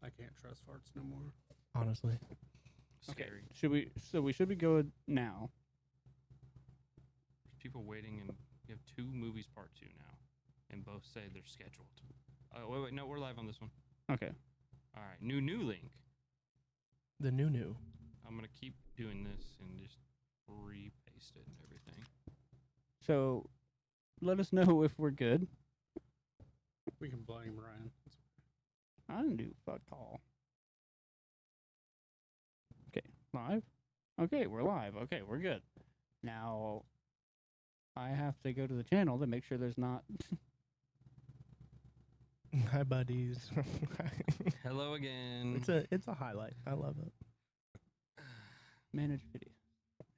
I can't trust farts no more. Honestly. Okay. Scary. Should we? So we should be good now. There's people waiting, and you have 2 movies part 2 now, and both say they're scheduled. Wait, no, we're live on this one. Okay. All right, new link. The new. I'm gonna keep doing this and just re-paste it and everything. So, let us know if we're good. We can blame Ryan. I didn't do fuck all. Okay, live? Okay, we're live. Okay, we're good. Now, I have to go to the channel to make sure there's not... Hi, buddies. Hello again. It's a highlight. I love it. manage video.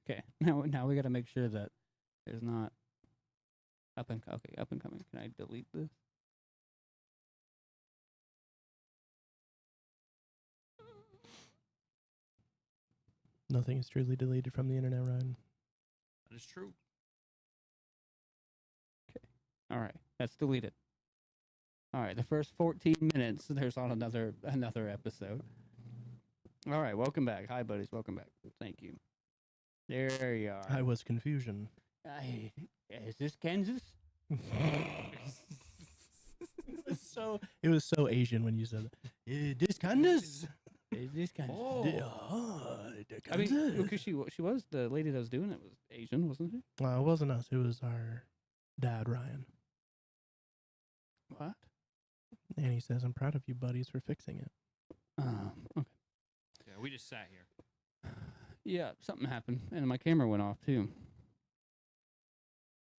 Okay, now we got to make sure that there's not up and coming. Can I delete this? Nothing is truly deleted from the internet, Ryan. That is true. All right, that's deleted. All right, the first 14 minutes, there's on another episode. All right, welcome back. Hi, buddies. Welcome back. Thank you. There you are. I was confusion. Is this Kansas? It was so Asian when you said that. This Kansas. Is this Kansas? The I mean, Kansas. because she was the lady that was doing it was Asian, wasn't she? It wasn't us. It was our dad, Ryan. What? And he says, "I'm proud of you, buddies, for fixing it." Okay. Yeah, we just sat here. Yeah, something happened, and my camera went off too.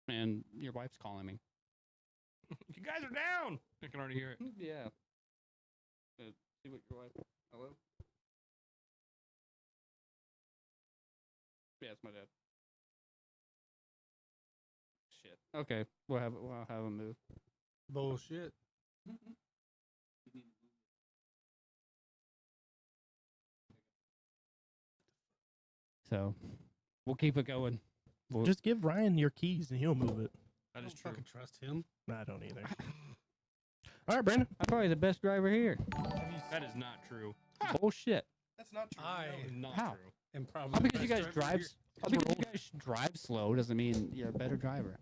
And your wife's calling me. You guys are down. I can already hear it. Yeah. See what your wife. Hello. Yeah, it's my dad. Shit. Okay, we'll have him move. Bullshit. So, we'll keep it going. We'll, Just give Ryan your keys and he'll move it. That I is don't true. fucking trust him. I don't either. All right, Brandon. I'm probably the best driver here. That is not true. Bullshit. That's not true. Not How? true. And probably All the because you best guys driver drive. here. All because you guys drive slow doesn't mean you're a better driver.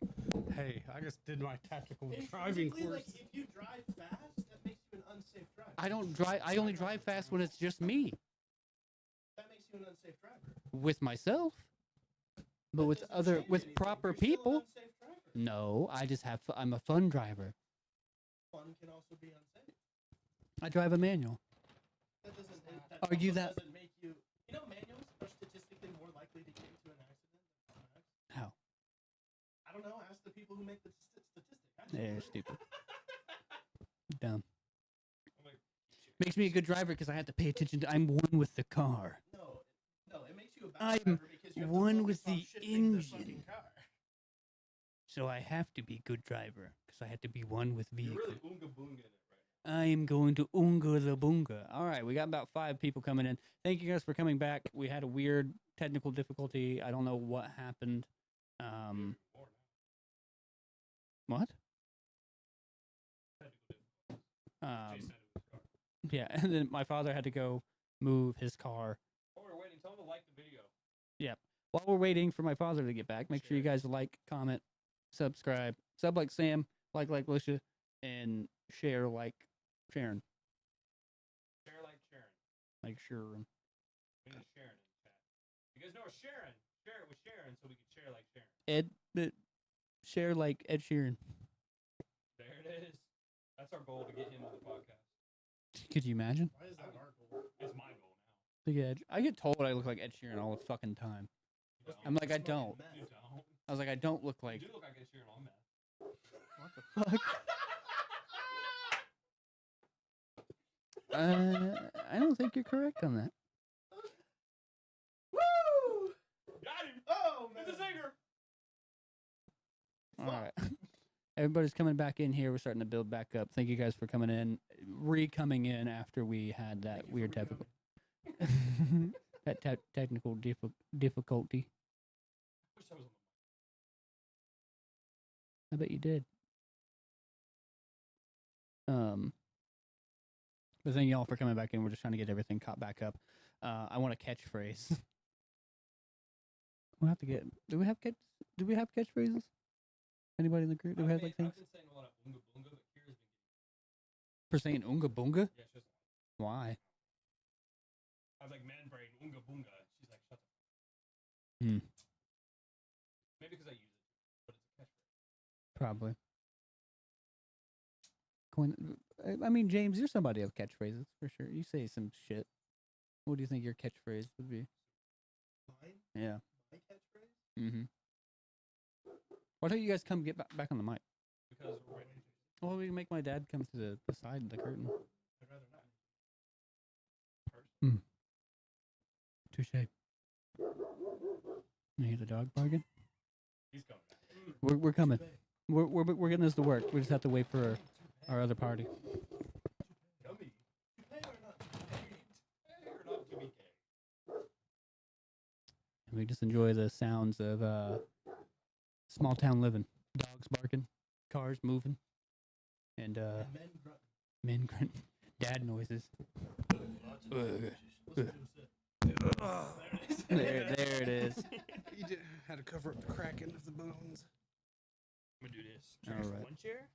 Hey, I just did my tactical driving course. Like, if you drive fast, that makes you an unsafe driver. I don't drive. I only drive fast when it's just me That makes you an unsafe driver. with myself. But with proper people, no. I just have. I'm a fun driver. Fun can also be unsafe. I drive a manual. That doesn't. Argue that- doesn't make you. You know, manuals are statistically more likely to get into an accident than non-accident. How? I don't know. Ask the people who make the statistic. They're stupid. Dumb. Makes me a good driver because I have to pay attention to. I'm one with the car. No, it makes you a bad I'm driver because you have to one focus with on the shifting the engine. fucking car. So I have to be good driver because I have to be one with vehicle. You're really oonga boonga in it right I am going to Oonga the Boonga. All right, we got about 5 people coming in. Thank you guys for coming back. We had a weird technical difficulty. I don't know what happened. What? Yeah, and then my father had to go move his car. While we're waiting, tell them to like the video. While we're waiting for my father to get back, make sure you guys like, comment, subscribe, sub like Sam, like Lisha, and share like Sharon. Share like Sharon. Like Sharon. We need Sharon in the chat. You guys know a Sharon? Share it with Sharon so we can share like Sharon. Share like Ed Sheeran. There it is. That's our goal to get him on the podcast. Could you imagine? Why is that our goal? It's my goal now. Big Edge. I get told I look like Ed Sheeran all the fucking time. You I'm like, I Smoking don't. meth. You don't. I was like, I don't look like. You do look like Ed Sheeran on meth. What the fuck? I don't think you're correct on that. Woo! Got him! Oh man! It's a singer! All right. Everybody's coming back in here. We're starting to build back up. Thank you guys for coming in. Coming in after we had that weird technical. that technical difficulty. Wish I was on I bet you did. But thank y'all for coming back in. We're just trying to get everything caught back up. I want a catchphrase. We'll have to get. Do we have catchphrases? Anybody in the group? Do we have like things I've been saying a lot of boonga boonga, but Kira's been for saying unga bunga? yeah, she's Why? I was like man brain boonga boonga. She's like shut the. Hmm. Maybe because I use it, but it's a catchphrase. Probably. I mean, James, you're somebody of catchphrases for sure. You say some shit. What do you think your catchphrase would be? Mine, Yeah. my catchphrase, Mm-hmm. Why don't you guys come get back on the mic? because we're waiting. Well, we can make my dad come to the side of the curtain. I'd rather not. Touche. You hear the dog barking? He's coming back. We're coming. We're getting this to work. We just have to wait for our other party. Yummy. Toupee or not toupee? Toupee or not to be gay? And we just enjoy the sounds of small town living. Dogs barking, cars moving, and And men grunt. men grunting. Dad noises. Listen to him sit. There it is. You did, had to cover up the cracking of the bones. I'm gonna do this. All right. One chair?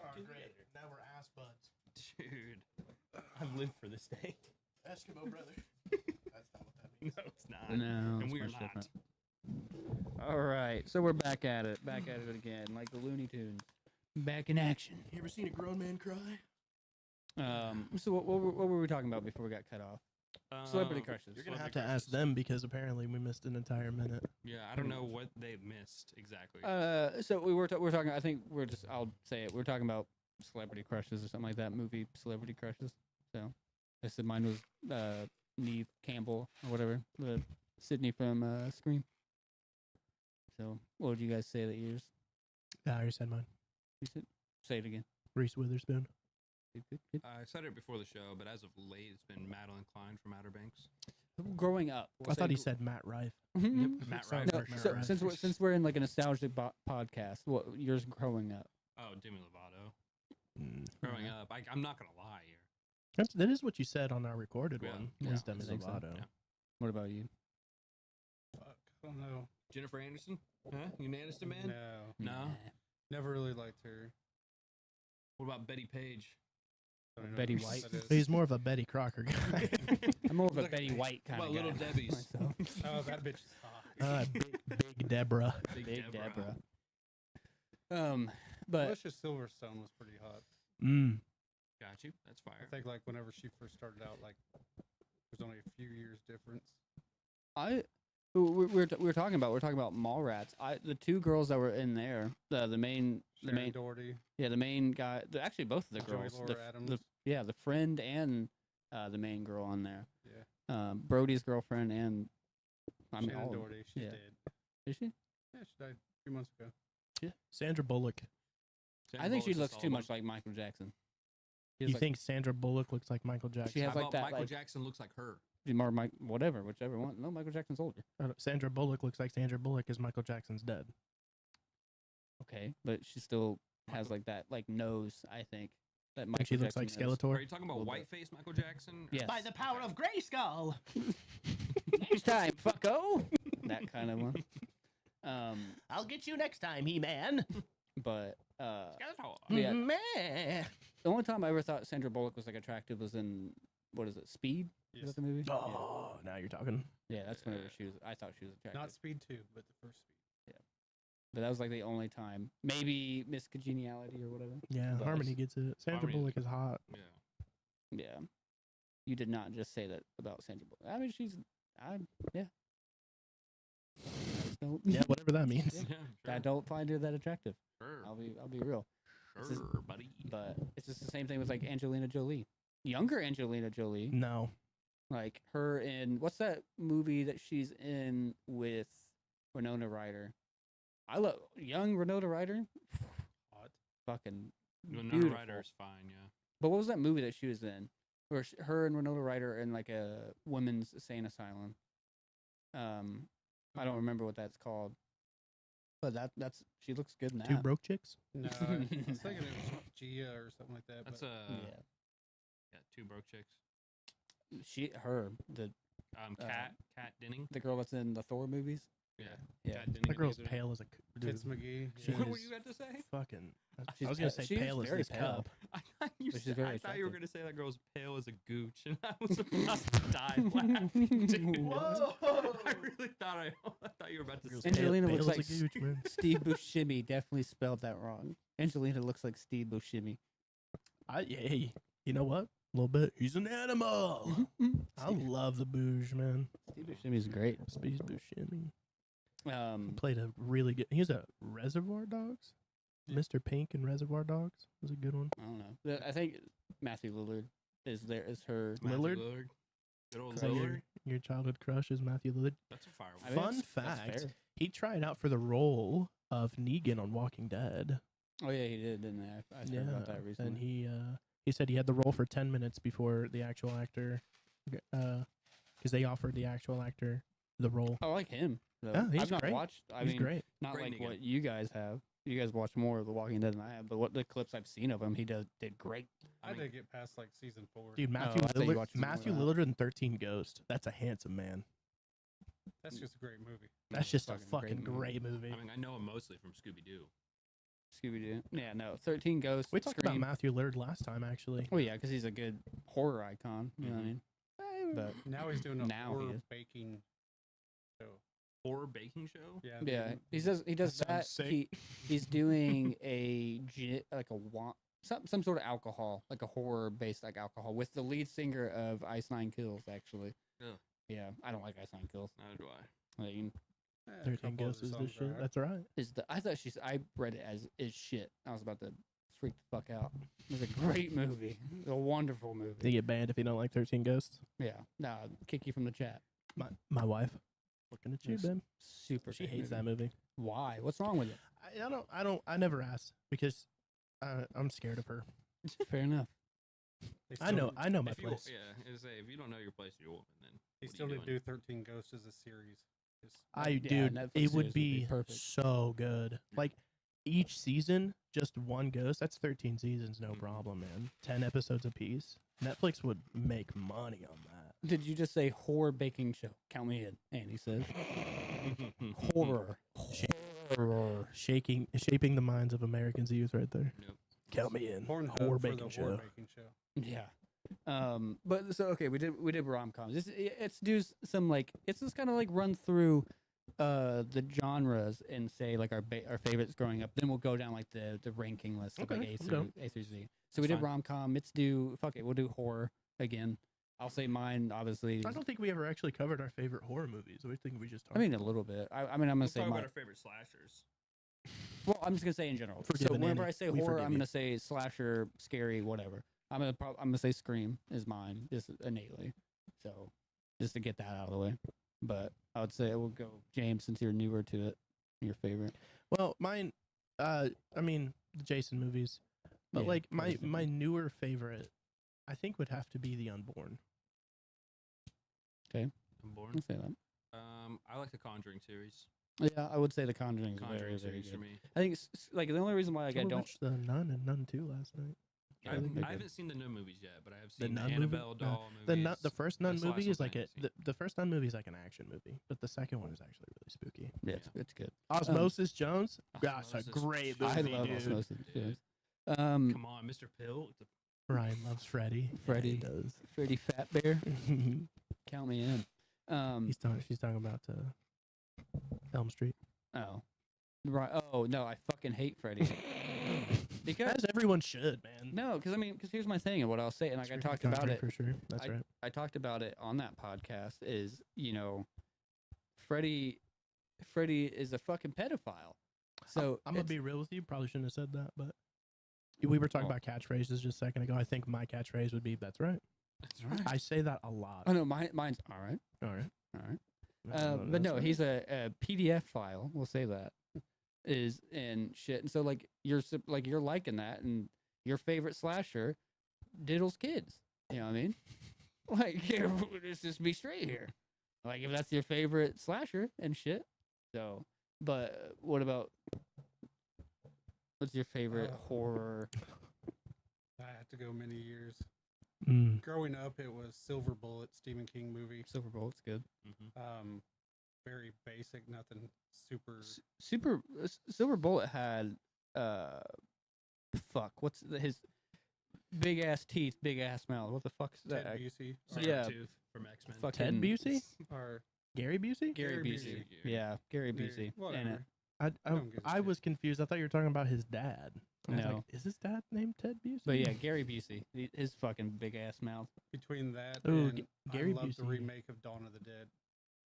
Oh, great. Now we're ass buds. Dude. I've lived for this day. Eskimo brother. That's not what that means. No, it's not. No, And it's we are much not. different. All right, so we're back at it again, like the Looney Tunes, back in action. You ever seen a grown man cry? So what were we talking about before we got cut off? Celebrity crushes. You're gonna have Celebrity to ask crushes. them because apparently we missed an entire minute. Yeah, I don't know what they missed exactly. So we're talking. I think I'll say it. We're talking about celebrity crushes or something like that. Movie celebrity crushes. So I said mine was Neve Campbell or whatever, the Sydney from Scream. So what would you guys say that yours? I already said mine. You said say it again. Reese Witherspoon. Good. I said it before the show, but as of late, it's been Madeline Klein from Outer Banks. Growing up, I thought he said Matt Rife. Mhm. Matt Sorry, Rife. No, Matt so, Rife. since we're in like a nostalgic podcast, what yours growing up? Oh, Demi Lovato. Mm. Growing up, I'm not gonna lie here. That is what you said on our recorded Yeah. one. Yeah, Was I Demi think so. Lovato. Yeah. What about you? Fuck, I don't know. Jennifer Anderson? Huh? You an Aniston man? No, No? never really liked her. What about Betty Page? Don't know Betty who White? that is. He's more of a Betty Crocker guy. I'm more of a Look at Betty me. White kind What of about guy. Little Debbie's? myself. Oh, that bitch is hot. Big Deborah. Big Deborah. But Alicia Silverstone was pretty hot. Mm. Got you. That's I fire. think like whenever she first started out, like there's only a few years difference. we were talking about Mallrats. The two girls that were in there, the main Sharon Doherty, the main guy, actually both of the Joey girls, Laura Adams. the friend and the main girl on there. Yeah. Brody's girlfriend and I mean Shannon all of them. Doherty, she's yeah. dead. Is she? Yeah, she died a few months ago. Sandra Bullock. I think she Bullock's looks a too solid much like Michael Jackson. She has You like, think Sandra Bullock looks like Michael Jackson? She has How like about that, Michael like- Jackson looks like her. or whichever one. No, Michael Jackson's older. Sandra Bullock looks like Sandra Bullock is Michael Jackson's dead. Okay, but she still has like that like nose. I think that Michael Think she looks like Jackson has. Are Skeletor? you talking about Little bit. white-faced Michael Jackson? Yes. By the power of Grayskull. Next time, fucko. That kind of one. I'll get you next time, He-Man. But Skeletor. Yeah. Meh. the only time I ever thought Sandra Bullock was like attractive was in what is it, Speed? Is Yes. that the movie? Oh, now you're talking. Yeah, that's whenever she was. I thought she was attractive. Not Speed 2, but the first Speed. But that was like the only time. Maybe Miss Congeniality or whatever. Yeah, But- Harmony gets it. Sandra Harmony- Bullock is hot. Yeah. Yeah. You did not just say that about Sandra Bullock. I mean, yeah. I just don't. Yeah, whatever that means. Yeah. Yeah, I don't find her that attractive. sure. I'll be real. This is- Sure, buddy. But it's just the same thing with like Angelina Jolie. Younger Angelina Jolie. No. Like her in what's that movie that she's in with Winona Ryder? I love young Winona Ryder. Hot. Fucking Winona beautiful. Ryder is fine, yeah. But what was that movie that she was in? Where her and Winona Ryder in like a women's insane asylum. I don't remember what that's called. But that's she looks good in that. Two broke chicks? No, I was thinking it was Gia or something like that. That's but a Yeah. Yeah, Two Broke Chicks. The Kat Denning. the girl that's in the Thor movies. Yeah. Yeah. Kat Denning That and girl's the other- pale as a dude. Fitz McGee. She yeah. What were is you about to say? fucking. I She's was gonna pa- say she's pale as very this pale. cup. I thought you But she's said, very I thought you were attractive. gonna say that girl's pale as a gooch, and I was about to die laughing. Dude. Whoa! I really thought I thought you were about to Girl's say. Angelina pale looks as a like gooch, man. Steve Buscemi. Definitely spelled that wrong. Angelina looks like Steve Buscemi. Hey, you know what? A little bit. He's an animal. I love the Booge, man. Steve Buscemi's great. Steve Buscemi. Um, Played a really good. He was a Reservoir Dogs. Mr. Pink in Reservoir Dogs was a good one. I don't know. I think Matthew Lillard is her. Matthew Lillard? Good old Is that Lillard. your childhood crush is Matthew Lillard. That's a fire I one. mean, Fun that's fact: fair. he tried out for the role of Negan on Walking Dead. Oh yeah, he did, didn't he? I heard about that recently. and he said he had the role for 10 minutes before the actual actor, because they offered the actual actor the role. I like him. though. Yeah, he's I've not great. watched. I He's mean, great. not Great like Negan. what you guys have. You guys watch more of The Walking Dead than I have, but what the clips I've seen of him, he did great. I did get past like season 4. Dude, I thought you watched more of Matthew that. Lillard in 13 Ghosts. That's a handsome man. That's just a great movie. That's just a fucking fucking great great movie. I mean, I know him mostly from Scooby Doo. Scooby Doo. Yeah, no, 13 Ghosts. We talked about Scream. Matthew Lillard last time, actually. Oh yeah, because he's a good horror icon. You know what I mean? But Now he's doing a Now he horror is. baking show. Horror baking show. Yeah. yeah, dude. he does That that. sounds sick. He's doing some sort of alcohol, like a horror based like alcohol, with the lead singer of Ice Nine Kills. Actually, Ugh. yeah, I don't like Ice Nine Kills. Neither do I. Like, 13 Yeah, a couple Ghosts other is songs this shit. are That's right. I thought I read it as is shit. I was about to freak the fuck out. It was a great movie, a wonderful movie. They get banned if you don't like 13 Ghosts. Yeah, nah, kick you from the chat. My wife. Looking at you, It's Ben. Super. She great hates movie. that movie. Why? What's wrong with it? I never asked because I'm scared of her. Fair enough. They I know my If you, place. yeah, is if you don't know your place, you're a woman. Then They what are still you need to doing? do 13 Ghosts as a series. I Yeah, dude, Netflix it series would would be be perfect. so good. Like each season, just one ghost. That's 13 seasons, no Mhm. problem, man. 10 episodes apiece. Netflix would make money on that. Did you just say horror baking show? Count me in. Andy says horror. Horror. Shaping the minds of Americans youth, right there. Nope. Count me in. Pornhub Horror for baking the show. horror baking show. Yeah. But so okay, we did rom coms. It's do some like it's just kind of like run through the genres and say like our favorites growing up. Then we'll go down like the ranking list of like Okay, A I'm through down. A through Z. So we That's did fine. rom com. Let's do fuck it. We'll do horror again. I'll say mine obviously. I don't think we ever actually covered our favorite horror movies. I think we just talked. I mean a little bit. I mean I'm gonna Let's say talk mine. about our favorite slashers. Well, I'm just gonna say in general. So Forgiven, whenever Andy. I say We horror, forgive I'm you. gonna say slasher, scary, whatever. I'm gonna say Scream is mine, just innately. So just to get that out of the way. But I would say we'll go James since you're newer to it. Your favorite? Well, mine. I mean the Jason movies, but Yeah, like probably my different. newer favorite, I think would have to be The Unborn. I'm born. I'll say that. I like the Conjuring series. Yeah, I would say The Conjuring is very, Conjuring very series for good. me. I think like the only reason why like I we don't. watched The Nun and Nun 2 last night. Yeah, I, I think they're I good. haven't seen the Nun movies yet, but I have The seen the, Nun movie? Annabelle doll The movies. the first Nun That's the last movie is one like I a haven't seen. the first Nun movie is like an action movie, but the second one is actually really spooky. Yeah, it's good. Osmosis Jones, that's a Osmosis great Jones. I movie, love dude. Osmosis Dude. Jones. Come on, Mr. Pill. Ryan loves Freddy. Freddy. Yeah, he does. Freddy Fat Bear. Count me in. She's talking about Elm Street. Oh. Right. Oh no, I fucking hate Freddy. Because As everyone should, man. no, because here's my thing, and what I'll say, and like I It's talked about Conjuring it. for sure. That's right. I talked about it on that podcast. Is Freddy is a fucking pedophile. So I'm gonna it's- be real with you. Probably shouldn't have said that, but we were talking Oh. about catchphrases just a second ago. I think my catchphrase would be "That's right." That's right. I say that a lot. Oh no, mine's all right. All right. All right. That's But no, right. he's a PDF file. We'll say that is and shit. And so like you're liking that, and your favorite slasher diddles kids. You know what I mean? Like let's just be straight here. Like if that's your favorite slasher and shit. So, but what about what's your favorite horror? I have to go many years. Growing up, it was Silver Bullet, Stephen King movie. Silver Bullet's good. Mm-hmm. Very basic, nothing super. Silver Bullet had fuck. What's his big ass teeth, big ass mouth? What the fuck is that? Ted Busey. Yeah. Tooth from X-Men. Fucking Ted Busey? Or Gary Busey? Gary Gary Busey. Busey. Yeah, Gary Gary- Busey. whatever. And I don't give a I shit. was confused. I thought you were talking about his dad. I was No. like, is his dad named Ted Busey? but yeah, Gary Busey. His fucking big ass mouth. between that Ooh, and Gary I love the Busey. remake of Dawn of the Dead.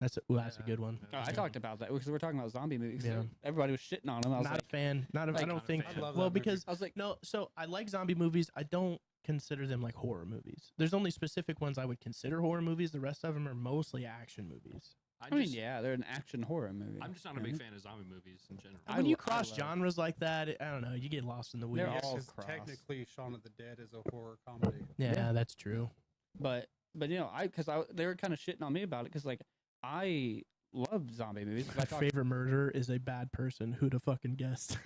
that's a good one. Oh, I talked about that because we're talking about zombie movies. Yeah. Everybody was shitting on him. I was Not like, a fan. Not a, like- I Not don't a think. fan. I love Well, that movie. because I was like, no. So I like zombie movies. I don't consider them like horror movies. There's only specific ones I would consider horror movies. The rest of them are mostly action movies. I mean, yeah, they're an action horror movie. I'm just not a big fan of zombie movies in general. I When you lo- cross love- genres like that, I don't know. You get lost in the weeds. They're Yeah, all 'cause cross. technically, Shaun of the Dead is a horror comedy. Yeah, Yeah. that's true. But you know, they were kind of shitting on me about it because like I love zombie movies. 'cause My I talk- favorite murderer is a bad person. Who'd have fucking guessed?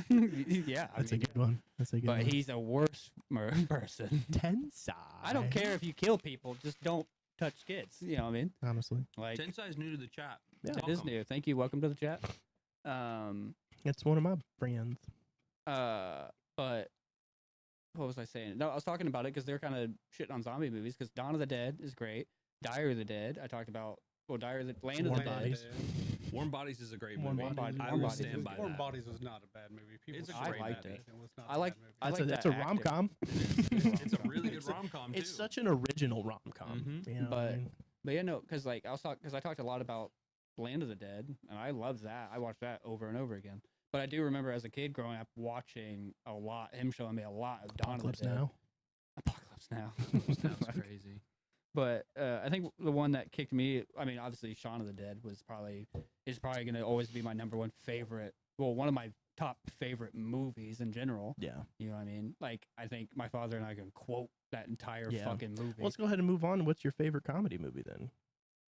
yeah, I That's a mean, good one. That's a good but one. he's a worse person. Tensai. I don't care if you kill people, just don't touch kids. You know what I mean? Honestly, Like Tensai's new to the chat. Yeah. it is Welcome. new. Thank you. Welcome to the chat. it's one of my friends. But what was I saying? No, I was talking about it because they're kind of shitting on zombie movies because Dawn of the Dead is great. Diary of the Dead, I talked about. Well, Diary of the Land of Warm the Dead. Bodies. Warm Bodies is a great Warm movie. Bodies. I Warm will Bodies stand is by Warm that. Bodies was not a bad movie. People It's a say great that, movie. It was not I a like- bad movie. I like That's the a rom com. It's a really good It's a- rom com too. It's such an original rom com. Mhm. You know what I But- mean? But yeah, no, because like I talked a lot about Land of the Dead, and I love that. I watched that over and over again. But I do remember as a kid growing up watching him showing me a lot of Dawn Apocalypse of the Dead. Now. Apocalypse Now. Sounds crazy. But I think the one that kicked me, I mean, obviously Shaun of the Dead is probably going to always be my number one favorite. Well, one of my top favorite movies in general. Yeah. You know what I mean? Like, I think my father and I can quote that entire Yeah. fucking movie. Let's go ahead and move on. What's your favorite comedy movie then?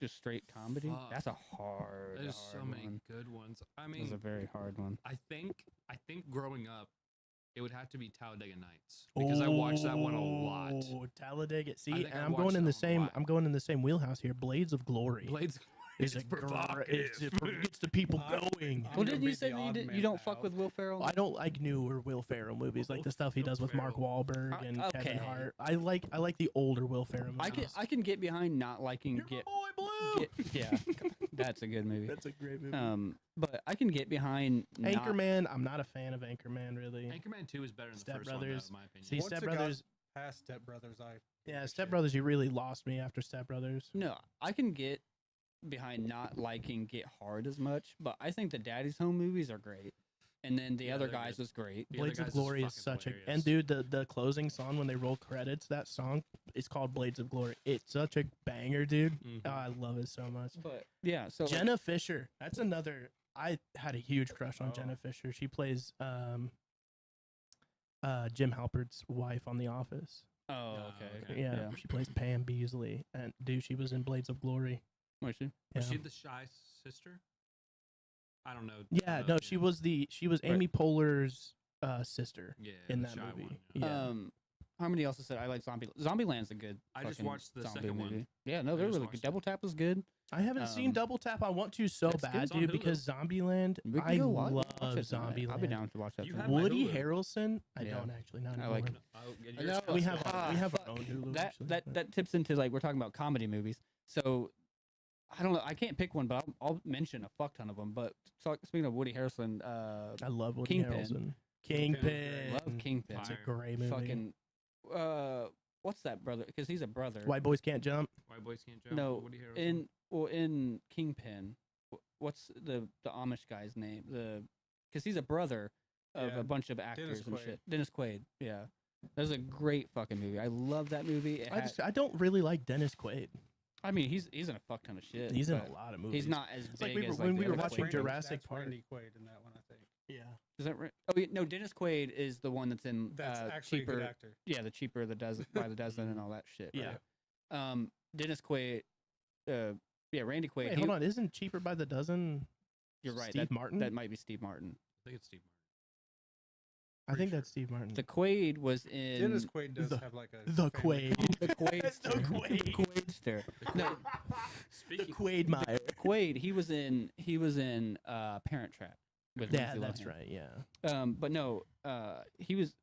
Just straight comedy. Fuck. That's a hard. There's so hard many one. good ones. I That's mean, a very hard one. I think growing up, it would have to be Talladega Nights because I watched that one a lot. Oh, Talladega. See, think and I I'm watched going in that the one a same. lot. I'm going in the same wheelhouse here. Blades of Glory Blades is a it gets the people I- going. I'm Well, gonna didn't be you say the that you, odd did, man you don't fuck out. with Will Ferrell? I don't like newer Will Ferrell movies, like the stuff he Will does with Mark Wahlberg and okay. Kevin Hart. I like the older Will Ferrell movies. I can get behind not liking You're my boy Blue. yeah, that's a good movie. That's a great movie. But I can get behind not- Anchorman. I'm not a fan of Anchorman really. Anchorman 2 is better than the Step first one, though, Brothers. in my opinion. See, Once Step it got Brothers. Past Step Brothers, I Yeah, Step Brothers. You really lost me after Step Brothers. No, I can get behind not liking Get Hard as much, but I think the Daddy's Home movies are great. And then the Yeah, other they're guys good. was great. The other Blades of guys Glory is fucking such a hilarious. and dude the closing song when they roll credits, that song is called Blades of Glory. It's such a banger, dude. Mhm. Oh, I love it so much. But yeah, so like, Jenna Fisher, that's another. I had a huge crush on Oh. Jenna Fisher. She plays Jim Halpert's wife on The Office. oh, Oh, okay. okay. Yeah, she plays Pam Beasley, and dude, she was in Blades of Glory. Was she? Yeah, Was she the shy sister? I don't know. yeah, no, she was Right. Amy Poehler's sister Yeah, in the that shy movie. one, yeah. Yeah. Harmony also said I like Zombieland's a good. I just fucking watched the zombie second one. movie. Yeah, no, I they're just really watched good. it. Double Tap was good. I haven't seen um, Double Tap. I want to so It's good. bad, It's on dude, Hulu. because Zombieland. We can I go watch love it tonight. I'll be Zombieland. down to watch that. You tonight. have my Woody Hulu. Harrelson. I Yeah. don't actually. Not I like anymore. I know, We have ah, we have our fuck. own Hulu. That actually, that but- that tips into like we're talking about comedy movies. So I don't know. I can't pick one, but I'll mention a fuck ton of them. But speaking of Woody Harrelson, I love Woody Kingpin. Harrelson. Kingpin. Kingpin. love Kingpin. It's a Fire. great movie. Fucking what's that brother? Because he's a brother. White Boys Can't Jump. White Boys Can't Jump. No, Woody Harrelson. in Kingpin, what's the Amish guy's name? Because he's a brother of Yeah, a bunch of actors and Quaid. shit. Dennis Quaid. Yeah, that was a great fucking movie. I love that movie. I don't really like Dennis Quaid. I mean, he's in a fuck ton of shit. He's in but a lot of movies. He's not as It's like big we were- as when the we were other watching Quaid. Jurassic that's Park. Randy Quaid in that one, I think. Yeah. Is that right? Oh no, Dennis Quaid is the one that's in That's actually cheaper. a good actor. Yeah, the cheaper the dozen by the dozen and all that shit. Yeah. Right? Dennis Quaid. Yeah, Randy Quaid. Wait, he- hold on. Isn't Cheaper by the Dozen? You're right. Steve that, Martin. That might be Steve Martin. I think it's Steve Martin. I think that's Steve Martin. The Quaid was in Dennis Quaid does the- have like a the family Quaid. the Quaidster. The Quaid. Quaidster. No, the Speaking, Quaidmeyer. Quaid. He was in Parent Trap. With Yeah, Lindsay that's Lohan. right. Yeah. But no, he was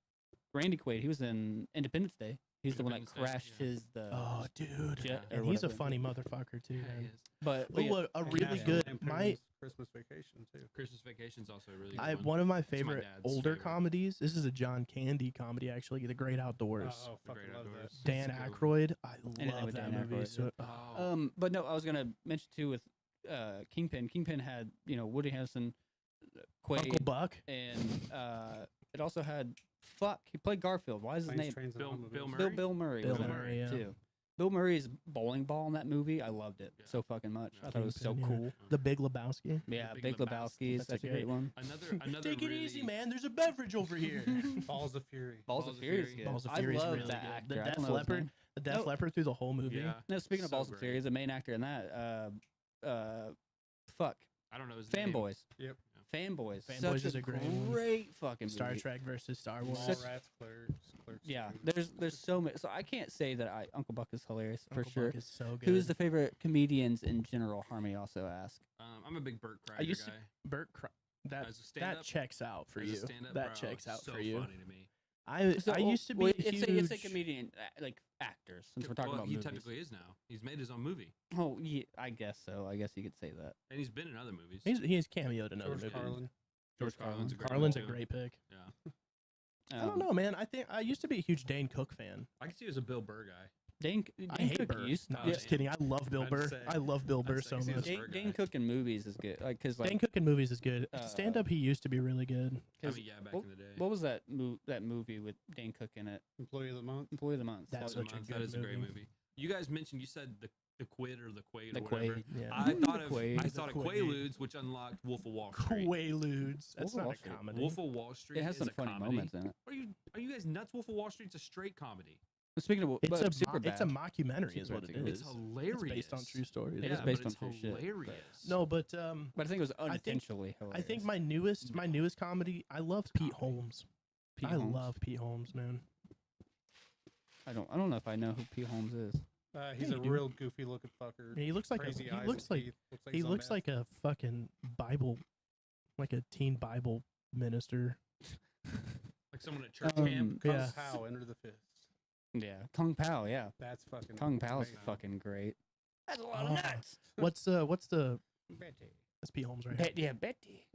Randy Quaid. He was in Independence Day. He's the one that Independence Day, crashed yeah. the. Oh, dude. jet or And he's a whatever. funny motherfucker too. yeah, Man. he is. But Oh, yeah, a And really National good. Lampoon's Christmas Vacation too. Christmas Vacation's also a really good I one. one of my my favorite dad's older favorite. comedies. This is a John Candy comedy, actually. The Great Outdoors. Oh, The fucking Great love Outdoors. that. Dan It's a good one. Aykroyd. I Anything love with that Dan movie. Aykroyd, So, Oh, but no, I was gonna mention too with Kingpin. Kingpin had Woody Harrelson, Quaid, Uncle Buck. and it also had he played Garfield. Why is his Planes, name Trains, and Bill Automobiles. Murray? Bill Murray? Bill was in it, Murray, yeah. too. Bill Murray's bowling ball in that movie, I loved it Yeah. so fucking much. Yeah. I thought it was so Kingpin, yeah. cool. The Big Lebowski. Yeah, Big Big Lebowski. Lebowski. That's That's a a great great- one. another Take really, it easy, man. There's a beverage over here. Balls of Fury. Balls of Fury is good. Balls of I Fury is love really that good. actor. The I don't Def know his Leppard. name. The Def Nope. Leppard through the whole movie. Yeah. No, speaking of So Balls of great. Fury, the main actor in that, fuck, I don't know his name. Fanboys. Yep. Fanboys. Fanboys Such is a a great one. great fucking Star movie. Trek versus Star Wars. Mallrats, Clerks. Yeah, 2. there's so many. So I can't say that Uncle Buck is hilarious for Uncle sure. Buck is so good. Who's the favorite comedians in general? Harmony also asked. I'm a big Burt Kreischer I used to- guy. Bert that As a stand-up, that checks out for as a you. stand-up, That bro, checks out so for you. funny to me. I used to be a huge. It's a comedian, like actors. Since we're talking well, about he movies. technically is now. He's made his own movie, Oh, yeah, I guess so. I guess you could say that. and he's been in other movies. He's cameoed in another George movie. Carlin. George Carlin's a great Carlin's a one, too. great pick. Yeah, I don't know, man. I think I used to be a huge Dane Cook fan. I can see you as a Bill Burr guy. Dane I hate Cook Burr. used No, to. I'm Yeah, just kidding. I love Bill I'd Burr. say- I love Bill Burr I'd so say he's much. a Burr Dane guy. Cook in movies is good. Like, cause like, Dane Cook in movies is good. Uh, Stand up, he used to be really good. I 'cause mean, yeah, back what, in the day. what was that movie with Dane Cook in it? Employee of the Month. Employee of the Month. That's That was such a Month, good that is a great movie. movie. You guys mentioned you said the Quid or the Quaid the or whatever. Quaid. Yeah. I thought The of Quaid. I The thought of Quaid. Quaaludes, which unlocked Wolf of Wall Street. Quaaludes. That's Wolf of not Wall a Street. comedy. Wolf of Wall Street It has is some a funny comedy. moments in it. Are you guys nuts? Wolf of Wall Street's a straight comedy. But speaking of, It's but Superbad, it's a mockumentary, is what it Superbad's is. It's hilarious. It's based on true stories. It Yeah, is based but on it's true shit, but- hilarious. No, but but I think it was think- unintentionally I hilarious. think my newest comedy. I love Pete Holmes. Pete I Holmes. love Pete Holmes, man. I don't know if I know who Pete Holmes is. He's Yeah, a you do. real goofy looking fucker. He looks like Crazy he eyes looks and like teeth. he he's on looks meth. like a fucking Bible, like a teen Bible minister. like someone at church camp. Kung yeah. Pao, Enter the Fist. Yeah, Kung Pao. Yeah, That's fucking. Kung Pao's amazing. fucking great. That's a lot Oh, of nuts. What's the? Betty. That's Pete Holmes, right? Yeah, Betty.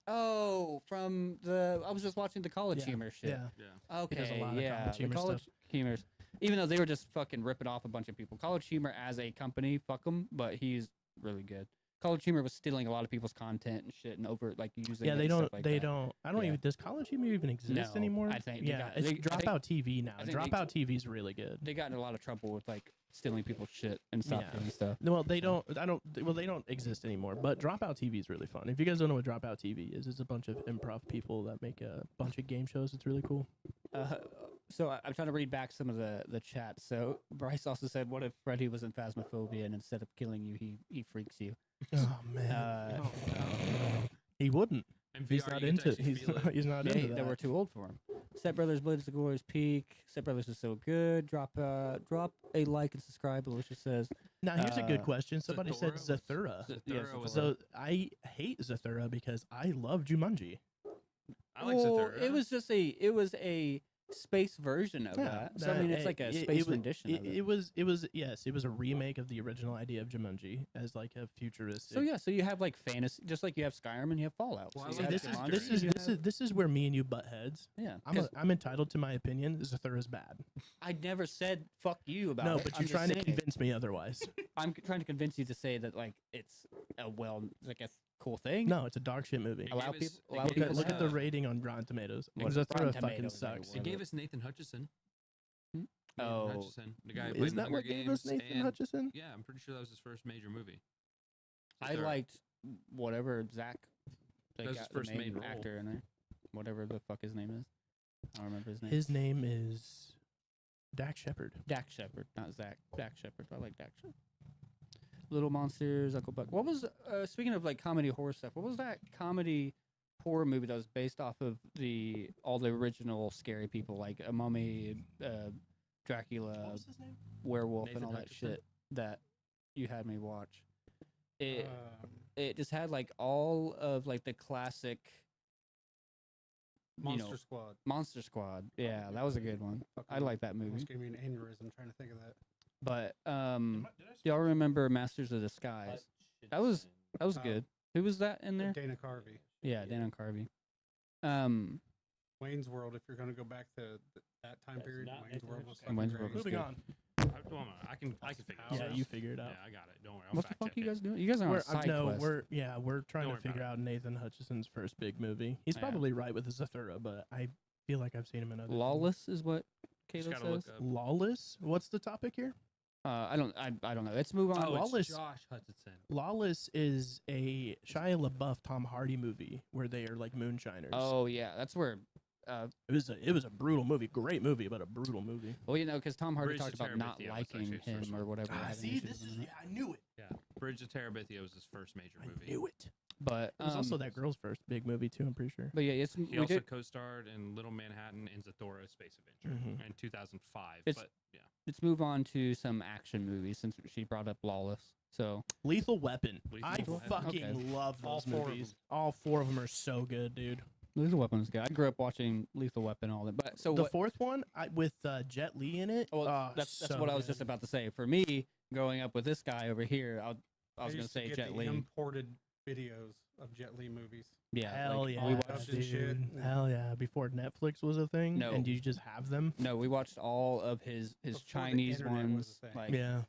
Oh, from the I was just watching the College Yeah, Humor shit. Yeah. Yeah. Okay, does a lot of yeah, College the Humor College stuff. Humors. Even though they were just fucking ripping off a bunch of people, College Humor as a company, fuck them. But he's really good. College Humor was stealing a lot of people's content and shit, and over like using. Yeah, it they and don't. stuff like they that. don't. I don't Yeah. even. Does College Humor even exist No, anymore? I think they Yeah, got- it's they- I think- Dropout TV now. I think they- Dropout TV is really good. They got in a lot of trouble with like stealing people's shit and stuff Yeah. and stuff. No, well, they don't. I don't. Well, they don't exist anymore. But Dropout TV is really fun. If you guys don't know what Dropout TV is, it's a bunch of improv people that make a bunch of game shows. It's really cool. So I'm trying to read back some of the chat. So Bryce also said, "What if Freddy was in Phasmophobia and instead of killing you, he freaks you?" Oh man, he wouldn't. And He's VR, not you get to into. actually He's feel it. not, he's not Yeah, into they that. were too old for him. Step Brothers Blades of Glory's peak. Step Brothers is so good. Drop a like and subscribe. Alicia says. Now here's a good uh, question. Somebody said Zathura? Zathura. Yes, Zathura was So I hate Zathura because I love Jumanji. I like Well, Zathura. it was a space version of that. So I mean, it's like a space rendition of it. It was yes, it was a remake of the original idea of Jumanji as like a futuristic. So yeah, so you have like fantasy, just like you have Skyrim and you have Fallout. Well, So I you See, have like this Jumanji is and you this have- is this is where me and you butt heads. yeah. I'm entitled to my opinion. Zathura's bad. I never said fuck you about No, it. but I'm you're just trying to saying. convince me otherwise. I'm trying to convince you to say that like it's a cool thing. No, it's a dog shit movie. It Allow gave us- people- it allow gave people us, Look at the uh, rating on Rotten Tomatoes. What's Zathura Rotten fucking Tomatoes, sucks. anyway? It gave us Nathan Hutchison. Nathan Oh. Hutchison, the guy who Is played in that Hunger what gave us Games. Nathan and- Hutchison? Yeah, I'm pretty sure that was his first major movie. I Zathura. liked whatever Zach. They That was got his the first main main role. actor in there. Whatever the fuck his name is. I don't remember his name. His name is Dak Shepard. Dak Shepard, not Zach. Dak Shepard. I like Dak Shepard. Little Monsters, Uncle Buck. What was speaking of like comedy horror stuff? What was that comedy horror movie that was based off of all the original scary people, like a Mummy, Dracula, What was his name? Werewolf, Nathan and all that Hutchison? shit that you had me watch. It Um, it just had like all of like the classic Monster Squad. Monster Squad. Yeah, that was a good one. I Fucking like that movie. Almost gave me an aneurysm trying to think of that. But Did I y'all remember Masters of Disguise? That was Oh. good. Who was that in there? Dana Carvey. Yeah, Dana Carvey. Wayne's World. If you're going to go back to that time period, not Wayne's Nathan World was Hutchison. fucking Wayne's World great. was Moving good. on. I can figure it Yeah, out. you figure it out. Yeah, I got it. Don't worry. I'll What the fact fuck check you it. guys doing? You guys are on a side no, quest. we're trying Don't to worry figure about out Nathan Hutchison's first big movie. He's Yeah. probably right with Zathura, but I feel like I've seen him in other. things. Lawless is what Just Kayla gotta says. look up. Lawless. What's the topic here? I don't know. Let's move on. Oh, Lawless- it's Josh Hutcherson. Lawless is a Shia LaBeouf Tom Hardy movie where they are like moonshiners. Oh yeah, that's where. It was a brutal movie, great movie, but a brutal movie. Well, because Tom Hardy Bridge talked to about not Terabithia was liking actually his first him or one. whatever. having See, issues this with is him. I knew it. Yeah, Bridge to Terabithia was his first major movie. I knew it. But It was also that girl's first big movie too. I'm pretty sure. But yeah, He we also did. co-starred in Little Manhattan and Zathura: Space Adventure Mhm. in 2005. It's- But yeah, Let's move on to some action movies since she brought up Lawless. So Lethal Weapon. Lethal I Weapon. fucking Okay. love All those four of movies. them. All four of them are so good, dude. Lethal Weapon is good. I grew up watching Lethal Weapon all that. But so The what? fourth one with Jet Li in it. Well, oh, that's so what I was good. just about to say. For me, growing up with this guy over here, I was gonna used to say get Jet the Li. imported videos of Jet Li movies. Yeah, Hell like, yeah, we watched watched. it. shit. dude. Hell yeah. Before Netflix was a thing, No. and you just have them. No, we watched all of his Before the Chinese internet was ones. a thing. Like Yeah,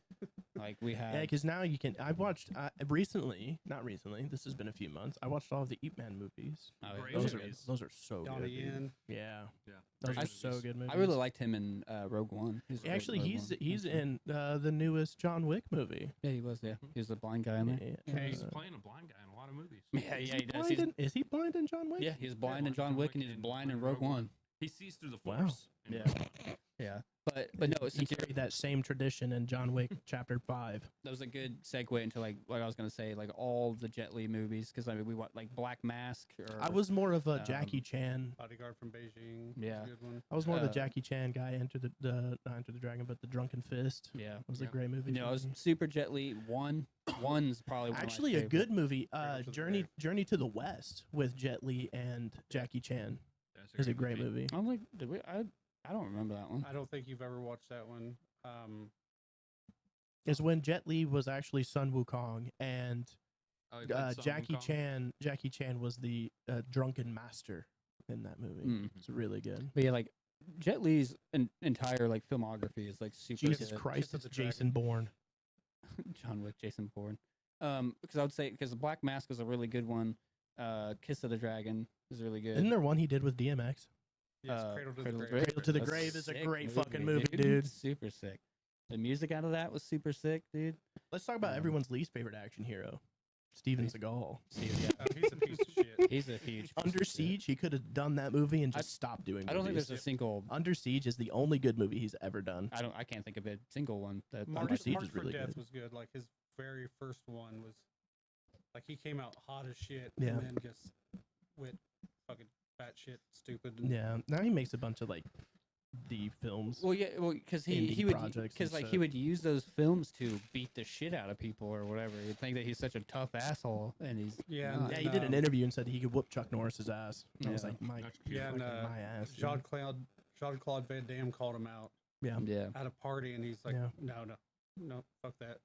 like we had. yeah. Because now you can. I watched recently, not recently. This has been a few months. I watched all of the Ip Man movies. Oh, yeah, Great those Those are are good. movies. those are so Donnie good. dude. Yen. Yeah, yeah. those I- are so good movies. I really liked him in Rogue One. Actually, Rogue he's One, he's actually. in the newest John Wick movie. Yeah, he was. Yeah, he was the blind guy in there. Yeah, he's Uh, playing a blind guy in a lot of movies. Yeah, yeah, he does. blind He's, is he blind in John Wick? yeah, he's blind in blind in John John Wick, Wick and he's and blind in blind Rogue in Rogue One. He sees through the Wow. force. in Yeah. Rogue One. Yeah, but no, he since you're, carried that same tradition in John Wick Chapter 5. that was a good segue into like what I was gonna say, like all the Jet Li movies, because I mean we want like Black Mask. Or I was more of a um, Jackie Chan. Bodyguard from Beijing. Yeah. Was a good one. I was more of the uh, Jackie Chan guy. Enter the not Enter the Dragon, but the Drunken Fist. yeah. It was a Yep. great movie. No, for I was me. super Jet Li. One's probably one Actually of a my good movie. Raiders of the Journey to the West with Jet Li and Jackie Chan That's is a great movie. I was like, did we? I don't remember that one. I don't think you've ever watched that one. Is when Jet Li was actually Sun Wukong and Oh, he played Sun Jackie Wukong? Chan was the drunken master in that movie. Mm. It's really good. But yeah, like Jet Li's entire like filmography is like super. Jesus good. Christ, Kiss of it's the Dragon. Jason Bourne. John Wick, Jason Bourne. Because I would say because the Black Mask was a really good one. Kiss of the Dragon is really good. Isn't there one he did with DMX? Yes, Cradle to the Cradle Grave. Cradle to the That's Grave is a sick great fucking movie, dude. Super sick. The music out of that was super sick, dude. Let's talk about Um, everyone's least favorite action hero, Steven Steven- Seagal. Yeah, Oh, he's a piece of shit. he's a huge. piece Under of shit. Siege, he could have done that movie and I- just stopped doing. I don't think movies. there's a single. Under Siege is the only good movie he's ever done. I can't think of a single one that. Under Mark, like- Siege Mark is for really Death good. was good. Like his very first one was, like he came out hot as shit, Yeah. and then just went fucking fat shit, stupid. And Yeah, now he makes a bunch of like D films. Well, yeah, well, because he Indie would projects and because like he shit. would use those films to beat the shit out of people or whatever. You'd think that he's such a tough asshole, and he's Yeah, not. Yeah, he did an um, interview and said he could whoop Chuck Norris's ass. And I was Yeah. like, my, That's cute. Yeah, and fucking my ass. dude. Jean Claude Van Damme called him out Yeah. Yeah. at a party, and he's like, Yeah. no, fuck that.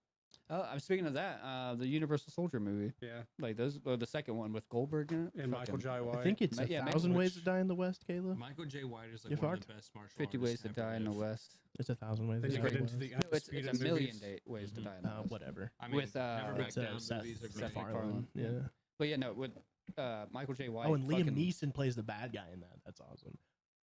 Oh, I'm speaking of that. The Universal Soldier movie, Yeah, like those, or the second one with Goldberg in it, and Michael fucking Jai White. I think it's Yeah, a Max thousand ways to Which- die in the West, Caleb. Michael J. White is like You're one of fucked. the best martial 50 artists Ways to Die in the ever lived. West. It's a thousand ways Then to you die. get in into the the West. No, it's undisputed a million movies. ways to die in the West. Whatever. I mean, With, Never Back It's Down Seth movies are great. Seth MacFarlane. Yeah. Yeah. But yeah, no, with Michael J. White. Oh, and Liam fucking- Neeson plays the bad guy in that. That's awesome.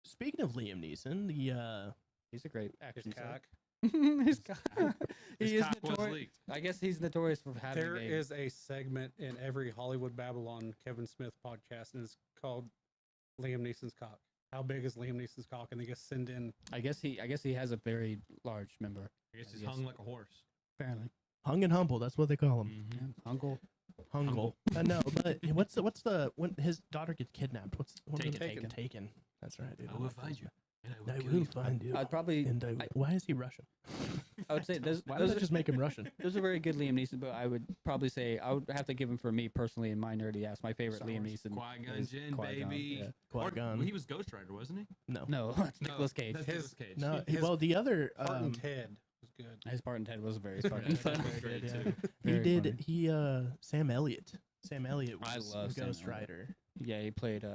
Speaking of Liam Neeson, the He's a great His action star. cock. His cock. His He is cock was notorious. leaked. I guess he's notorious for having. There a, is a segment in every Hollywood Babylon Kevin Smith podcast, and it's called Liam Neeson's cock. How big is Liam Neeson's cock? And they just send in. I guess he has a very large member. I guess I he's guess. hung like a horse. Apparently. hung and humble. That's what they call him. Mm-hmm. Yeah. Uncle. Hungle. No, but what's the when his daughter gets kidnapped? What's Taken. That's right, dude. I will find you. And I will find you. I'd probably. Why is he Russian? I would say those. Why Those does it are, just make him Russian? those are very good Liam Neeson, but I would probably say I would have to give him for me personally in my nerdy ass. My favorite Liam Neeson. Qui-Gon is Jinn, Qui-Gon, baby. yeah. Qui-Gon. Well, he was Ghost Rider, wasn't he? No. No, that's No, Nicolas Cage. That's Nicolas Cage. No. His Well, the other Martin Ted was good. His part in Ted was very Yeah, fucking that was fun. great, Yeah. too. he Very did. funny. He Sam Elliott. Sam Elliott I was love Sam Ghost Elliott. Rider. Yeah, he played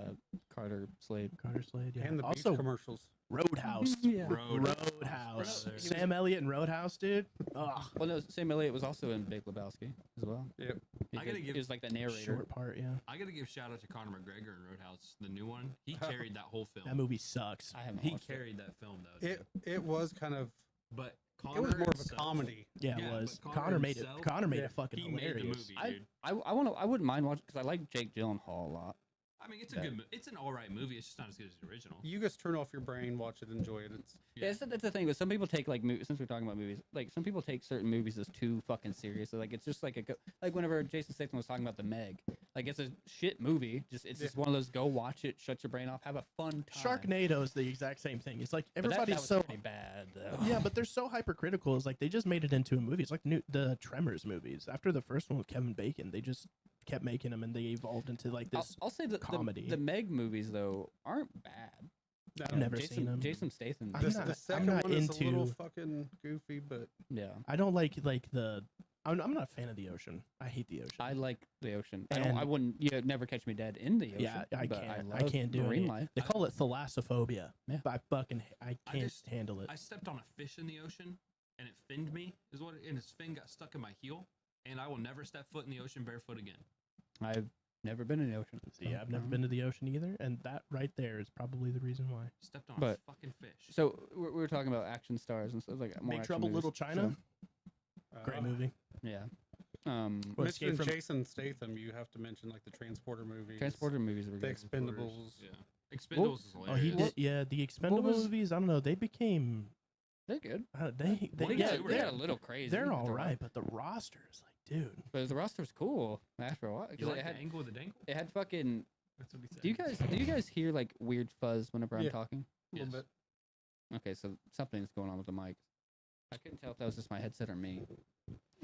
Carter Slade. Carter Slade. Yeah. And the beach also commercials. Roadhouse. Yeah. Roadhouse. Brother. Sam Elliott and Roadhouse, dude. Ugh. Well, no, Sam Elliott was also in Big Lebowski as well. Yep. He, I gotta he give- was like the narrator. Short part, yeah. I gotta give shout out to Conor McGregor in Roadhouse, the new one. He carried that whole film. That movie sucks. I haven't He watched it. carried that film though. It was kind of. But It was Conor more of a himself- comedy. Yeah, Yeah, it was. but Connor made it. himself- Connor made Yeah. it fucking He made the hilarious. movie, dude. I wouldn't mind watching because I like Jake Gyllenhaal a lot. I mean, it's a Yeah. good. It's an all right movie. It's just not as good as the original. You just turn off your brain, watch it, enjoy it. It's Yeah, that's the thing. But some people take like since we're talking about movies, like some people take certain movies as too fucking serious. So, like it's just like like whenever Jason Statham was talking about The Meg, like it's a shit movie. It's just one of those go watch it, shut your brain off, have a fun time. Sharknado is the exact same thing. It's like But that everybody's was so pretty bad though. yeah, but they're so hypercritical. It's like they just made it into a movie. It's like the Tremors movies. After the first one with Kevin Bacon, they just kept making them, and they evolved into like this. I'll say that comedy. the Meg movies though aren't bad. I've never seen them. Jason Statham. I'm the not- second I'm not one is a little into- fucking goofy, but Yeah, I don't like the. I'm not a fan of the ocean. I hate the ocean. I like the ocean. I And- wouldn't. You never catch me dead in the ocean. yeah, I but can't. I, I can't do marine it. life. They call it thalassophobia. Yeah. But I can't just- handle it. I stepped on a fish in the ocean, and it finned me. And his fin got stuck in my heel, and I will never step foot in the ocean barefoot again. I've never been in the ocean. See, I've never been to the ocean either, and that right there is probably the reason why. Stepped on But- a fucking fish. So we were talking about action stars and stuff like more Big action Trouble, movies, Little China. Great movie. So, yeah. What, Escape mentioning from- Jason Statham, you have to mention like the Transporter movies, Transporter movies were the good. Expendables. Yeah. Expendables is hilarious. Oh, he did. Yeah, the Expendable was- movies. I don't know. They became. They're good. They What yeah, is it? They they're, got a little crazy. they're but all right, but the roster is like, dude. But the roster's cool after a while. You 'cause like it had the angle of the dangle? it had fucking. That's what he said. Do you guys hear like weird fuzz whenever I'm Yeah. talking? A little Yes. bit. Okay, so something's going on with the mic. I couldn't tell if that was just my headset or me,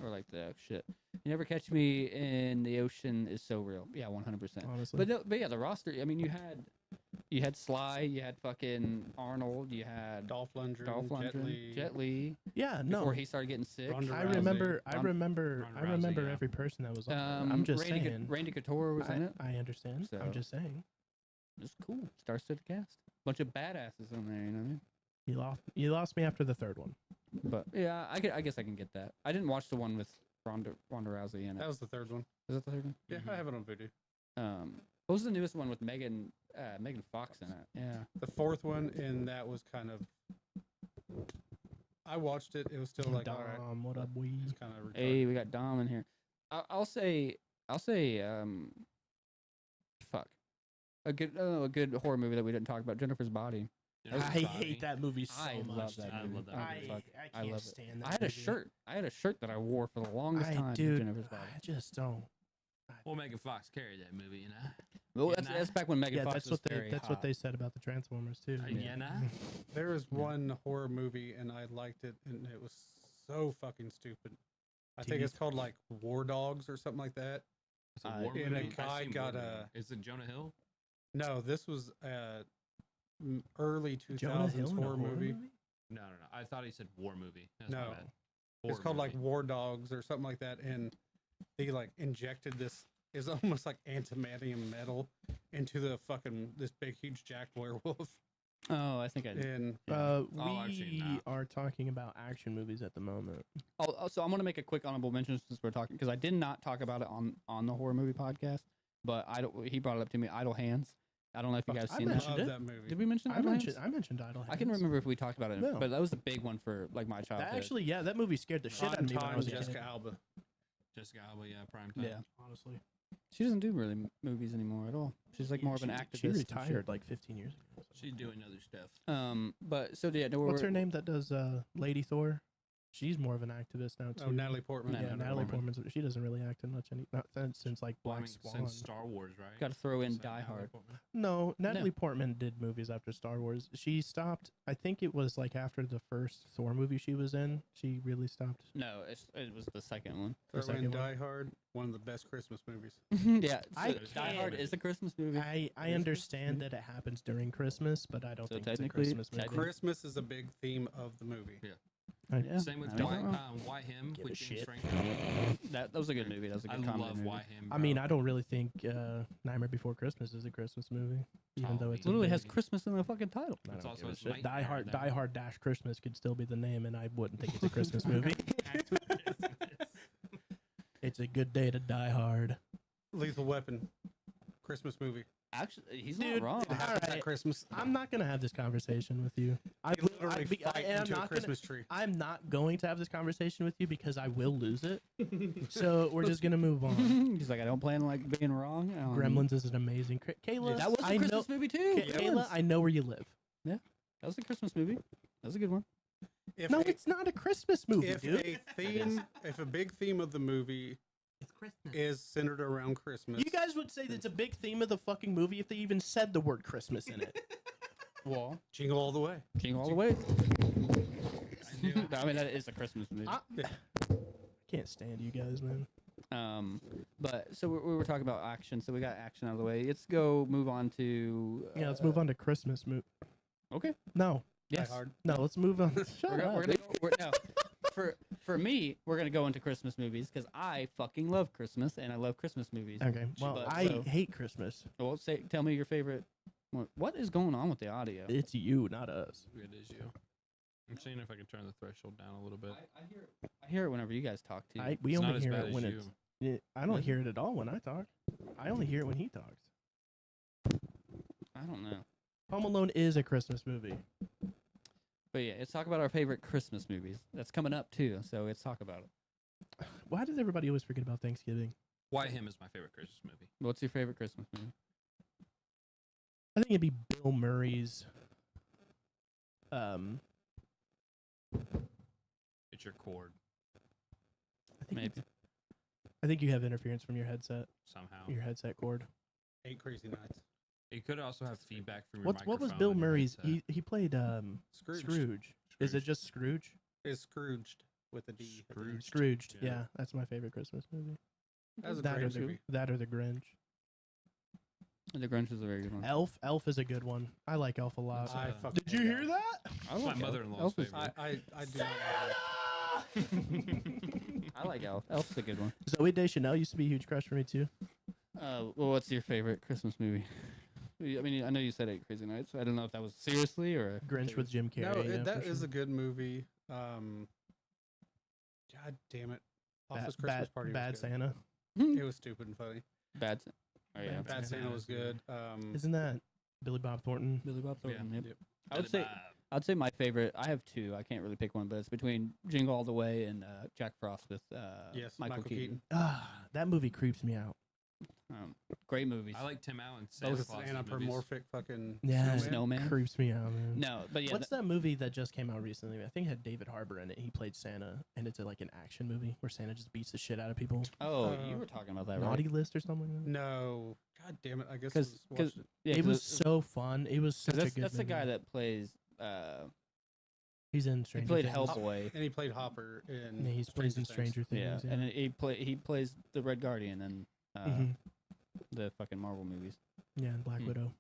or like the shit. You never catch me in the ocean is so real. Yeah, 100%. Honestly, But no, but yeah, the roster. I mean, you had Sly, you had fucking Arnold, you had Dolph Lundgren, Dolph Lundgren, Jet Li. yeah, no. Before he started getting sick. Ronda I Rousey. remember. I Ron- remember. Ronda I remember Rousey, yeah. every person that was on. there. I'm just saying. Randy Couture was in it. I understand. So- I'm just saying. It's cool. Star-studded cast. Bunch of badasses in there. You know what I mean? You lost me after the third one. But yeah, I guess I can get that. I didn't watch the one with Ronda Rousey in it. That was the third one. Is that the third one? Yeah, Mhm. I have it on Voodoo. What was the newest one with Megan Fox in it? Yeah. The fourth one, and that was kind of. I watched it. It was still like, all right, Dom, what up, we? it's kind of retarded. Hey, we got Dom in here. I'll say, fuck, a good horror movie that we didn't talk about. Jennifer's Body. Yeah, I Body. hate that movie so I much. love that dude. I movie. love that I movie. don't give a fuck. I I can't love it. stand that. I had a movie. shirt. I had a shirt that I wore for the longest time. Dude, Jennifer's Body. I just don't. Well, Megan Fox carried that movie, you know. Well, Yeah, that's back when Megan Yeah, Fox that's was what they very that's what hot. they said about the Transformers too. Yeah, nah. There was Yeah. one horror movie, and I liked it, and it was so fucking stupid. I think Teeth. it's called like War Dogs or something like that. It's a Uh, war and a movie. I've guy seen got war a- movie. Is it Jonah Hill? No, this was early Jonah 2000s Hill in a horror movie. No. I thought he said war movie. That's my No. bad. It's Horror called like movie. War Dogs or something like that, and they like injected this is almost like antimatter metal into the fucking this big huge jacked werewolf, Oh, I think I did. and Oh, I've seen We that. are talking about action movies at the moment. So I'm gonna make a quick honorable mention since we're talking because I did not talk about it on the horror movie podcast, but he brought it up to me. Idle Hands. I don't know if you guys I seen that. mentioned love it. that movie. Did we mention I Idle mentioned Hands? I mentioned Idle Hands. I can remember if we talked about it, No. but that was a big one for like my childhood. Actually, yeah, that movie scared the shit out Prime of me when I Time, was a Jessica kid. Alba. Jessica Alba, yeah, prime time. yeah, Honestly, she doesn't do really movies anymore at all. She's like more of an activist. She and retired shit. like 15 years ago. She's doing other stuff. But so yeah, no, What's we're- her name that does Lady Thor? She's more of an activist now too. Oh, Natalie Portman. Yeah, Natalie Portman's. She doesn't really act in much not since like Well, I Black mean, Swan. since Star Wars, right? Got to throw in Is that Die Natalie Hard. Portman? No, Natalie Portman did movies after Star Wars. She stopped. I think it was like after the first Thor movie she was in. She really stopped. No, it was the second one. The Throw in second one. Die Hard, one of the best Christmas movies. Yeah, I so Die Hard can't- is a Christmas movie. I It is understand Christmas. that it happens during Christmas, but I don't So think it's a technically- Christmas movie. technically- Christmas is a big theme of the movie. Yeah, Same with I mean, Why Him Give with a James shit. Franco. that was a good movie. That was a I good comedy love movie. Why Him. I mean, bro. I don't really think Nightmare Before Christmas is a Christmas movie, even though it's a Literally big- has Christmas in the fucking title. I It's don't also give a his shit. nightmare Die Hard, then. Die Hard Dash Christmas could still be the name, and I wouldn't think it's a Christmas movie. It's a good day to die hard. Lethal Weapon, Christmas movie. Actually, he's Dude, not wrong. It happens Alright. at Christmas. I'm not gonna have this conversation with you. I They literally fight and into a not Christmas tree. I'm not going to have this conversation with you because I will lose it. So we're just gonna move on. He's like, I don't plan like being wrong. Gremlins is an amazing. Kayla, That was a I Christmas know. movie too. Kayla, I know where you live. That was a Christmas movie. That was a good one. If No, a, it's not a Christmas movie, if dude. a theme, if a big theme of the movie It's Christmas. is centered around Christmas, You guys would say that's a big theme of the fucking movie if they even said the word Christmas in it. Well, Jingle All the Way. King all the way. I knew it. I mean, that is a Christmas movie. I can't stand you guys, man. But so we were talking about action. So we got action out of the way. Let's go move on to. Yeah, let's move on to Christmas movie. Okay. No, Yes. Die Hard. no, let's move on. Shut We're gonna, up. we're gonna go, no, for me, we're gonna go into Christmas movies because I fucking love Christmas and I love Christmas movies. Okay, well, But, I so- hate Christmas. Well, tell me your favorite. What is going on with the audio? It's you, not us. It is you. I'm seeing if I can turn the threshold down a little bit. I hear it whenever you guys talk too. We It's not only as hear bad it as when you. I don't Really? hear it at all when I talk. I only hear it when he talks. I don't know. Home Alone is a Christmas movie. But yeah, let's talk about our favorite Christmas movies. That's coming up too, so let's talk about it. Why does everybody always forget about Thanksgiving? Why Him is my favorite Christmas movie. What's your favorite Christmas movie? I think it'd be Bill Murray's. It's your chord I think Maybe. it's- I think you have interference from your headset. somehow. Your headset cord. 8 Crazy Nights. You could also have feedback from your What was microphone Bill and your Murray's? headset. He played Scrooge. Scrooge. Is it just Scrooge? Is Scrooged with a D. at the end. Scrooged. Scrooged. Yeah. Yeah, that's my favorite Christmas movie. That was a That or great the movie. that or the Grinch. The Grinch is a very good one. Elf is a good one. I like Elf a lot. That's I a- fucking Did you hate hear Elf. that? I It's my like mother-in-law's Elf is- favorite. I do not like Elf. I like Elf. Elf's a good one. Zoe Deschanel used to be a huge crush for me too. Well, what's your favorite Christmas movie? I mean, I know you said 8 Crazy Nights. I don't know if that was seriously or. Grinch with Jim Carrey. No, yeah, that for is sure. a good movie. God damn it. Office Christmas Party was Bad good. Santa. It was stupid and funny. Bad. Oh yeah. Bad Bad Santa was good. Isn't that Billy Bob Thornton? Billy Bob Yeah. Thornton. Yep. Yep. I would say. I'd say my favorite. I have two. I can't really pick one, but it's between Jingle All the Way and Jack Frost with Yes, Michael Keaton. That movie creeps me out. Great movies. I like Tim Allen. That Santa was an Claus movies. anthropomorphic fucking Yeah, snowman. Snowman. creeps me out, man. No, but yeah. What's that movie that just came out recently? I think it had David Harbour in it. He played Santa, and it's like an action movie where Santa just beats the shit out of people. Oh, you were talking about that, right? Naughty List or something like that. No. God damn it. I guess Because I watched it. yeah, It was so fun. It was such a that's good that's the guy movie. that plays. He's in He Stranger played Things. Hellboy. And he played Hopper in Yeah, he's plays in Stranger Things. Yeah, and then he plays the Red Guardian and Mhm. the fucking Marvel movies. Yeah, and Black Hmm. Widow.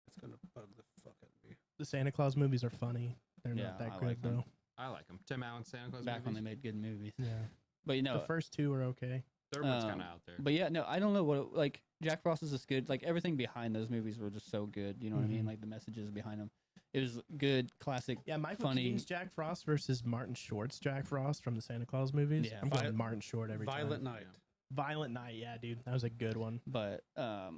It's going to bug the fuck out of me. The Santa Claus movies are funny. They're Yeah, not that I good like them. though. I like him. Tim Allen, Santa Claus Back when they movies. made good movies. Yeah, But you know, the first two are okay. Third one's um, kind of out there. but yeah, no, I don't know what like Jack Frost is just good. Like everything behind those movies were just so good. You know what I mean? Mhm. Like the messages behind them. It was good, classic. Yeah, Michael funny- Keaton's Jack Frost versus Martin Short's Jack Frost from the Santa Claus movies. Yeah. I'm going Martin Short every Violent time. Night. Violent Night, yeah, dude, that was a good one. But I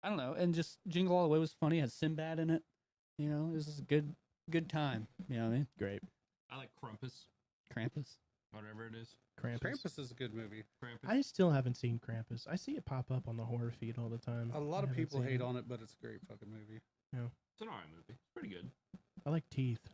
don't know. And just Jingle All the Way was funny. It had Sinbad in it. You know, it was just a good time. You know what I mean? Great. I like Krampus, Krampus. whatever it is. Krampus. Krampus is a good movie. Krampus. I still haven't seen Krampus. I see it pop up on the horror feed all the time. A lot I of haven't people seen hate it. on it, but it's a great fucking movie. It's an alright movie. It's pretty good. I like Teeth.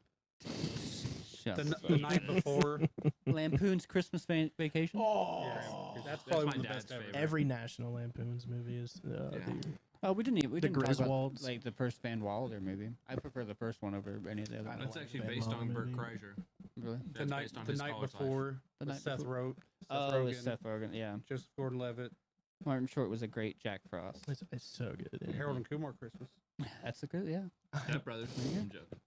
Shut The, the the fuck night up. before. Lampoon's Christmas Vacation. Oh, Yeah, that's That's probably my one of the dad's best ever. favorite. every National Lampoon's movie is. Yeah. Dude. Oh, we didn't The talk about, Griswolds. like the first Van Wilder movie. I prefer the first one over any of the other I ones. don't That's like actually Van based Wilder on Burt movie. Kreischer. Really? The That's night, based on the his night college life. before. The with night Seth before. Rogen. Oh, Rogen, with Seth Rogen. Yeah, Joseph Gordon-Levitt, Martin Short was a great Jack Frost. It's so good. yeah. Harold and Kumar Christmas. That's a good. Yeah. Step Brothers. Yeah. I'm joking.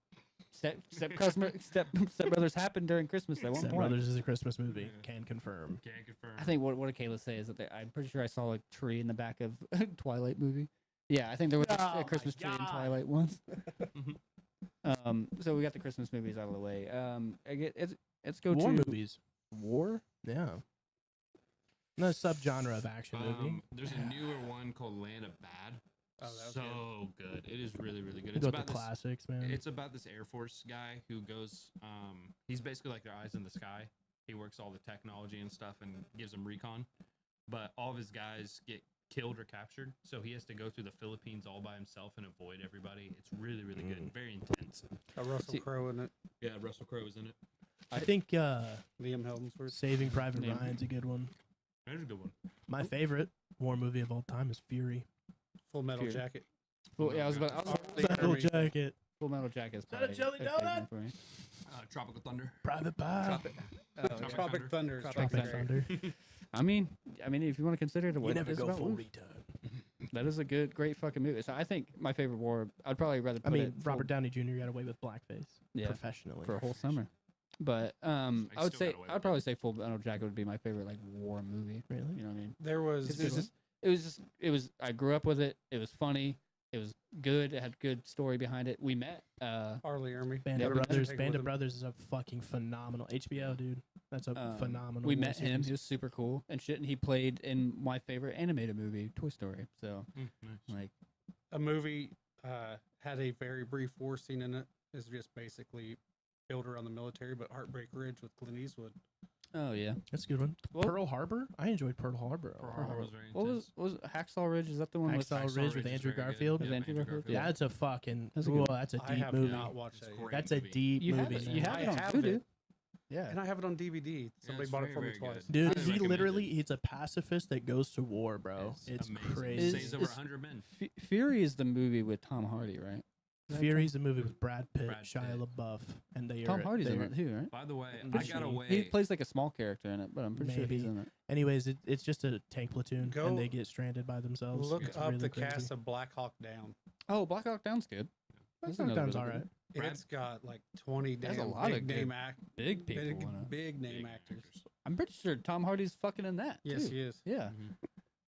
Step Brothers happened during Christmas at one Step point. Brothers is a Christmas movie. Yeah. Can confirm. Can't confirm. I think what did Kayla say is that I'm pretty sure I saw a tree in the back of Twilight movie. Yeah, I think there was Oh my a Christmas tree in God. Twilight once. So we got the Christmas movies out of the way. Let's go War to movies. War. Yeah. No subgenre of action movie. There's a newer one called Land of Bad. Oh, that was So good. It is really, really good. You It's go with about the this. classics, man. It's about this Air Force guy who goes. He's basically like their eyes in the sky. He works all the technology and stuff and gives them recon. But all of his guys get killed or captured, so he has to go through the Philippines all by himself and avoid everybody. It's really, really good. Very intense. Russell See- Crowe in it. Yeah, Russell Crowe is in it. I think Liam Hemsworth. Saving Private Yeah. Ryan's a good one. That's a good one. My favorite war movie of all time is Fury. Full Metal Fury. Jacket. Well, yeah, I was about. Metal Jacket. Full Metal Jacket is that a probably jelly big donut? one for me. Tropical Thunder. Private Pie. Tropic Thunder. is Tropic fucking Thunder. great. I mean, if you want to consider it a You way, never it's go about full war. retard. That is a great fucking movie. So I think my favorite war. I'd probably rather. I Put mean, it full- Robert Downey Jr. got away with blackface Yeah, professionally. for a whole summer. But I would still say got away I'd with probably say Full Metal Jacket would be my favorite like war movie. Really? You know what I mean? There was. 'Cause it was I grew up with it. It was funny. It was good. It had good story behind it. We met. Arlie Ermy. Band Yeah, of we met Brothers. him. Band With of him. Brothers is a fucking phenomenal HBO, dude. That's a phenomenal. We war met him. series. He was super cool and shit. And he played in my favorite animated movie, Toy Story. So like, A movie had a very brief war scene in it. It's just basically built around the military, but Heartbreak Ridge with Clint Eastwood. oh yeah. That's a good one. Well- Pearl Harbor. I enjoyed Pearl Harbor. Pearl Harbor was very What intense. was Hacksaw Ridge? Is that the one with Hacksaw Hacksaw Ridge with is Andrew very good. Garfield. With Yeah, Andrew Garfield? Garfield. That's a fucking. That's a good That's a I deep have movie. not watched It's that. great. Yet. That's a movie. deep You have movie. it. You man. have I it on have Voodoo. it. Yeah. And I have it on DVD. Somebody it's bought it very, for me very twice. good. Dude, Highly he recommended. literally, he's a pacifist that goes to war, bro. It's amazing. crazy. Saves over Is- 100 men. Fury is the movie with Tom Hardy, right? Fury's a movie with Brad Pitt, Brad Shia Pitt. LaBeouf, and they Tom are. Hardy's they in are- it too, right? By the way, I'm I pretty got sure. away. He plays like a small character in it, but I'm pretty sure he's Maybe. in it. Anyways, it's just a tank platoon, Go and they get stranded by themselves. Look It's up really the crazy. cast of Black Hawk Down. Oh, Black Hawk Down's good. Black That's Hawk another Down's really all good right. Brad- It's got like 20 There's a damn lot big of name good act, Big people in it. big name Big actors. I'm pretty sure Tom Hardy's fucking in that. Yes, too. he is. Yeah, Mhm.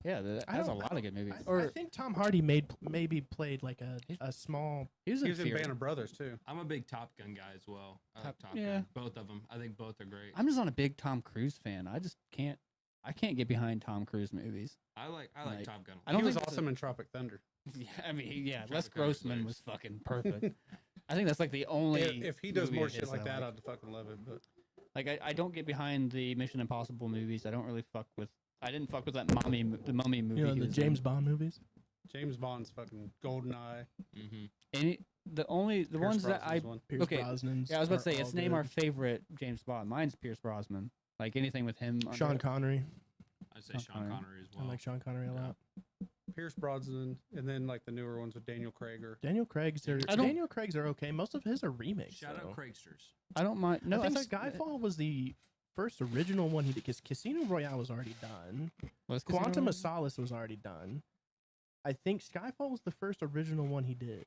yeah. That I has a don't- lot of good movies. I think Tom Hardy maybe played like a small. he was He in was in Fury. Band of Brothers too. I'm a big Top Gun guy as well. I like Top yeah. Gun. Both of them. I think both are great. I'm just not a big Tom Cruise fan. I just can't. I can't get behind Tom Cruise movies. I like like, Top Gun. I don't He was think that's awesome in Tropic Thunder. Yeah, I mean, yeah. Traffic Les Cop is Grossman nice. was fucking perfect. I think that's like the only. If he does movie more of shit his like that, like. I'd fucking love it. But Like I don't get behind the Mission Impossible movies. I don't really fuck with. I didn't fuck with that the Mummy movie. You know, he the was in. James Bond movies. James Bond's fucking Goldeneye. Mm-hmm. The Pierce ones that I Brosnan's one. Pierce Okay, Brosnan's yeah I was about to are say all let's name good. our favorite James Bond. Mine's Pierce Brosnan. Like anything with him. under Sean it. Connery. I'd say Sean Sean Connery. Connery as well. I like Sean Connery a Yeah. lot. Pierce Brosnan, and then like the newer ones with Daniel Craig or Daniel Craig's are I don't- Daniel Craig's are okay. Most of his are remakes. Shout though. out Craigsters. I don't mind. No, I think thought- Skyfall was the first original one he did because Casino Royale was already done. was Casino Quantum Royale? of Solace was already done. I think Skyfall was the first original one he did.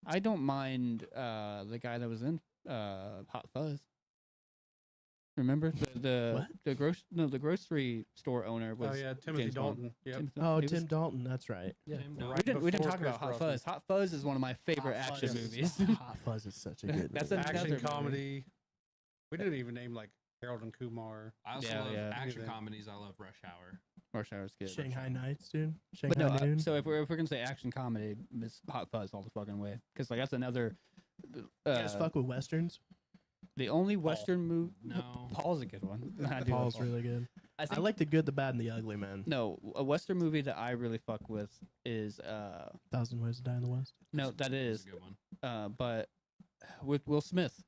I don't mind the guy that was in Hot Fuzz. Remember the grocery store owner was oh yeah, Timothy James Bond. Dalton. Yep. Tim- Oh, he was- Tim Dalton, that's right. Yeah. Tim We Dalton. didn't before talk Pierce about Hot Brosnan. Fuzz. Hot Fuzz is one of my favorite Hot action Fuzz is- movies. Hot Fuzz is such a good That's movie. another Action movie. comedy. We didn't even name like Harold and Kumar. I also Yeah, love yeah. action Anything. comedies. I love Rush Hour. Rush Hour's good. Shanghai Nights, dude. But Shanghai no, Noon. so if we're gonna say action comedy, it's Hot Fuzz all the fucking way. Because like that's another. you guys fuck with westerns? The only Western movie. No. Paul's a good one. I do love Paul's Paul. really good. I I think like the good, the bad, and the ugly, man. no a Western movie that I really fuck with is 1,000 Ways to Die in the West. no that That's is a good one. but with Will Smith.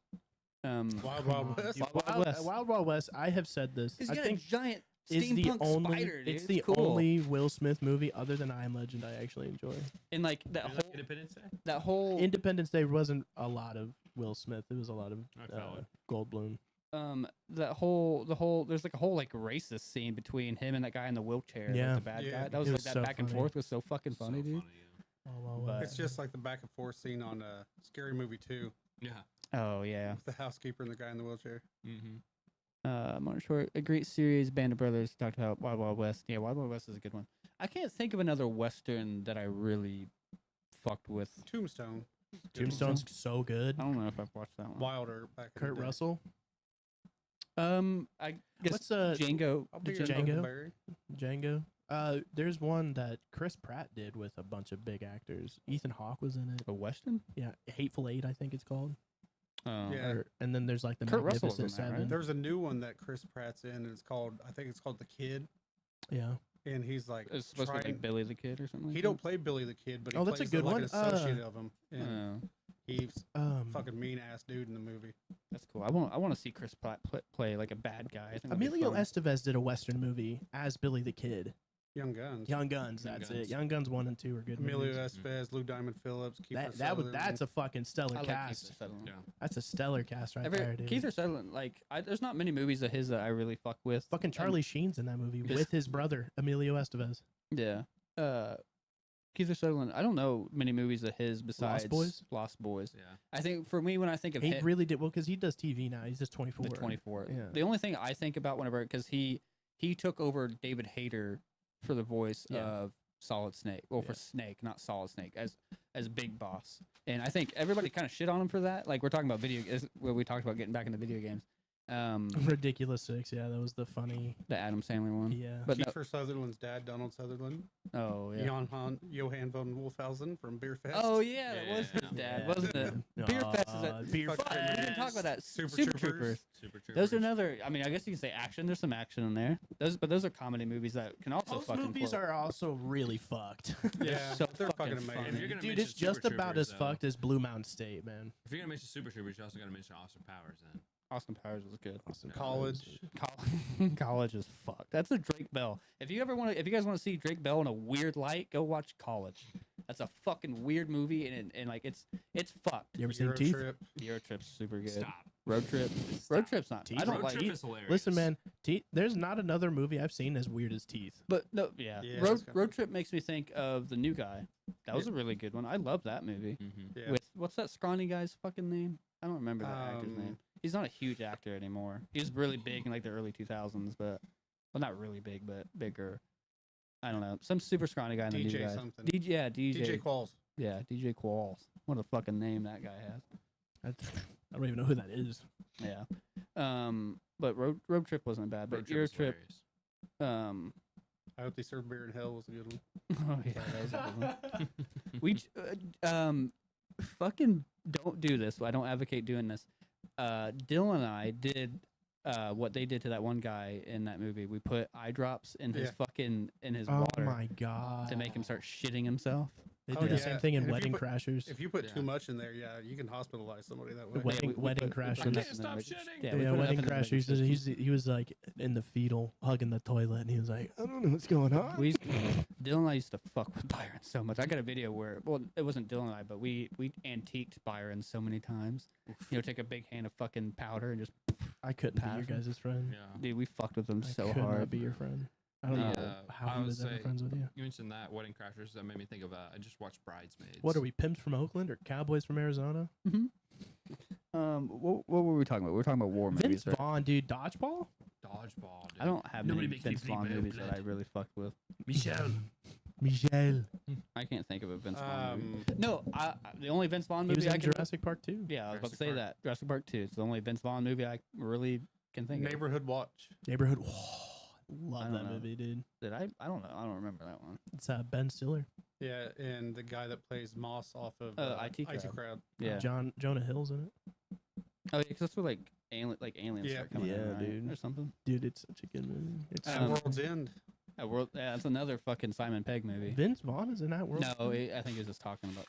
Wild Wild West. Dude, Wild West. Wild Wild West. I have said this. He's I got think a giant is the steampunk only. spider, dude. It's the cool. only Will Smith movie other than I Am Legend I actually enjoy. and like that You whole like Independence Day? that whole Independence Day wasn't a lot of Will Smith. It was a lot of Valid. Goldblum. that whole there's like a whole like racist scene between him and that guy in the wheelchair, like, Yeah. the bad Yeah. guy. That was It like was that so back and funny. forth was so fucking funny, So dude. funny, But- It's just like the back and forth scene on Scary Movie 2 yeah. Oh yeah. with the housekeeper and the guy in the wheelchair. Mm-hmm. Martin Short, a great series. Band of Brothers talked about Wild Wild West. Yeah, Wild Wild West is a good one. I can't think of another western that I really fucked with. Tombstone. Tombstone's so good. I don't know if I've watched that one. Wilder back in Kurt the day. Russell. I guess What's Django. I'll be Did your you- Django? Huckleberry. Django. There's one that Chris Pratt did with a bunch of big actors. Ethan Hawke was in it. a western? Yeah, Hateful Eight, I think it's called. Oh, Yeah. And then there's like the Kurt Russell was Magnificent in that, right? Seven. There's a new one that Chris Pratt's in, and it's called, I think it's called The Kid, Yeah. and he's like it's supposed to be trying. like Billy the Kid or something. He Like don't play Billy the Kid, but he Oh, that's a plays good like one. an associate of him, and Oh, he's Um, fucking mean ass dude in the movie. that's cool. I want to see Chris Pratt play like a bad guy. I think that'd be Emilio fun. Estevez did a Western movie as Billy the Kid. Young Guns. Young Guns, Young that's Guns. it. Young Guns 1 and 2 are good Emilio movies. Estevez, Lou Diamond Phillips, Kiefer That's a fucking stellar I like cast. Kiefer Sutherland. Yeah. That's a stellar cast right there, dude. Kiefer Sutherland, like, there's not many movies of his that I really fuck with. Fucking And- Charlie Sheen's in that movie Just- with his brother Emilio Estevez. Yeah. Kiefer Sutherland. I don't know many movies of his besides Boys? Lost Boys. Yeah. I think for me, when I think of He him, really did well because he does TV now. He's just 24. the 24. Yeah. The only thing I think about whenever, because he took over David Hayter for the voice Yeah. of Solid Snake. Well, for Yeah. Snake, not Solid Snake, as Big Boss. And I think everybody kind of shit on him for that. Like we're talking about where we talked about getting back into video games. Ridiculous Six. Yeah, that was the funny. The Adam Sandler one. Yeah. But no, Kiefer Sutherland's dad, Donald Sutherland. oh yeah. Johann von Wolfhausen from Beer Fest. Oh yeah, that was his Yeah. dad, wasn't it? Beer Fest is a Beer fuck Fest. We didn't talk about that. Super Super Troopers. Troopers. Super Troopers. Those are another. I mean, I guess you can say action. There's some action in there. Those are comedy movies that can also Those fucking movies quote. are also really fucked. Yeah, so they're fucking fucking amazing. funny. If you're gonna Dude, mention it's just Super about Troopers, as though, fucked as Blue Mountain State, man. If you're gonna mention Super Troopers, you also gotta mention Austin Powers. Then Austin Powers was good. College. College is fucked. That's a Drake Bell. If you guys want to see Drake Bell in a weird light, go watch College. That's a fucking weird movie, and like it's fucked. You ever seen Euro Teeth? Trip. Euro Trip's super good. stop. Road Trip. Stop. Road Trip's not. Teeth? I don't Road like. Trip is hilarious. Listen, man, there's not another movie I've seen as weird as Teeth. But no, yeah. Yeah, Road that's kinda- Trip makes me think of The New Guy. That was a really good one. I love that movie. Mm-hmm. Yeah. With what's that scrawny guy's fucking name? I don't remember that actor's Um, name. He's not a huge actor anymore. He was really big in like the early 2000s, but well, not really big, but bigger. I don't know. Some super scrawny guy in the New DJ Guy. something. DJ, yeah, DJ. DJ Qualls. Yeah, DJ Qualls. What a fucking name that guy has. I don't even know who that is. Yeah. But Road Trip wasn't bad. But Road Euro Trip Trip. is hilarious. I hope they serve beer in hell was a good one. Oh yeah, that was a good one. We fucking don't do this. I don't advocate doing this. Dylan and I did what they did to that one guy in that movie. We put eye drops in his Yeah. his Oh water my god! to make him start shitting himself. They Oh, did the yeah. same thing in And if you Wedding put- Crashers. If you put Yeah. too much in there, yeah, you can hospitalize somebody that way. Wedding put Crashers. enough I in can't there, stop like- shitting. Yeah, we Yeah, put enough Wedding in there to make Crashers. it system. He was like in the fetal, hugging the toilet, and he was like, "I don't know what's going on." Dylan and I used to fuck with Byron so much. I got a video where, well, it wasn't Dylan and I, but we antiqued Byron so many times. You know, take a big hand of fucking powder and just, I couldn't be your Passion. guys' friend. Yeah. dude, we fucked with them I so could hard. not be your friend. I don't Yeah. know how I he would was ever say- friends with you. You mentioned that Wedding Crashers. That made me think of. I just watched Bridesmaids. What are we, pimps from Oakland or cowboys from Arizona? What were we talking about? We were talking about war movies. Vince Right? Vaughn, dude, dodgeball. Dodgeball. Dude. I don't have Nobody many makes me Vince bleed Vaughn my own movies that I blood. really fucked with. Michelle. Michelle. I can't think of a Vince Vaughn movie. Um, No, the only Vince Vaughn He movie was I in can. Jurassic Park 2. Yeah, I was about to Jurassic say Park. that. Jurassic Park 2. It's the only Vince Vaughn movie I really can think of. Neighborhood Watch. Neighborhood. I Love don't that know. movie, dude. Did I? I don't know. I don't remember that one. It's Ben Stiller. Yeah, and the guy that plays Moss off of IT Crowd. Crowd. Yeah. Jonah Hill's in it. Oh, yeah, because that's where aliens Yeah. start coming in, Yeah, right? dude. Or something. Dude, it's such a good movie. It's At Um, World's End. Yeah, that's another fucking Simon Pegg movie. Vince Vaughn is in that world. No, I think he was just talking about.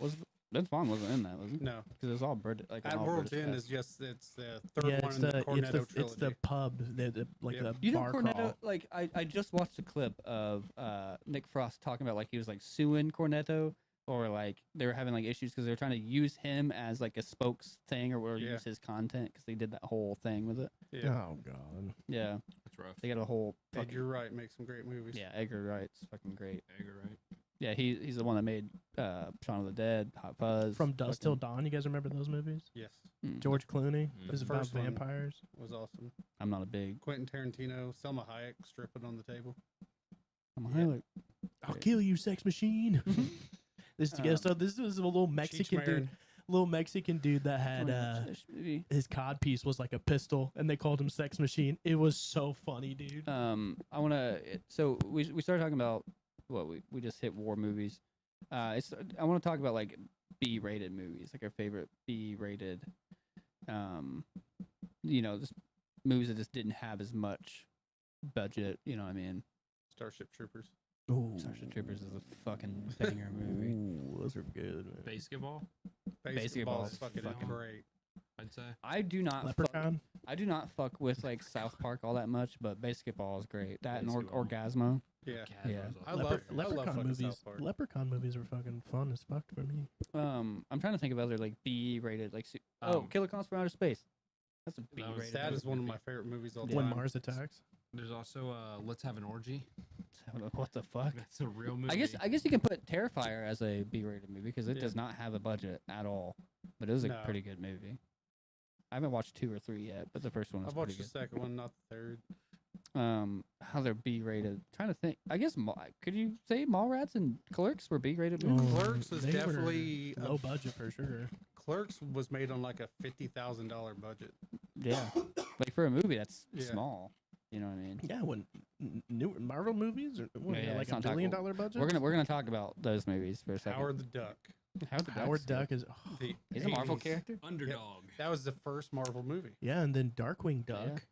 Vince Vaughn wasn't in that, was he? No, Because it's all British. Like At all World's British End cast. is just it's the third Yeah, one it's in the the Cornetto trilogy. it's the pub, like Yep. the You know, bar Cornetto. crawl. Like I just watched a clip of Nick Frost talking about like he was like suing Cornetto, or like they were having like issues because they were trying to use him as like a spokes thing, or Yeah. use his content because they did that whole thing with it. Yeah, Oh god. Yeah, It's rough. they got a whole. Edgar Wright makes some great movies. Yeah, Edgar Wright's fucking great. Edgar Wright. Yeah, he's the one that made Shaun of the Dead, Hot Fuzz. From Dusk Till fucking- Dawn, you guys remember those movies? Yes, George Clooney. Mm. It was The about first one. vampires. was awesome. I'm not a big. Quentin Tarantino, Selma Hayek stripping on the table. I'm a Yeah. highlight. I'll kill you, sex machine. So this was a little Mexican Cheech dude, that had movie. his cod piece was like a pistol, and they called him Sex Machine. It was so funny, dude. I want to. So we started talking about what we just hit war movies. I want to talk about like B-rated movies, like our favorite B-rated. Just movies that just didn't have as much budget. You know what I mean? Starship Troopers. Ooh. Starship Troopers is a fucking banger movie. Ooh, those are good. Man. Basketball, Basketball is Basketball's fucking fucking- great. I'd say. I do not. Leprechaun. I do not fuck with like South Park all that much, but Basketball is great. That and Basketball. Orgasmo. Yeah, Yeah. I love Leprechaun fucking movies. South Park. Leprechaun movies are fucking fun as fuck for me. I'm trying to think of other like B-rated like. Killer Clowns from Outer Space. That's a That was- B-rated. That movie. is one of my favorite movies all Yeah. When time. Mars Attacks. There's also Let's Have an Orgy. What the fuck? That's a real movie. I guess you can put Terrifier as a B-rated movie because it Yeah. does not have a budget at all, but it was a No. pretty good movie. I haven't watched 2 or 3 yet, but the first one was I've watched pretty the second one, not the third. good. How they're B-rated? Trying to think. I guess could you say Mallrats and Clerks were B-rated movies? Clerks was they were definitely low budget for sure. Clerks was made on like a $50,000 budget. Yeah, like for a movie that's Yeah. small. You know what I mean? Yeah, when new Marvel movies or what, Yeah, like it's $1 not billion talkable. budget. We're gonna talk about those movies for a second. Howard the Duck. Howard Duck is The He's a Marvel 80s. character. Underdog. That was the first Marvel movie. yeah, and then Darkwing Duck.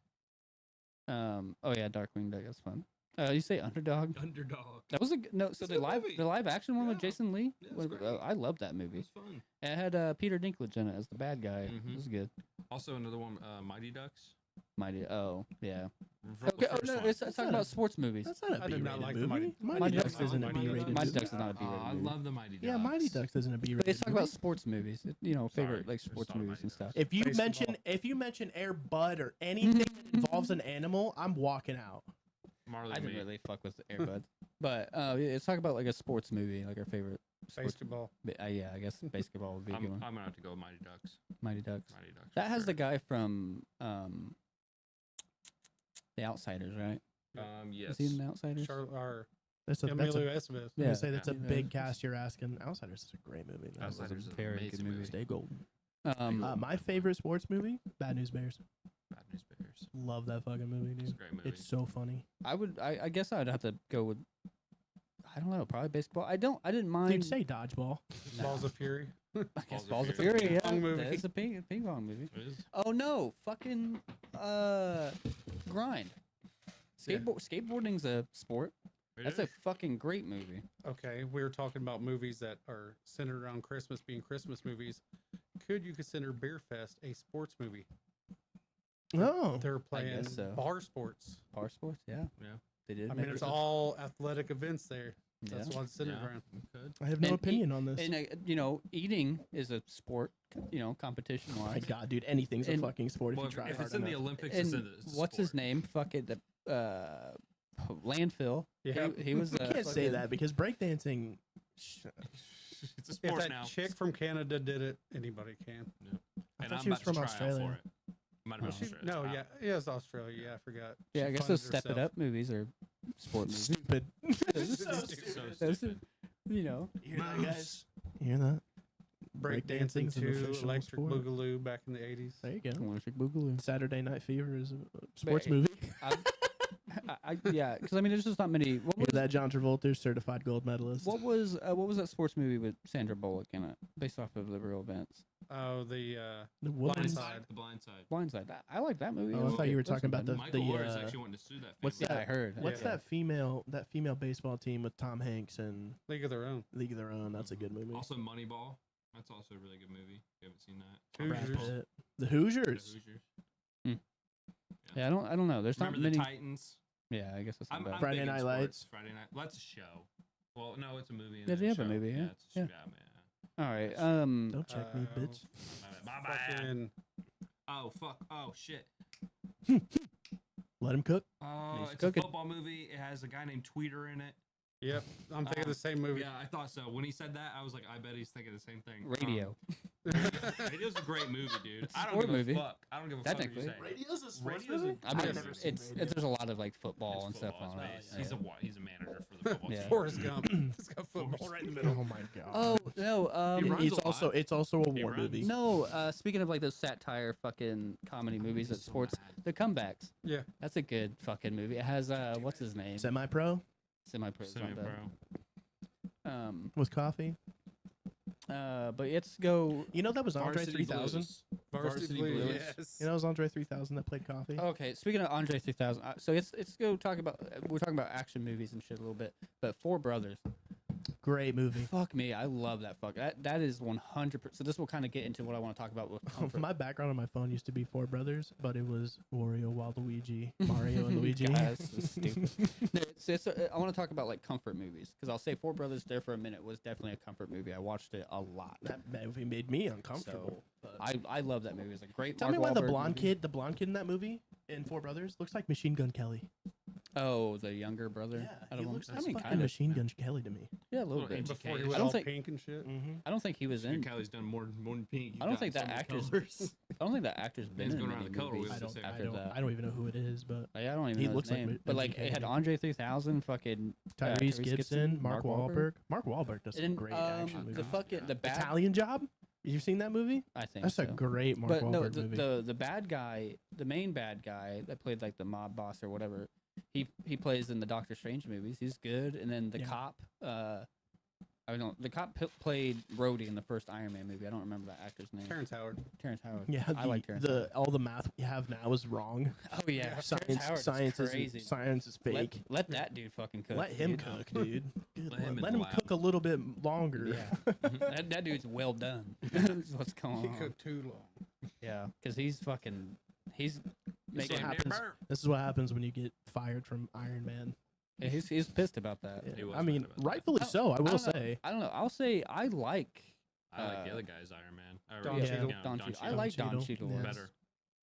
Oh yeah, Darkwing Duck. That's fun. You say Underdog? Underdog. That was no. So It's a the good live movie. the live action one with Yeah. Jason Lee. Yeah, it's great. I loved that It movie. was fun. It had Peter Dinklage in it as the bad guy. Mhm. It was good. Also another one, Mighty Ducks. Mighty. Oh yeah. From the Okay. Oh first no. one. Let's That's talk not about a- sports movies. That's not a I did B-rated not like the movie. Mighty Mighty Ducks. Ducks isn't a Mighty B-rated Ducks. Mighty movie. Ducks is not a B-rated I movie. love the Mighty Ducks. Yeah, Mighty Ducks isn't a But B-rated let's talk movie. about sports movies. Favorite Sorry, like there's sports not a movies Mighty and stuff. Ducks. If you Baseball. mention Air Bud or anything that involves an animal, I'm walking out. Marley I and didn't Me. really fuck with Airbuds, but yeah, let's talk about like a sports movie, like our favorite sports. Basketball. Yeah, I guess basketball would be a I'm good one. gonna have to go with Mighty Ducks. Mighty Ducks. Mighty Ducks. That for has sure. the guy from The Outsiders, right? Yes. Is he in The Outsiders? That's Emilio Estevez. I'm Yeah. gonna say that's a Yeah. big cast you're asking. Outsiders is a great movie. Man. That was a Outsiders is an very good amazing movie. Stay golden. Um, My favorite sports movie, Bad News Bears. Bad News Bears. Love that fucking movie, It's a dude. great movie. It's so funny. I guess I'd have to go with. I don't know, probably baseball. I didn't mind. Dude, say dodgeball. Balls of Fury. I guess Balls of Balls of Fury. Fury. Yeah, Ping pong movie. it's a ping pong movie. It is. Oh no, fucking grind. Yeah. Skateboarding's a sport. It That's is. a fucking great movie. Okay, we were talking about movies that are centered around Christmas being Christmas movies. Could you consider Beer Fest a sports movie? Oh, They're playing guess so. bar sports. Bar sports, yeah. Yeah. They did. I make mean, it's it- all athletic events there. yeah. That's what it's centered Yeah. around. You could. I have no And opinion on this. And eating is a sport. Competition Oh my wise. god, dude, anything's a and- fucking sport Well, if you try if hard it's in the enough. Olympics, And it's in the what's his sport. name? Fuck it. The landfill. Yeah. He was. You can't say that because breakdancing. It's a If sport that now. chick from Canada did it, anybody can. I And thought I'm she was about to from try Australia. out for it. Might have been She, Australia. no, Ah, yeah, it was Australia. Yeah, I forgot. Yeah, She I guess funded those Step It herself. Up movies are sport movies. Stupid. So Those stupid. you know. You hear that, guys? You hear that? Breakdancing Breakdancing's an to official Electric sport. Boogaloo back in the 80s. There you go. Electric Boogaloo. Saturday Night Fever is a sports But- movie. Yeah, because I mean, there's just not many. What Hear was, that, John Travolta, certified gold medalist. what was that sports movie with Sandra Bullock in it, based off of the real events? Oh, the The Blind woman. Side. The Blind Side. Blindside. I like that movie. Oh, It I was thought good. you were It wasn't talking about bad. Michael Orr is uh, actually wanting to sue that. what's family. Yeah, I heard. What's Yeah. that female baseball team with Tom Hanks and League of Their Own. League of Their Own? That's a good movie. Also Moneyball. That's also a really good movie. You haven't seen that? Brad Hoosiers. Pitt. The The Hoosiers. Hoosiers. Yeah, I don't know. There's Remember not the many. Titans? Yeah, I guess that's not I'm bad. Friday big in Night sports. Lights. Friday Night. Well, that's a show. Well, no, it's a movie. And Yeah, then they have a show. movie, yeah. It's Yeah. man. All right. Don't check me, bitch. My bad. Fucking Oh fuck. Oh shit. Let him cook. Oh, He's it's cooking. a football movie. It has a guy named Tweeter in it. yep. I'm thinking the same movie. Yeah, I thought so. When he said that, I was like, I bet he's thinking the same thing. Radio. Radio's a great movie, dude. It's a I don't sport give movie. a fuck. I don't give a fuck what you Technically. say. Radio's a sports Radio's a- movie? I mean, I've never seen Radio. there's a lot of like football It's and stuff football, on it's it. based. Yeah. He's a manager for the football Yeah. team. Forrest Gump. It's got football right in the middle. Oh my god. Oh no. He runs it's a also lot. it's also a He war runs. movie. No. Speaking of like those satire fucking comedy movies that So sports, bad. the comebacks. Yeah. That's a good fucking movie. It has what's his name? Semi-pro Semi-pro. Semi-pro. with coffee. But let's go. You know that was Andre Varsity 3000. Blues. Varsity Blues. Blues. Yes. You know it was Andre 3000 that played coffee. Okay, speaking of Andre 3000, so let's go talk about. We're talking about action movies and shit a little bit, but Four Brothers. Great movie. Fuck me, I love that. That is 100%. So this will kind of get into what I want to talk about with comfort. My background on my phone used to be Four Brothers, but it was Wario, Waluigi, Mario, and Luigi. God, that's so stupid. No, I want to talk about like comfort movies because I'll say Four Brothers there for a minute was definitely a comfort movie. I watched it a lot. That movie made me uncomfortable. but- I love that movie. It's a great. Tell Mark me why the Wahlberg blonde movie. kid in that movie in Four Brothers looks like Machine Gun Kelly. Oh, the younger brother. Yeah, he looks I like mean, fucking kind of. Machine Gun Kelly to me. Yeah, a little Little bit. edgy Before he Cage. was I don't all think- pink and shit. Mm-hmm. I don't think he was Mr. in. Kelly's done more than pink. I don't think that actor's. I don't think that actor's been He's in going many around the color movies wheel. after that. I don't even know who it is, but Like, I don't even He know looks his like name. M- But like it had MGK. Andre 3000, fucking Tyrese Gibson, Mark Wahlberg. Mark Wahlberg does some and great action the movies. fucking the bad. Italian Job. You've seen that movie? I think That's so. a great Mark But Wahlberg no, movie. the bad guy, the main bad guy that played like the mob boss or whatever, he plays in the Doctor Strange movies. He's good. And then the Yeah. cop, I don't know, the cop played Rhodey in the first Iron Man movie. I don't remember that actor's name. Terrence Howard. Terrence Howard. yeah, I like Terrence. the all the math we have now is wrong. Oh yeah, Terrence Science, Howard science is is crazy. science is fake. Let that dude fucking cook. Let him dude. cook, dude. Good Let Lord. him in Let the him lab. cook a little bit longer. Yeah, that dude's well done. That's what's going He on. cooked too long. Yeah, because he's This making. is what happens. This is what happens when you get fired from Iron Man. Yeah, he's pissed about that. Yeah. He was I mean, mad about that. rightfully so. I will don't know. say. I don't know. I'll say I like. I like the Uh, other guy's Iron Man. Or, Don yeah, Cheadle. yeah, Don Cheadle. I like Don Cheadle. Yes. Better.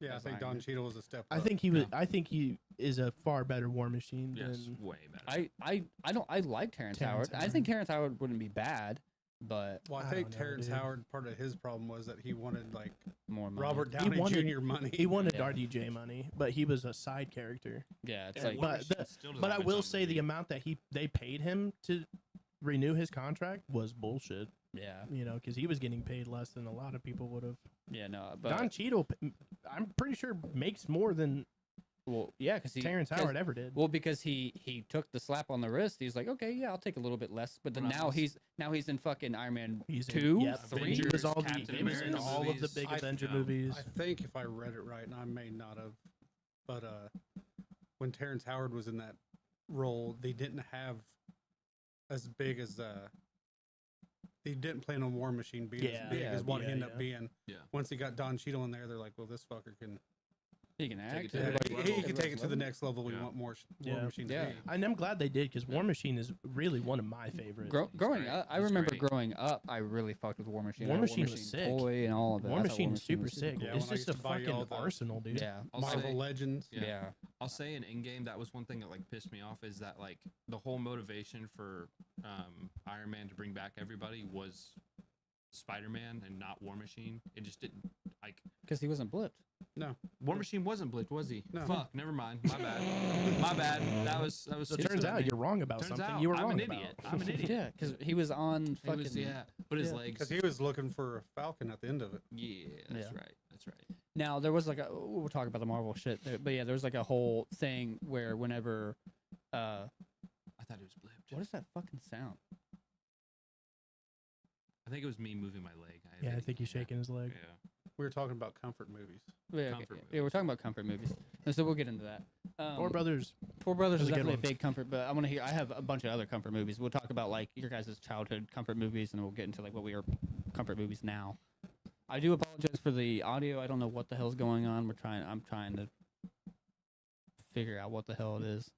Yeah, I As think Iron Don Man. Cheadle was a step I up. think he was. Yeah. I think he is a far better War Machine Yes, than. way better. I like Terrence Terrence Howard. I Howard. think Terrence Howard wouldn't be bad, but Well, I I think don't know, Terrence dude. Howard, part of his problem was that he wanted like more money. Robert He Downey wanted- Jr. money. He wanted Yeah. RDJ money, but he was a side character. Yeah, it's Yeah, like War but Machine the- still doesn't But I have its will own say the movie. amount that they paid him to renew his contract was bullshit. yeah, You know, because he was getting paid less than a lot of people would have. yeah, no, but Don Cheadle, I'm pretty sure makes more than well, yeah, because Terrence Howard ever did. Well, because he took the slap on the wrist. He's like, okay, yeah, I'll take a little bit less. But then Well, that now was- he's in fucking Iron Man He's in- 2, yeah, 3. He was all the, Captain he was in America all of the movies. big I- Avenger yeah. movies. I think if I read it right, and I may not have, but when Terrence Howard was in that role, they didn't have as big as they didn't plan on War Machine being Yeah. as big Yeah, as what he yeah, ended yeah. up being. Yeah. Once he got Don Cheadle in there, they're like, well, this fucker can He can it act. to the yeah, next he, level. he can take it to the next level. We Yeah. want more Yeah. War Machine. Yeah. To be. And I'm glad they did because War Machine is really one of my favorites. Growing great. up, I He's remember great. growing up, I really fucked with War Machine. War I had a Machine was sick. toy and all of it. War I thought Machine is super was sick. Yeah, It's when I just used a to buy fucking all the- arsenal, dude. Yeah, I'll Marvel say- Legends. Yeah. yeah. I'll say in Endgame that was one thing that like pissed me off is that like the whole motivation for Iron Man to bring back everybody was Spider-Man and not War Machine. It just didn't like Because he wasn't blipped. War Machine wasn't blipped, was he? No. Fuck, never mind. My bad. My bad. That was So it stupid turns of out me. you're wrong about Turns something out you were I'm wrong an idiot. about. I'm an idiot. Yeah, because he was on It fucking. was, yeah, but his yeah. legs. Because he was looking for a Falcon at the end of it. Yeah, that's Yeah. right. That's right. Now there was like a we'll talk about the Marvel shit, but yeah, there was like a whole thing where whenever I thought it was blipped. what is that fucking sound? I think it was me moving my leg. Yeah, I think he's shaking his leg. Yeah. We were talking about comfort movies. Yeah, okay, Comfort yeah, we're movies. talking about comfort movies, and so we'll get into that. Four Brothers. Four Brothers is That's a good definitely a one. big comfort, but I want to hear. I have a bunch of other comfort movies. We'll talk about like your guys' childhood comfort movies, and we'll get into like what we are comfort movies now. I do apologize for the audio. I don't know what the hell's going on. I'm trying to figure out what the hell it is.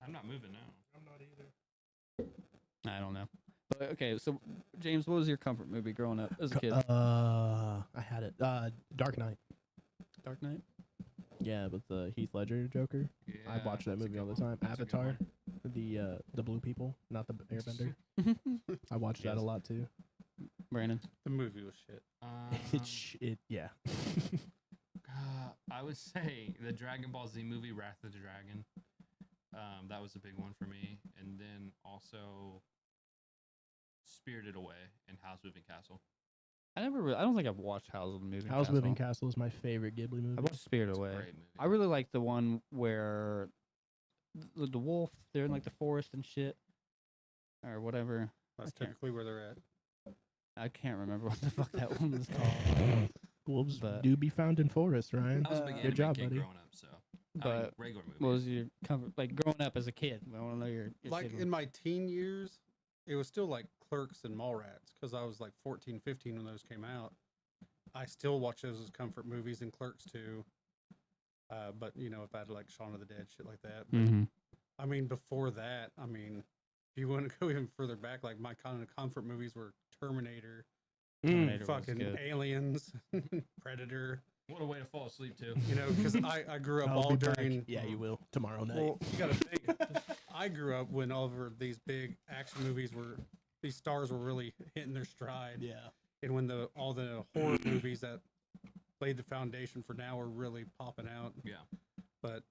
I'm not moving now. I'm not either. I don't know. But okay, so James, what was your comfort movie growing up as a kid? I had it. Dark Knight. Dark Knight. Yeah, with the Heath Ledger Joker. I watch that that's a movie good all the one. time. That's a good Avatar, one. the blue people, not the airbender. I watched that a Yes. lot too. Brandon. The movie was shit. Yeah. I would say the Dragon Ball Z movie, Wrath of the Dragon. That was a big one for me, and then also Spirited Away and House Moving Castle. I don't think I've watched House of the Moving House Castle. Moving Castle is my favorite Ghibli movie. I watched Spirit It's a Away. great movie. I really like the one where the wolf, they're in like the forest and shit, or whatever. That's I can't- typically where they're at. I can't remember what the fuck that one was called. Wolves but- do be found in forests, Ryan. I was a big good anime job, kid buddy. growing up, so But regular movie. what was your comfort, like growing up as a kid? I want to know your Like kid in my teen years, it was still like Clerks and Mallrats because I was like 14, 15 when those came out. I still watch those as comfort movies and Clerks too. But you know, if I had like Shaun of the Dead, shit like that. But, Mm-hmm. I mean, before that, I mean, if you want to go even further back, like my kind of comfort movies were Terminator, Terminator was fucking good. Aliens, Predator. What a way to fall asleep too. You know, because I grew up I'll all be back. during. Yeah, you will tomorrow night. Well, you got to think. I grew up when all of these big action movies these stars were really hitting their stride, yeah. and when all the horror movies that laid the foundation for now are really popping out. Yeah. But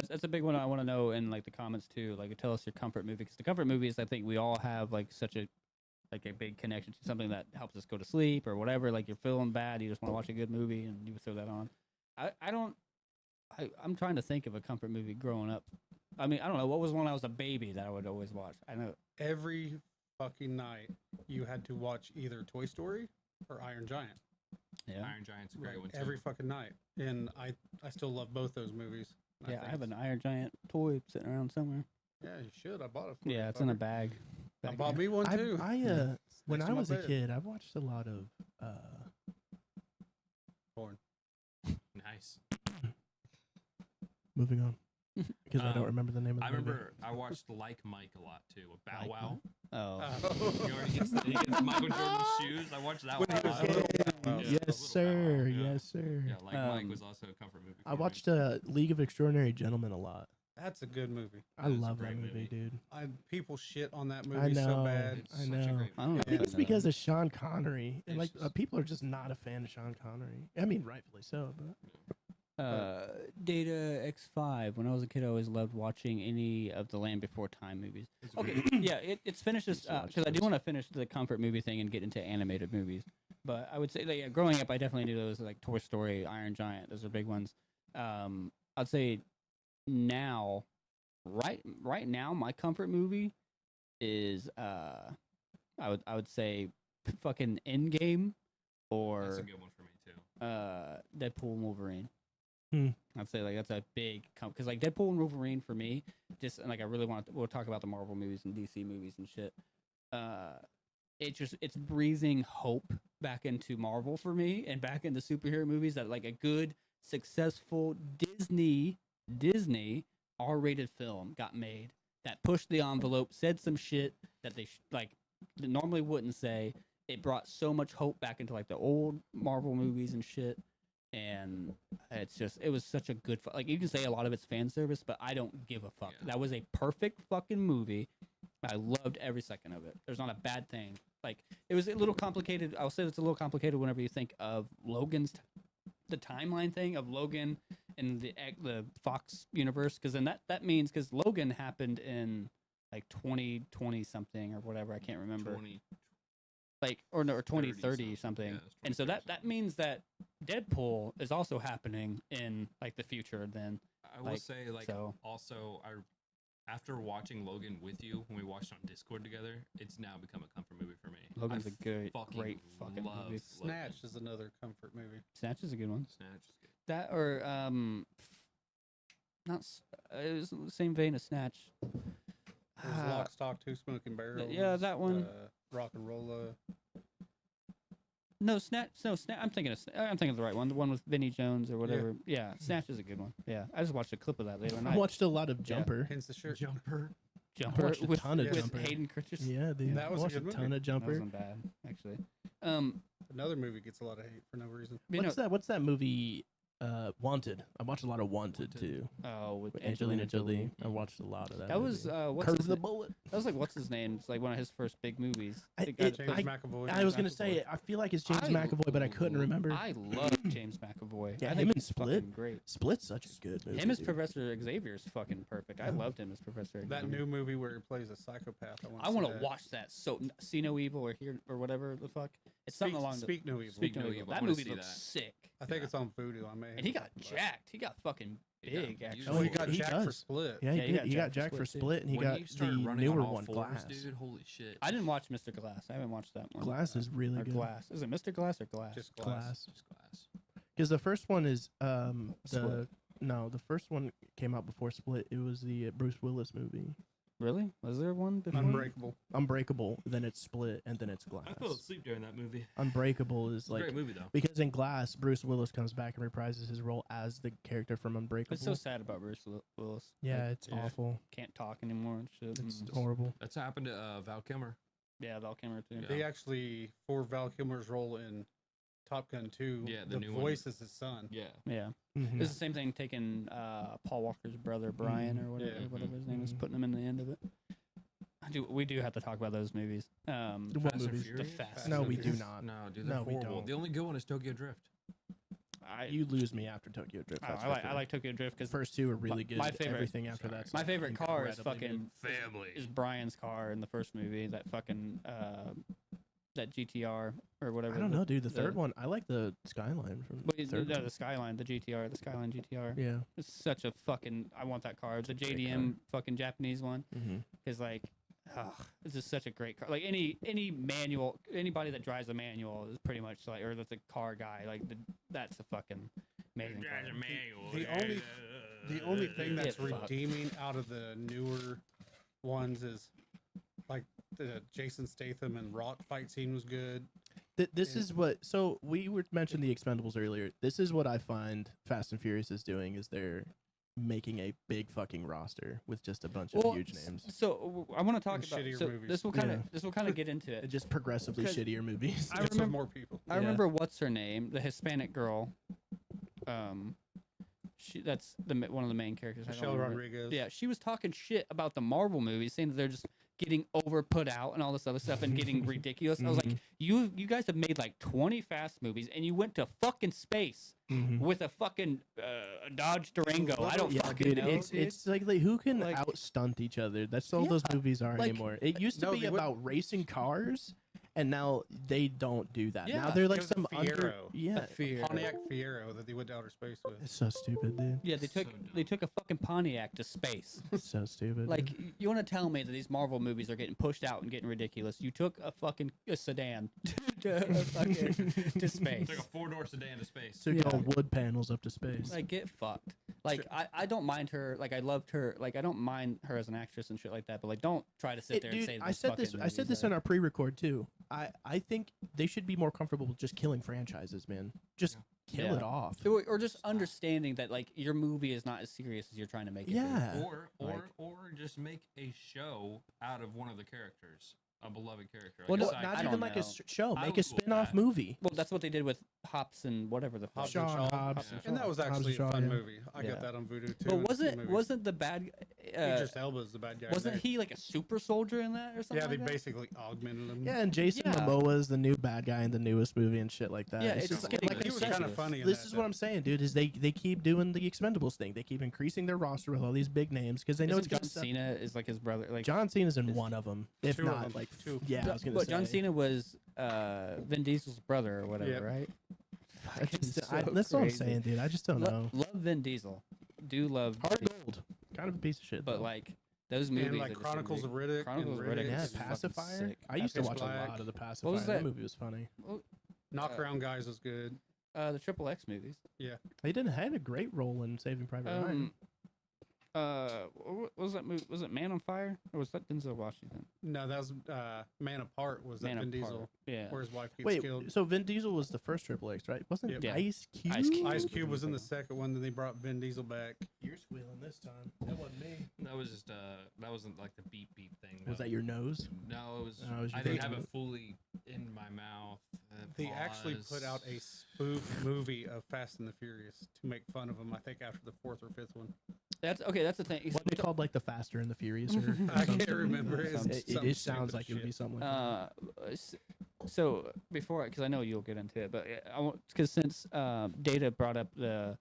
That's a big one I want to know in like the comments too. Like, tell us your comfort movie, because the comfort movies, I think we all have like such a big connection to something that helps us go to sleep or whatever. Like, you're feeling bad, you just want to watch a good movie, and you throw that on. I'm trying to think of a comfort movie growing up. I mean, I don't know what was one when I was a baby that I would always watch. I know. every fucking night you had to watch either Toy Story or Iron Giant. Yeah. Iron Giant's a great one too. Every fucking night, and I still love both those movies. Yeah, I think have an it's- Iron Giant toy sitting around somewhere. Yeah, you should. I bought it. For Yeah, you, it's in a fucker. bag. I Back bought here. me one too. When Next I to my was a bed. kid, I watched a lot of Porn. Nice. moving on because I don't remember the name of the I movie. remember I watched Like Mike a lot too. With Bow Like Wow. Oh. You already gets Michael Jordan's shoes. I watched that When one he a was lot. little. Yeah, Yes, Little Bow sir. Wow, yeah. Yes, sir. Yeah, Like Mike Um, was also a comfort movie. I for me. watched League of Extraordinary Gentlemen a lot. That's a good movie. I That is a love that great movie, movie. dude. People shit on that I movie know. so bad. It's I such a know. great I don't movie. I think Yeah, it's no. because of Sean Connery. And It's like just- people are just not a fan of Sean Connery. I mean, rightfully so, but Data X5. When I was a kid, I always loved watching any of the Land Before Time movies. It's Okay, yeah, it's finished this Used to watch because I do those. want to finish the comfort movie thing and get into animated movies. But I would say that, yeah, growing up, I definitely knew those like Toy Story, Iron Giant. Those are big ones. I'd say now, right now, my comfort movie is I would say fucking Endgame or That's a good one for me too. Deadpool and Wolverine. Hmm. I'd say like that's a big because like Deadpool and Wolverine for me, just and like I really want to, we'll talk about the Marvel movies and DC movies and shit. It's breathing hope back into Marvel for me and back into superhero movies that like a good successful Disney R-rated film got made that pushed the envelope, said some shit that they like normally wouldn't say. It brought so much hope back into like the old Marvel movies and shit, and it was such a good like you can say a lot of it's fan service, but I don't give a fuck. Yeah. That was a perfect fucking movie. I loved every second of it. There's not a bad thing. Like it was a little complicated. I'll say it's a little complicated whenever you think of the timeline thing of Logan and the Fox universe, because then that means because Logan happened in like 2020 something or whatever, I can't remember. 20. Like or 2030 something. something. Yeah, it's And so 2030 that means that Deadpool is also happening in like the future then. I will like, say, like, so- also, after watching Logan with you when we watched on Discord together, it's now become a comfort movie for me. Logan's I a great fucking fucking love movie. Logan. Snatch is another comfort movie. Snatch is a good one. Snatch is good. That or not it was the same vein as Snatch. There's Ah, Lock, Stock, Two Smoking Barrels. yeah, that one. Rock and Rolla. No, Snatch. No, Snatch. I'm thinking of the right one. The one with Vinnie Jones or whatever. Yeah, Snatch is a good one. Yeah, I just watched a clip of that the other I night. watched a lot of Jumper. Hence the shirt. Jumper. Jumper watched a with, ton of with Jumper. Hayden Christensen. Yeah, dude. That was I a watched good a ton movie. of That Jumper. wasn't bad, actually. Another movie gets a lot of hate for no reason. You know, What's that movie? Wanted. I watched a lot of Wanted too. oh, with With Angelina Jolie. I watched a lot of that. That was movie. what's Curve his the na- Bullet. That was like what's his name? It's like one of his first big movies. I- The guy it- that James plays- McAvoy. I was James gonna say McAvoy. I feel like it's James McAvoy, but I couldn't remember. I love James McAvoy. Yeah, I him think and he's Split. fucking great. Split's such a good movie. Him as dude. Professor Xavier is fucking perfect. I Oh. loved him as Professor That Xavier. new movie where he plays a psychopath. I want to watch that. So See No Evil or Hear or whatever the fuck. It's something along the Speak No Evil. Speak No No Evil. Evil. I That wanna movie see looks that. sick. I think it's on Voodoo. I may. And he got have to- jacked. He got fucking Yeah, big. you Actually, Oh, he got He jacked for does. Split. Yeah, Yeah, he got Jack for Split, too. Split, and he when got he started the running newer on all one, fours, Glass. dude, holy shit. I didn't watch Mr. Glass. I haven't watched that one. Glass is really Or good. Glass. Is it Mr. Glass or Glass? Just Glass. Glass. Just Glass. Because the first one is Split. the first one came out before Split. It was the Bruce Willis movie, Really? Was there one before? Unbreakable. Unbreakable. Then it's Split, and then it's Glass. I fell asleep during that movie. Unbreakable is like Great movie though. because in Glass, Bruce Willis comes back and reprises his role as the character from Unbreakable. It's so sad about Bruce Willis. yeah, Like, it's yeah. awful. can't talk anymore and shit. It's and- horrible. That's happened to Val Kilmer. yeah, Val Kilmer too. Yeah. They actually, for Val Kilmer's role in Top Gun 2, Yeah, the the new one. voice is his son. Yeah. Yeah. Mhm. It's the same thing taking Paul Walker's brother Brian or whatever, Yeah. whatever his name is, Mhm. putting him in the end of it. We do have to talk about those movies. What Fast and movies? Furious? Fast No, and we do Furious. not. No, dude, they're No, we horrible. don't. The only good one is Tokyo Drift. You lose me after Tokyo Drift. I that's like for I like like Tokyo Drift because first two are really good. my favorite- Everything after Sorry. that's my like, favorite car is incredibly fucking good. Family. is Brian's car in the first movie. That fucking that GTR or whatever. I don't know, dude. The the- third one, I like the Skyline from But the third no, one. the Skyline, the GTR, the Skyline GTR. Yeah. It's such a fucking. I want that car. The great JDM fucking Japanese one Mm-hmm. is like, this is such a great car. Like any manual, anybody that drives a manual is pretty much like, or that's a car guy. Like that's a fucking amazing car. The only thing that's Get fucked. redeeming out of the newer ones is like the Jason Statham and Rock fight scene was good. This Yeah. is what. So we were mentioned the Expendables earlier. This is what I find Fast and Furious is doing. Is they're making a big fucking roster with just a bunch of huge names. So I want to talk And about. shittier So movies. this will kind of get into it. And just progressively 'Cause shittier movies. I Just with remember- more people. I Yeah. remember what's her name, the Hispanic girl. That's one of the main characters. I don't Michelle remember. Rodriguez. Yeah, she was talking shit about the Marvel movies, saying that they're just getting over put out and all this other stuff and getting ridiculous. I was like, you guys have made like 20 Fast movies and you went to fucking space Mhm. with a fucking Dodge Durango. I don't Yeah, fucking dude, know. it's dude. it's like who can Like- out stunt each other. That's all Yeah, those movies are like- anymore. It used to No, be they would- about racing cars, and now they don't do that. Now Yeah, they're like it was a some under. Fiero. Yeah, Fear. Pontiac Fiero that they went to outer space with. it's so stupid, dude. Yeah, they took So dumb. they took a fucking Pontiac to space. It's so stupid. Like, dude. you want to tell me that these Marvel movies are getting pushed out and getting ridiculous? You took a fucking sedan to space. Took a 4-door sedan to space. took yeah. all wood panels up to space. Like, get fucked. Like, I don't mind her. Like, I loved her. Like, I don't mind her as an actress and shit like that. But like, don't try to sit there and Dude, say. That I said this. I said this in our pre-record too. I think they should be more comfortable with just killing franchises, man. Just kill Yeah. it off. or just understanding that like your movie is not as serious as you're trying to make it. be. Yeah. Or just make a show out of one of the characters, a beloved character. Well, Like a no, side Not I character. even don't like a know. show. I Make a would cool with spin-off that. movie. Well, that's what they did with Hops and whatever the fuck. Hobbs and Sean Shaw. Hobbs. And that was Hobbs and actually a Shaw, fun yeah. movie. I Yeah. got that on Voodoo too. But It's a good movie. wasn't the bad? Idris Elba's the bad guy. in Wasn't there. he like a super soldier in that or something? Yeah, they like that? basically augmented him. Yeah, and Jason Yeah. Momoa is the new bad guy in the newest movie and shit like that. Yeah, it's it's just getting like he I was said, kind of funny. In this that, is what I'm saying, dude. Is they keep doing the Expendables thing. They keep increasing their roster with all these big names because they know Isn't it's John gonna sell. Cena is like his brother. Like John Cena's in is- one of them, if Two of not them, like two. Yeah, I was gonna but say. John Cena was Vin Diesel's brother or whatever, Yep. right? I Fucking just, so that's what I'm crazy. saying, dude. I just don't know. Love Vin Diesel. Do love Hard Vin Diesel. gold, kind of a piece of shit. But though. like those movies And are like just Chronicles of ridiculous. Riddick. Chronicles of and Riddick yeah, is fucking Pacifier. sick. I used to Pitch watch Black. a lot of the Pacifier. was That that? movie was funny. Knockaround Guys was good. The Triple X movies. They didn't had a great role in Saving Private Ryan. What was that movie? Was it Man on Fire or was that Denzel Washington? No, that was Man Apart. Was that Man Vin Apart. Diesel? Yeah. Where his wife gets Wait, killed. so Vin Diesel was the first Triple X, right? Wasn't it Yeah. Ice Cube? Ice Cube. Ice Cube was in the second one. Then they brought Vin Diesel back. You're squealing this time. That wasn't me. That was just that wasn't like the beep beep thing. Was though. that your nose? No, it was. Oh, it was your I didn't throat. have it fully in my mouth. They actually put out a spoof movie of Fast and the Furious to make fun of them. I think after the fourth or fifth one. That's okay. That's the thing. What they called like the Faster and the Furious? Or I can't something? remember. It's It something just sounds stupid like it would shit. be something like that. So before, because I know you'll get into it, but I want because since Data brought up the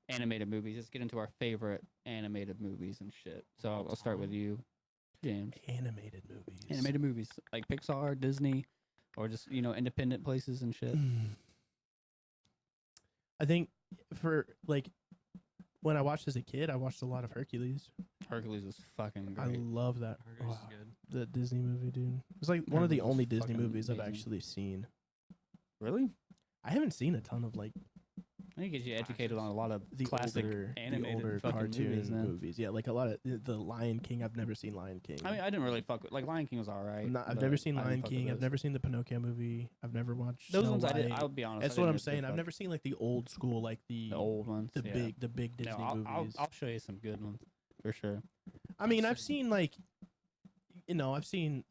animated movies, let's get into our favorite animated movies and shit. So I'll start with you, James. Animated movies. Animated movies like Pixar, Disney, or just independent places and shit. I think for like when I watched as a kid, I watched a lot of Hercules. Hercules was fucking I great. love that. Hercules Oh, is good. the Disney movie, dude. It's like one of the Hercules was only Disney fucking movies I've amazing. actually seen. Really? I haven't seen a ton of like I think it gets you educated on a lot of the classic older, animated the older fucking cartoon movies. Then. movies. Yeah, like a lot of the Lion King. I've never seen Lion King. I mean, I didn't really fuck with Lion King was alright. I've but never seen I didn't Lion fuck with King. I've those. never seen the Pinocchio movie. I've never watched Those Snow ones I did. White. I'll be honest. That's I what didn't I'm saying. give a I've fuck. never seen like the old school, like the old ones. the yeah. big Disney No, movies. I'll show you some good ones for sure. I mean, I've seen like, I've seen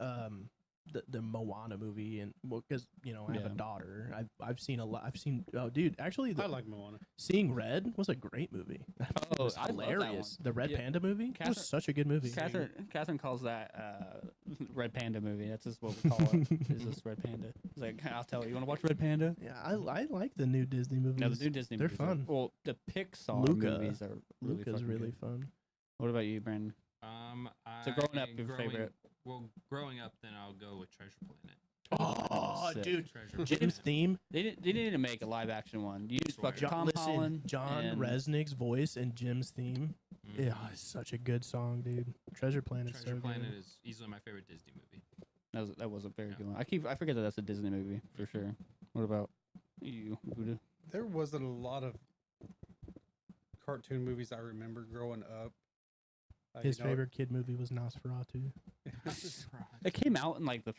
the Moana movie, and because I have a Yeah. daughter. I've seen a lot. I've seen dude, actually, I like Moana. Seeing Red was a great movie. It was I love that hilarious. one. The Red Yeah. Panda movie Catherine- was such a good movie. Catherine calls that Red Panda movie. That's just what we call it. It's just Red Panda. It's like I'll tell you. You want to watch Red Panda? Yeah, I like the new Disney movies. No, the new Disney they're movies. fun. Well, the Pixar Luca. movies are really Luca's fucking really good. fun. What about you, Brandon? So growing up, your favorite? Well, growing up, then I'll go with Treasure Planet. Oh, sick. dude, Treasure Jim's Planet. theme. They need to make a live action one. You just Swear. fucking Tom Listen, Holland. John and- Resnick's voice and Jim's theme. Mhm. Yeah, it's such a good song, dude. Treasure Planet's Treasure so Planet good. is easily my favorite Disney movie. That was a very Yeah. good one. I forget that that's a Disney movie for sure. What about you, Buddha? There wasn't a lot of cartoon movies I remember growing up. His favorite kid movie was Nosferatu. It came out in like the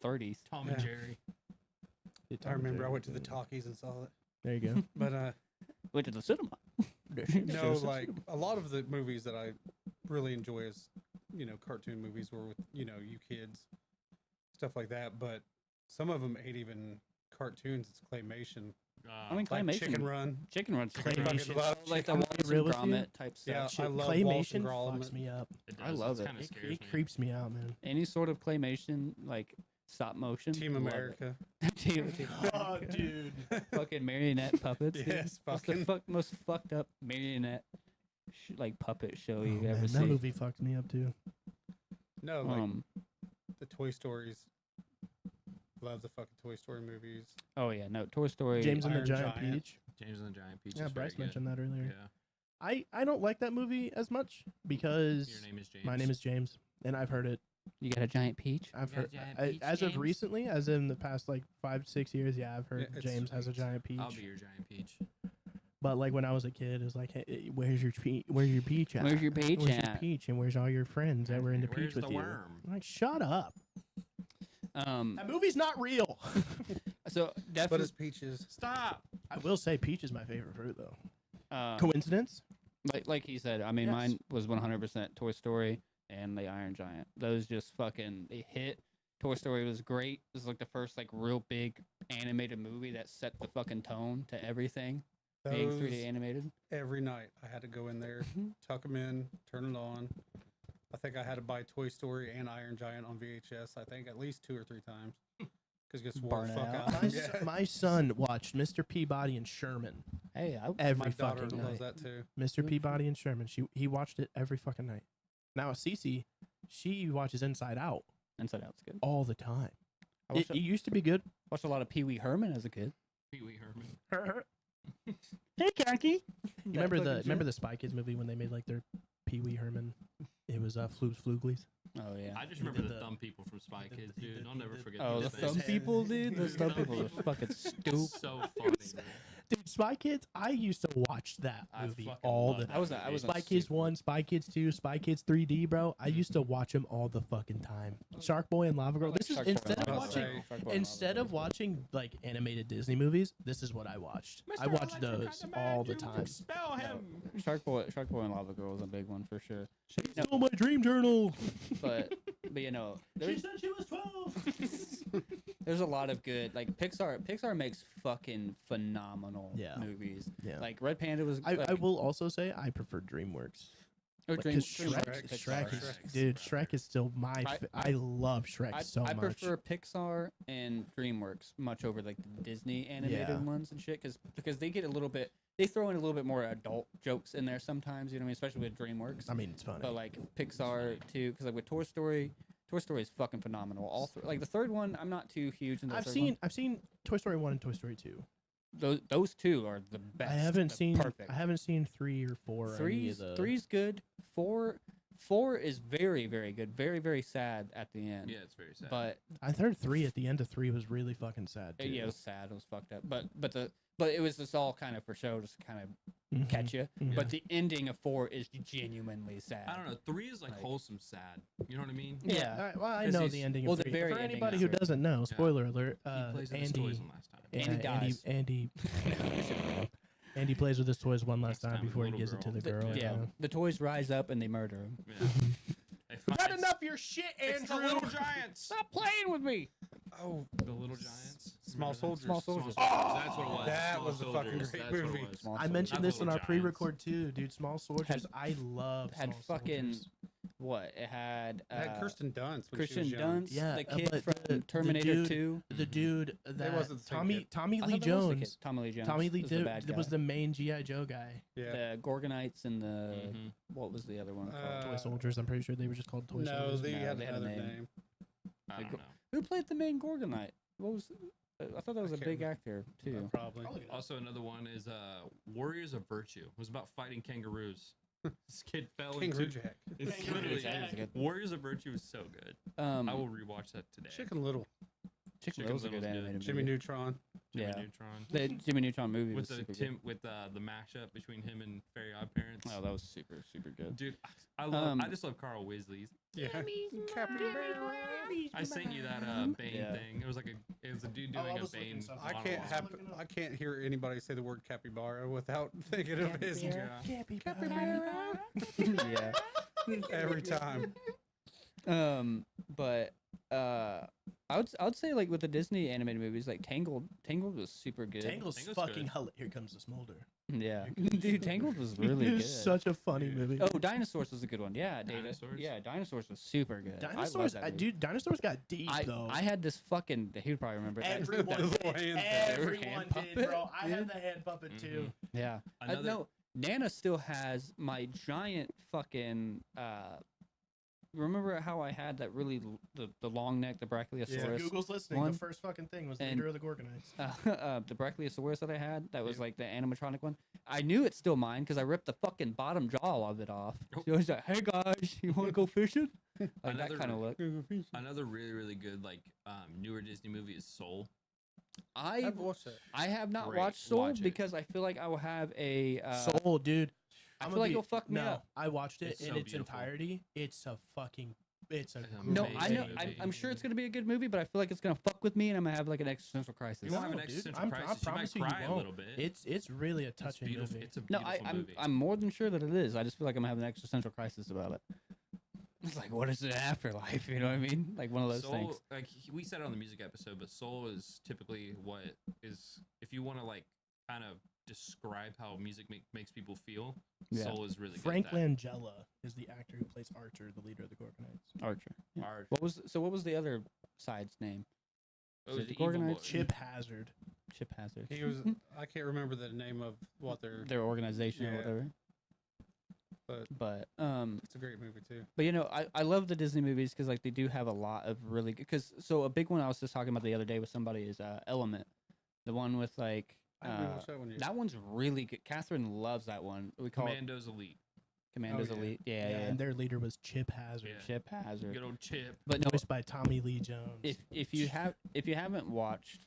30s. Tom and Yeah. Jerry. I remember I went to the talkies and saw it. There you go. But Went to the cinema. no, like a lot of the movies that I really enjoy is, cartoon movies were with, you kids, stuff like that. But some of them ain't even cartoons. It's claymation. I mean, Like claymation. Chicken Run. Chicken Run. Chicken Run. Like the I'm Wallace and real with you. Gromit type Yeah, stuff. I love Wallace Claymation and Gromit. fucks me up. I love it. Kind of It, scares it me. creeps me out, man. Any sort of claymation, like stop motion. Team love it. America. Team Oh, America. dude. Fucking marionette puppets. dude. Yes, What's the fucking. most fucked up marionette like puppet show you Oh, ever man, that seen? movie fucked me up too. No, like Um. the Toy Stories. Love the fucking Toy Story movies. Oh yeah, no. Toy Story. James and the Iron Giant Giant. Peach. James and the Giant Peach. Yeah, is Bryce very mentioned that good. earlier. Yeah. I don't like that movie as much because Your name is James. my name is James, and I've heard it. You got a giant peach. I've You got a heard giant peach, as of James? recently, as in the past like 5-6 years. Yeah, I've heard Yeah, it's James has a sweet. giant peach. I'll be your giant peach. But like when I was a kid, it was like, hey, where's your peach? Where's your peach at? Where's your peach Where's your at? peach? And where's all your friends that were into Where's peach with the you? worm? I'm like, shut up. Um. That movie's not real. So But definitely. it's peaches. Stop. I will say peach is my favorite fruit though. Uh, Coincidence? like he said, I mean, Yes. mine was 100% Toy Story and the Iron Giant. Those just fucking they hit. Toy Story was great. It was like the first like real big animated movie that set the fucking tone to everything. Being Those 3D animated. every night. I had to go in there, tuck them in, turn it on. I think I had to buy Toy Story and Iron Giant on VHS. I think at least 2 or 3 times. Because just wore the Burn fuck out. out. My, Yeah. my son watched Mr. Peabody and Sherman Hey, every My daughter fucking loves night. that too. Mr. Peabody and Sherman. He watched it every fucking night. Now Cece, she watches Inside Out Inside Out's good. all the time. I It, watched, it used to be good. watched a lot of Pee Wee Herman as a kid. Pee Wee Herman. Hey, Kanky. You remember the Spy Kids movie when they made like their Pee Wee Herman? It was Floobs Fluglies. Oh yeah. I just He remember did the the- thumb people from Spy he did Kids, the- he dude. did- I'll he never did- forget Oh, the those thumb things. people, dude. Those thumb Thumb people are people. fucking It's stupid. so funny. dude. Dude, Spy Kids, I used to watch watched that I movie fucking all love the that I was movie. I was Spy Kids 1, Spy Kids 2, Spy Kids 3D, bro. I used to watch them all the fucking time. Shark Boy and Lava Girl. This is instead of watching like animated Disney movies, this is what I watched. I watched those all the time. Spell him. Shark Boy and Lava Girl was a big one for sure. Oh, my dream journal. But you know, She there's said she was 12. there's a lot of good like Pixar makes fucking phenomenal Yeah. movies. Yeah. Like Red Panda was. I will also say I prefer DreamWorks. or Like, Dream- 'cause DreamWorks, Shrek Pixar. is, dude, Shrek is still my. I love Shrek so I much. prefer Pixar and DreamWorks much over like the Disney animated Yeah. ones and shit because they get a little bit they throw in a little bit more adult jokes in there sometimes, you know what I mean, especially with DreamWorks. I mean, it's funny. But like Pixar too, because like with Toy Story is fucking phenomenal. All like the third one, I'm not too huge in the I've third seen Toy Story 1 and Toy Story 2. one. Those two are the best. I haven't They're seen perfect. I haven't seen 3 or 4 or any of the Three's good. Four is very very good. Very very sad at the end. Yeah, it's very sad. But I heard 3 at the end of 3 was really fucking sad too. yeah, it was sad. It was fucked up. But it was just all kind of for show, just to kind of Mhm. catch you. Mhm. But the ending of 4 is genuinely sad. I don't know. 3 is like Like- wholesome sad. You know what I mean? Yeah. All right, well, I 'Cause know he's- the ending well, of the 3. very For ending anybody is who very- doesn't know, spoiler alert, He plays with his Andy toys one last time. Andy dies. Andy plays with his toys one last Next time time with before he little gives it to girl. the girl. Yeah, the toys rise up and they murder him. Yeah. They find- Not enough of your shit, It's the Andrew. little giants. Stop playing with me. Oh, The little giants. Small Remember that? Soldiers. Small Soldiers. That's what it was. That Small was a fucking Soldiers. great That's what it movie. was. Small I Soldiers. mentioned Not this in Little our Giants. pre-record too, dude. Small Soldiers. I love. had Small fucking Soldiers. what? It had it had Kirsten Dunst. When Christian she was young. Dunst, Yeah, the kid but from the Terminator dude- 2. The dude that wasn't the same Tommy kid. Tommy I Lee thought that was the kid. Jones. Tommy Lee Jones. Tommy Lee was the bad guy. was the main GI Joe guy. Yeah. The Gorgonites and the Mhm. what was the other one called? Toy Soldiers. I'm pretty sure they were just called Toy No, Soldiers. they No, had they had a another name. name. I don't know. Who played the main Gorgonite? What was? I thought that was I a can't big remember. actor too. Probably. Also, another one is Warriors of Virtue. It was about fighting kangaroos. This kid fell Kangaroo into. Jack. It's Kangaroo literally Jack. Warriors of Virtue is so good. I will rewatch that today. Chicken Little. Chicken Chicken Little's a good Little's good. animated Jimmy movie. Neutron. Jimmy Yeah. Neutron. The Jimmy Neutron movie With was the super Tim with the mashup between him and Fairy Odd Parents. good. Oh, that was super super good. Dude, I love. I Um, just love Carl Weasley's. Yeah. I sent you that Bane Yeah. thing. It was a dude Oh, I doing a was looking Bane. something. I can't Monologue. have. Looking up. I can't hear anybody say the word capybara without thinking of his Yeah. yeah. every time. But I would say like with the Disney animated movies, like Tangled was super good. Tangled's Tangled's fucking good. hell. Here comes the smolder. Yeah, dude, Tangled was really it good. is such a funny movie. Oh, Dinosaurs was a good one. Yeah, Data. Dinosaurs? Yeah, Dinosaurs was super good. I love Dinosaurs, that movie. dude. Dinosaurs got deep though. I had this fucking. He would probably remember that. Everyone The did. little hand Everyone hand did, puppet, bro. I dude. had the hand puppet too. Yeah. Another. No, Nana still has my giant fucking. Remember how I had that really the long neck, the Brachiosaurus, Google's listening. one. The first fucking thing was the And- leader of the Gorgonites. the Brachiosaurus that I had, that was like the animatronic one. I knew it's still mine because I ripped the fucking bottom jaw of it off. Oh. She was like, "Hey guys, you want to go fishing?" Like Another- that kind of look. Another really really good like newer Disney movie is Soul. I've watched it. I have not Great. watched Soul Watch it. because I feel like I will have a Soul, dude. I I'm feel gonna like be- it'll fuck me no, up. I watched it It's in so its beautiful. entirety. It's a fucking. It's a. It's No, great I know. Amazing I'm sure it's gonna be a good movie, but I feel like it's gonna fuck with me, and I'm gonna have like an existential crisis. You won't have an No, dude, existential I crisis. You might promise you cry a won't. little bit. It's really a It's touching beautiful. movie. It's a No, beautiful movie. I'm more than sure that it is. I just feel like I'm gonna have an existential crisis about it. It's like, what is the afterlife? You know what I mean? Like one of those Soul, things. like we said it on the music episode, but soul is typically what is if you want to like kind of describe how music makes people feel. Yeah. Soul is really Frank good. at Langella is the actor who plays Archer, the leader of the Gorgonites. Archer. that. Yeah. Art- What was the other side's name? oh, So the the evil Gorgonites- boy. Chip Hazard. Chip Hazard. He was. I can't remember the name of what they're. Their organization or Yeah. whatever. But It's a great movie too. But you know, I love the Disney movies because like they do have a lot of really good. Because so a big one I was just talking about the other day with somebody is Element, the one with like I haven't watched that one yet. that one's really good. Catherine loves that one. We call Commandos Elite. it Commandos Oh, yeah. Elite. Yeah, yeah. And their leader was Chip Hazard. Yeah. Chip Hazard. Good old Chip. But no, Voiced by Tommy Lee Jones. if you haven't watched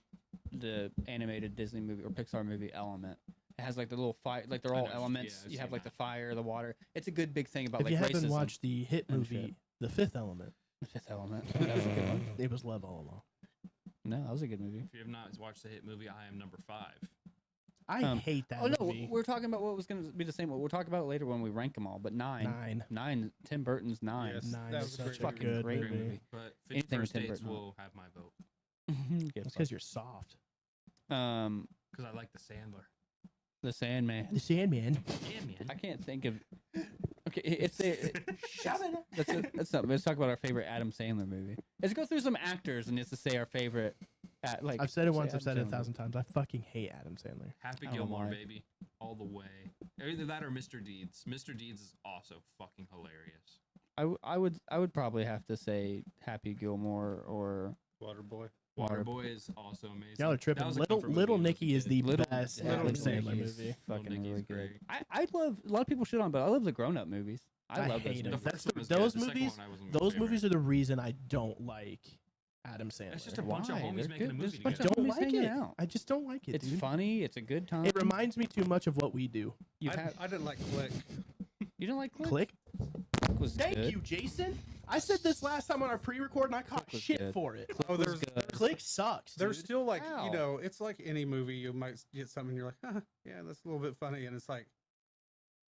the animated Disney movie or Pixar movie Element, it It has like the little fire, like they're I all know, elements. yeah, You I've have seen like the that. fire, the water. It's a good big thing about If like you haven't racism. watched the hit and shit. movie, The Fifth Element, Fifth Element, that was a good one. it was love all along. No, that was a good movie. If you have not watched the hit movie, I Am Number 5. I hate that Oh no, movie. we're talking about what was going to be the same. We'll talk about it later when we rank them all. But nine, Tim Burton's Nine. Yes, Nine that is was a such a fucking good great movie. movie. But Anything with 51st Tim Dates Burton. will have my vote Get That's fucked. because you're soft. because I like the Sandler. The Sandman. The Sandman. Sandman. I can't think of. Okay, it's a. That's something. Let's talk about our favorite Adam Sandler movie. Let's go through some actors and just to say our favorite. Like I've said it say once. I've Adam said it Sandler. 1,000 times. I fucking hate Adam Sandler. Happy I don't know Gilmore, why. baby, all the way. Either that or Mr. Deeds. Mr. Deeds is also fucking hilarious. I would probably have to say Happy Gilmore or Waterboy. Waterboy is also amazing. Y'all are That tripping. was a Little comfort movie Little when I was a Nicky is kid. the Little best yeah, Adam Little Sandler Nicky is movie. fucking Little really Nicky's good. great. I love a lot of people shit on, but I love the grown up movies. I love those hate The them. movies. That's first the- one was good. those The second movies- one I wasn't my Those favorite. movies are the reason I don't like Adam Sandler. It's just a bunch of Why? homies They're making a good. movie There's a bunch I of together. don't homies like hanging it. out. I just don't like it, It's dude. funny. It's a good time. It reminds me too much of what we do. You I, have I didn't like Click. you don't like Click? Click. Click was Thank good. you, Jason. I said this last time on our pre-record, and I caught Click was shit good. for it. Click Oh, was there's- good. Click sucks. There's dude. still like How? you know, it's like any movie. You might get something, and you're like, yeah, that's a little bit funny, and it's like,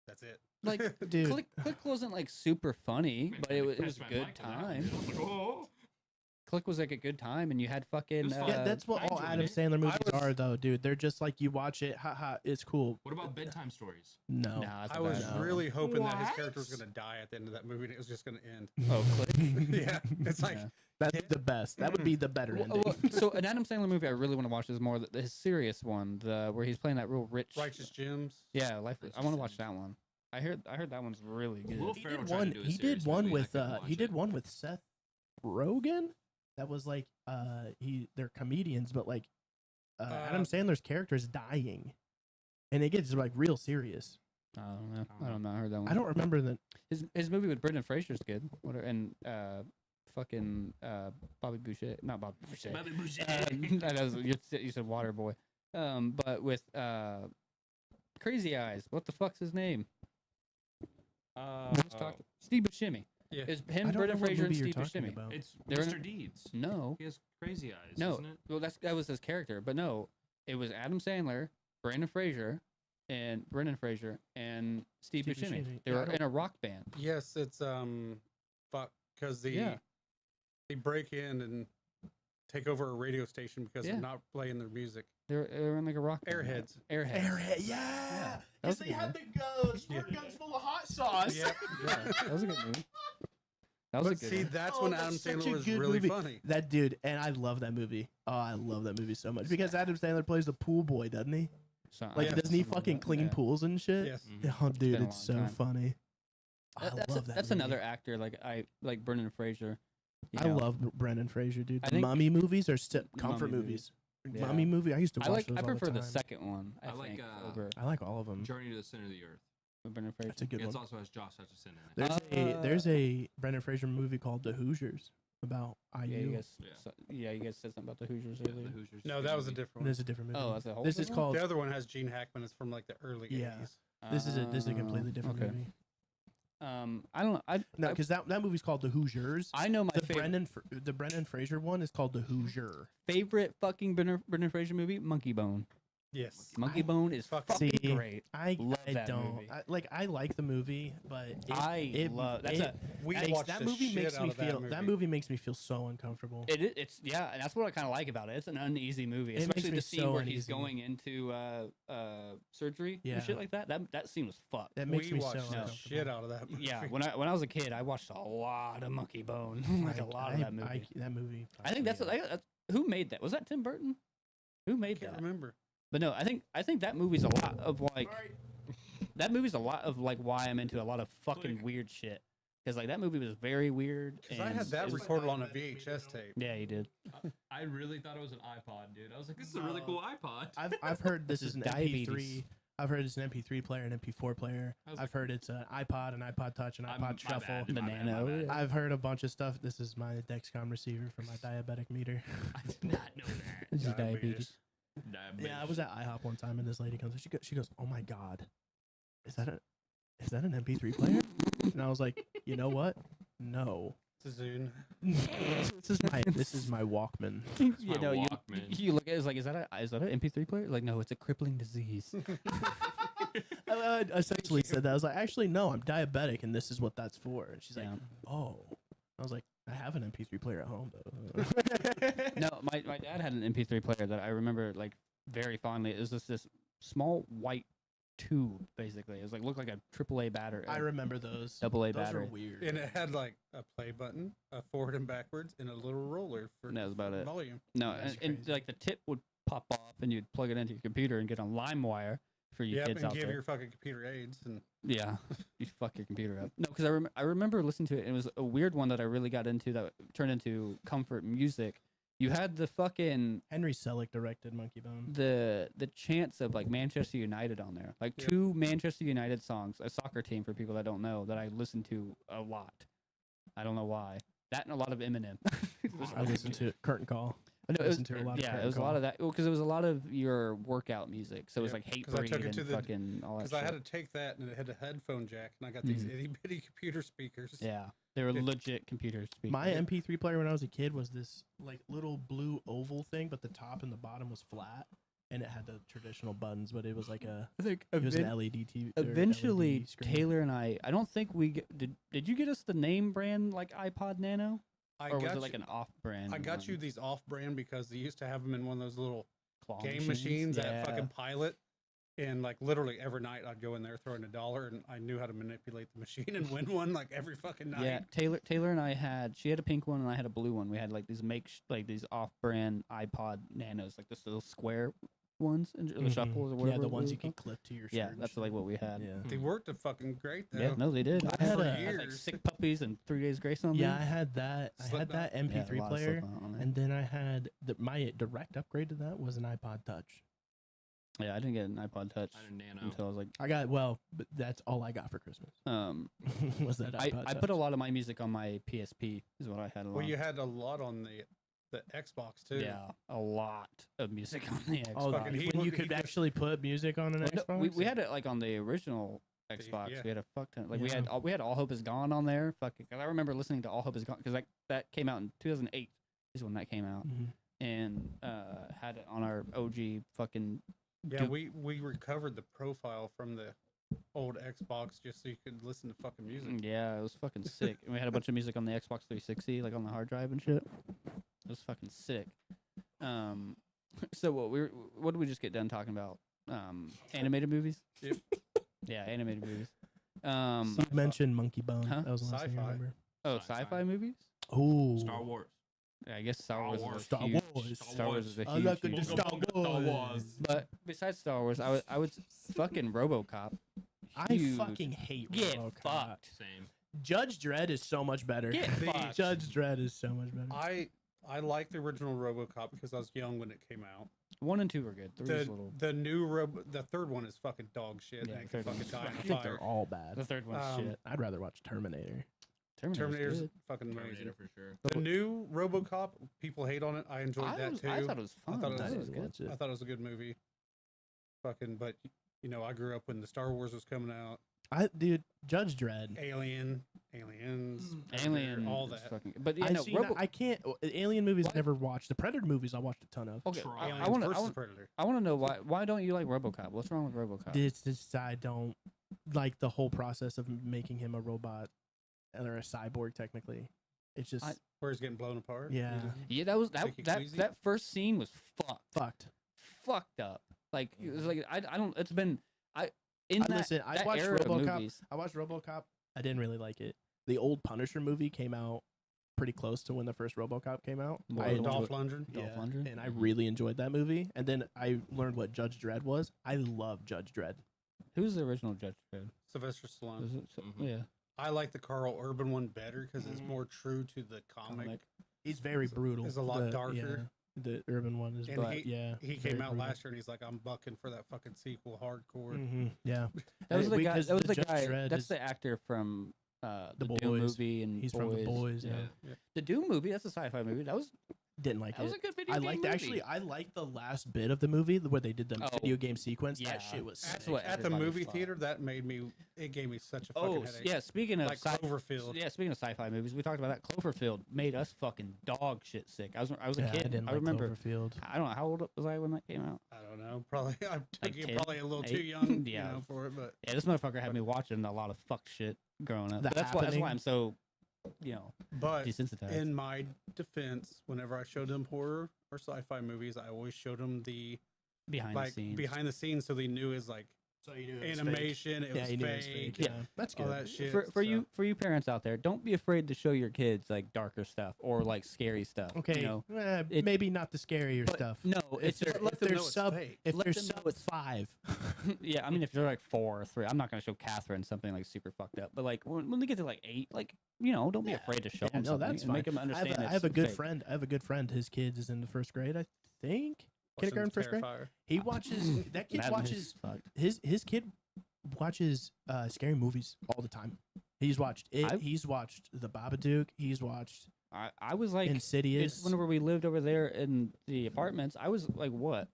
that's it. Like, dude. Click wasn't like super funny, but it was a Catch my good Michael out, time. dude. I was like, oh. Click was like a good time, and you had fucking. was fun. Yeah, that's what I all enjoyed Adam it. Sandler movies was- are, though, dude. They're just like you watch it, haha, it's cool. What about bedtime stories? No. Nah, that's I a was bad No. really hoping that his character was What? gonna die at the end of that movie, and it was just gonna end. Oh, Click. Yeah, it's like Yeah. That's the best. That would be the better ending. So an Adam Sandler movie I really want to watch is more his serious one, the where he's playing that real rich. Righteous Gems. Yeah, life. I Righteous want to watch Gems. that one. I heard that one's really good. Will He Ferrell did tried to one. do a He serious did one movie, and I with. couldn't watch He did it. one with Seth Rogen. That was like. They're comedians, but like, Adam Sandler's character is dying, and it gets like real serious. I don't know. I don't know. I heard that one. I don't remember the. His movie with Brendan Fraser's good. And fucking Bobby Boucher, not Bobby Boucher. Bobby Boucher. That was, you said Waterboy. But with Crazy Eyes. What the fuck's his name? Let's talk. Steve Buscemi. Yeah. It's I him, don't Brendan know what Fraser, and movie you're Steve talking Buscemi. about. It's They're in Mr. a- Deeds. No, He has crazy eyes, no. isn't it? Well, that was his character. But no, it was Adam Sandler, Brendan Fraser, and Steve Steve Buscemi. Buscemi. They Yeah, I were don't- in a rock band. Yes, it's fuck, because Yeah. they break in and take over a radio station because Yeah. they're not playing their music. They were in like a rock band. Airheads. Airheads. Airhead, yeah. That Because was a they good had the squirt guns full of hot sauce. Yeah. Yeah, that was a good movie. That was But a good see, one. that's Oh, when that's Adam such Sandler a was good really movie. funny. That dude, and I love that movie. Oh, I love that movie so much because Adam Sandler plays the pool boy, doesn't he? So- Like, yeah, doesn't he something like fucking that. clean Yeah. pools and shit? Yes. Oh, dude, been a it's long so time. funny. I That's love that. that's movie. another actor like like Brendan Fraser. you I know. love Brendan Fraser, dude. I The think- Mummy movies are comfort Mummy movies. Yeah. Mummy movie. I used to watch those I all prefer the the time. second one. I like, think over I like all of them. Journey to the Center of the Earth. Brendan Fraser. That's a good It one. also has Josh Hutcherson in it. There's a Brendan Fraser movie called The Hoosiers about IU. Yeah, you guys. Yeah. You guys said something about the Hoosiers Yeah, earlier. the Hoosiers. No, that was a movie. different one. There's a different movie. Oh, that's a whole. This is different one? called. The other one has Gene Hackman. It's from like the early Yeah. 80s. This is a completely different okay. movie. I don't know. No, because that movie's called The Hoosiers. I know my The favorite Brendan Fraser one is called The Hoosier. fucking Brendan Fraser movie, Monkey Bone. Yes. Monkey Bone is fuck- fucking See, great. I Love that don't movie. I like the movie, but We that watched that the movie shit makes out me of that feel movie. movie makes me feel so uncomfortable. It's yeah, and that's what I kind of like about it. It's an uneasy movie, It makes especially me the scene so where he's uneasy. going into surgery Yeah. and shit like that. That scene was fucked. That makes We me so watched the uncomfortable. shit out of that movie. Yeah, when I was a kid, I watched a lot of Monkey Bone, like a lot of that movie. That movie. I think that's who made that. Was that Tim Burton? Who I made can't that? remember. But no, I think that movie's a lot of like that movie's a lot of like why I'm into a lot of fucking weird shit. Because like that movie was very weird. Because I and had that it was- recorded on a VHS tape. Yeah, you did. I really thought it was an iPod, dude. I was like, this is a really cool iPod. I've heard this This is is an diabetes. MP3. I've heard it's an MP3 player, an MP4 player. I was I've heard it's an iPod, an iPod Touch, an I'm- iPod my Shuffle. bad, The my bad, Nano. my bad. I've heard a bunch of stuff. This is my Dexcom receiver for my diabetic meter. I did not know that. This is Diabetes. Yeah, I was at IHOP one time, and this lady comes. She goes, "Oh my god, is that an MP3 player?" And I was like, "You know what? No, Zune. this is my Walkman." you my know, Walkman. you look at it, it's like, is that an MP3 player? Like, no, it's a crippling disease. I essentially said that. I was like, "Actually, no, I'm diabetic, and this is what that's for." And she's like, Yeah. "Oh." I was like, "I have an MP3 player at home, though." No, my dad had an MP3 player that I remember like very fondly. It was just this small white tube, basically. It was like looked like a AAA battery. I remember those. AA Those battery. are weird. And it had like a play button, a forward and backwards, and a little roller for That was about it. volume. No, That's and crazy. like the tip would pop off, and you'd plug it into your computer and get on LimeWire for you Yep, kids and out give there. your fucking computer aids. And Yeah, you fuck your computer up. No, because I remember listening to it. And it was a weird one that I really got into that turned into comfort music. You had the fucking Henry Selick directed Monkey Bone. the chants of like Manchester United on there, like Yep. 2 Manchester United songs, a soccer team for people that don't know that I listen to a lot. I don't know why. That and a lot of Eminem. I listened to Curtain Call. No, I it was, listened to a lot of yeah, Curtain it was a Call. lot of that because it was a lot of your workout music. So it was Yeah, like Hate 'cause I Breed took it and to the- fucking all that because shit. I had to take that, and it had a headphone jack, and I got these Mhm. itty bitty computer speakers. Yeah, they were Yeah. legit computer speakers. My MP3 player when I was a kid was this like little blue oval thing, but the top and the bottom was flat, and it had the traditional buttons, but it was like I think it was an LED TV. or eventually LED screen. Taylor and I don't think we did you get us the name brand like iPod Nano I or was got it like you, an off brand? I got you these off-brand because they used to have them in one of those little claw game machines Yeah. at fucking Pilot. And like literally every night I'd go in there throwing $1, and I knew how to manipulate the machine and win one like every fucking night. Yeah, Taylor and I she had a pink one and I had a blue one. We had like these these off-brand iPod Nanos, like this little square ones and the Mhm. shuffles or Yeah, whatever. the it ones was you can called. clip to your shirt. Yeah, and that's shit. like what we had. Yeah. They worked a fucking great though. Yeah, no, they did. I had I a- had like years. Sick Puppies and 3 Days Grace on Yeah, there. I had that. I had Slipknot. that Yeah, MP3 a lot of player, Slipknot on there. and then I had my direct upgrade to that was an iPod Touch. Yeah, I didn't get an iPod Touch I had a Nano. until I was like, But that's all I got for Christmas. Was that I iPod put Touch. a lot of my music on my PSP is what I had. Well, you had a lot on the Xbox too. Yeah, a lot of music on the Xbox. Oh, fucking he when you would- he could just- actually put music on an Well, no, Xbox. we had it like on the original Xbox. yeah. We had a fuck ton. Like Yeah. we had All Hope Is Gone on there. Fucking, 'cause I remember listening to All Hope Is Gone because that came out in 2008 is when that came out, Mhm. and had it on our OG fucking. Yeah, Duke- we recovered the profile from the old Xbox just so you could listen to fucking music. Yeah, it was fucking sick. And we had a bunch of music on the Xbox 360, like on the hard drive and shit. It was fucking sick. So what did we just get done talking about? Animated movies. Yep. Yeah, animated movies. You mentioned Monkey Bone. Huh? That was the last thing I Sci-fi. remember. Oh, Sci-fi. sci-fi movies. Oh, Star Wars. Yeah, I guess Star Star Wars. Wars. Is a Star huge, Wars. Star Wars is a I huge. like huge the one. Star Wars. But besides Star Wars, I would fucking RoboCop. I Huge. fucking hate Get RoboCop. fucked. Same. Judge Dredd is so much better. Get fucked. Judge Dredd is so much better. I like the original RoboCop because I was young when it came out. 1 and 2 were good. 3 is a little. The new the third one is fucking dog shit. Yeah, and it the can third fucking one's die in I a think they're fire. all bad. The third one's shit. I'd rather watch Terminator. Terminator's good. fucking amazing. Terminator for sure. The new RoboCop, people hate on it. I enjoyed that too. I thought it was fun. I thought it I was- good. watch it. I thought it was a good movie. Fucking, but you know, I grew up when the Star Wars was coming out. Dude, Judge Dredd. Aliens, Alien, all is that. Fucking, but yeah, no, I can't. Alien movies What? never watched. The Predator movies I watched a ton of. okay, Tron. Aliens I want versus to. Predator. I want to know why don't you like RoboCop? What's wrong with RoboCop? It's just I don't like the whole process of making him a robot or a cyborg. Technically, it's just Where he's getting blown apart. Yeah. Yeah, that was Take it that easy. that first scene was fucked. fucked up. Like it was like I don't. It's been in that, Listen, I that watched era of RoboCop. movies. I watched RoboCop. I didn't really like it. The old Punisher movie came out pretty close to when the first RoboCop came out. What, I the Dolph one Lundgren. Dolph yeah, Lundgren? and I really enjoyed that movie. And then I learned what Judge Dredd was. I love Judge Dredd. Who's the original Judge Dredd? Sylvester Stallone. Was it, Mhm. Yeah, I like the Carl Urban one better because it's Mhm. more true to the comic. Comic. He's very brutal. It's a lot The- darker. yeah, the urban one is, And but he- yeah, He very came out brutal. last year and he's like, I'm bucking for that fucking sequel hardcore. Yeah, that was the guy. Because That was the Judge guy. Dredd That's is- the actor from the The Doom Boys. movie and He's from The Boys, yeah. The Doom movie. That's a sci-fi movie. That was Didn't like That was it. a good video I game liked movie. actually. I liked the last bit of the movie where they did the Oh, video game sequence. yeah. That shit was That's sick. what At the everybody movie thought. theater, that made me. It gave me such a fucking Oh, headache. yeah. Speaking of Like Cloverfield. yeah, speaking of sci-fi movies, we talked about that. Cloverfield made us fucking dog shit sick. I was a Yeah, kid. I didn't I like remember. Cloverfield. I don't know how old was I when that came out. I don't know. Probably I'm Like taking 10, probably a little too 8? young, Yeah. you know, for it. But Yeah, this motherfucker had me watching a lot of fuck shit growing up. The But that's why Happening. I'm so, but desensitized. in my defense, whenever I showed them horror or sci-fi movies, I always showed them the behind the scenes. behind the scenes, so they knew is like So you knew animation. It was you knew it was fake. fake. Yeah, that's good. All that shit. for so- you parents out there, don't be afraid to show your kids like darker stuff or like scary stuff. Okay, You know? It- maybe not the scarier But stuff. no, it's they're, just let if them they're know it's sub fake. if Let they're them know sub it's- 5. yeah. I mean, if they're like 4 or 3, I'm not gonna show Catherine something like super fucked up. But like when they get to like 8, like don't be Yeah. afraid to show Yeah, them no, something that's and make fine. them understand. I have a it's good fake. friend. I have a good friend. His kids is in the first grade, I think. Watching Kindergarten, first grade. Terrifier. He watches. That kid Madden watches. is fucked. His kid watches scary movies all the time. He's watched it. I- He's watched The Babadook. He's watched I was like, Insidious. whenever we lived over there in the apartments, I was like, what?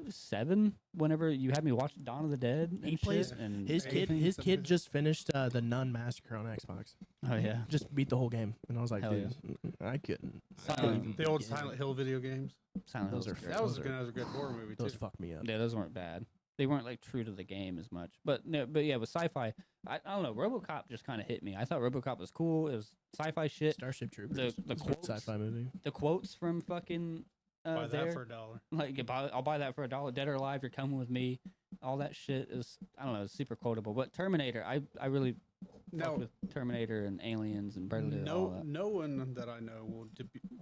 7 whenever you had me watch Dawn of the Dead and He plays- shit, and His kid. everything. His kid just finished the Nun Massacre on Xbox. Oh yeah. Just beat the whole game, and I was like, Hell dude, I couldn't. I Um, couldn't even The old begin. Silent Hill video games. Silent Those Hill's are great. That was Those a are- good, horror movie too. Those fucked me up. Yeah, those weren't bad. They weren't like true to the game as much. But no, but yeah, with sci-fi, I don't know. RoboCop just kind of hit me. I thought RoboCop was cool. It was sci-fi shit. Starship Troopers. the It's a good quotes- sci-fi movie. The quotes from fucking Buy that there, for $1. like I'll buy that for $1. Dead or Alive, You're Coming With Me. All that shit is, I don't know, it's super quotable. But Terminator, I really fucked No, with Terminator and Aliens and Predator. and all that. no one that I know will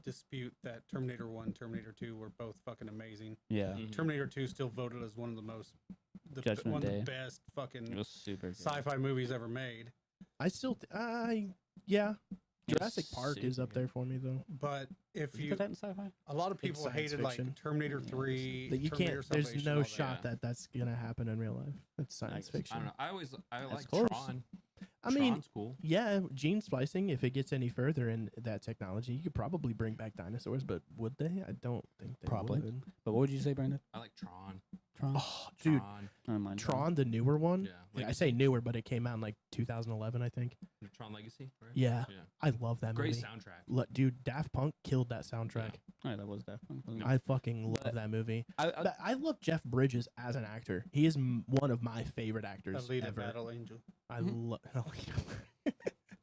dispute that Terminator 1, Terminator 2 were both fucking amazing. Yeah, Mhm. Terminator 2 still voted as one of the most, Judgment one of Day. the best it fucking was super good. sci-fi movies ever made. I still, yeah. It was Jurassic Park is super up there for me though. But if Would you you, put that in sci-fi? a lot of It's people science hated fiction. like Terminator Yeah, 3. That you Terminator can't. There's Salvation, no all that. shot that that's gonna happen in real life. It's science guess. fiction. I don't know. I That's like close. Tron. I mean, Tron's cool. yeah, gene splicing. If it gets any further in that technology, you could probably bring back dinosaurs. But would they? I don't think they Probably. would. But what would you say, Brandon? I like Tron. Tron. Oh, dude, Tron. I don't mind Tron, the newer one. Yeah. Yeah, I Legacy. say newer, but it came out in like 2011, I think. Tron Legacy. Right? Yeah, Yeah. I love that Great movie. soundtrack. Dude, Daft Punk killed that soundtrack. Oh, that was definitely. I fucking love But- that movie. I, But I love Jeff Bridges as an actor. He is one of my favorite actors Alita ever. Battle Angel. I Mhm. love.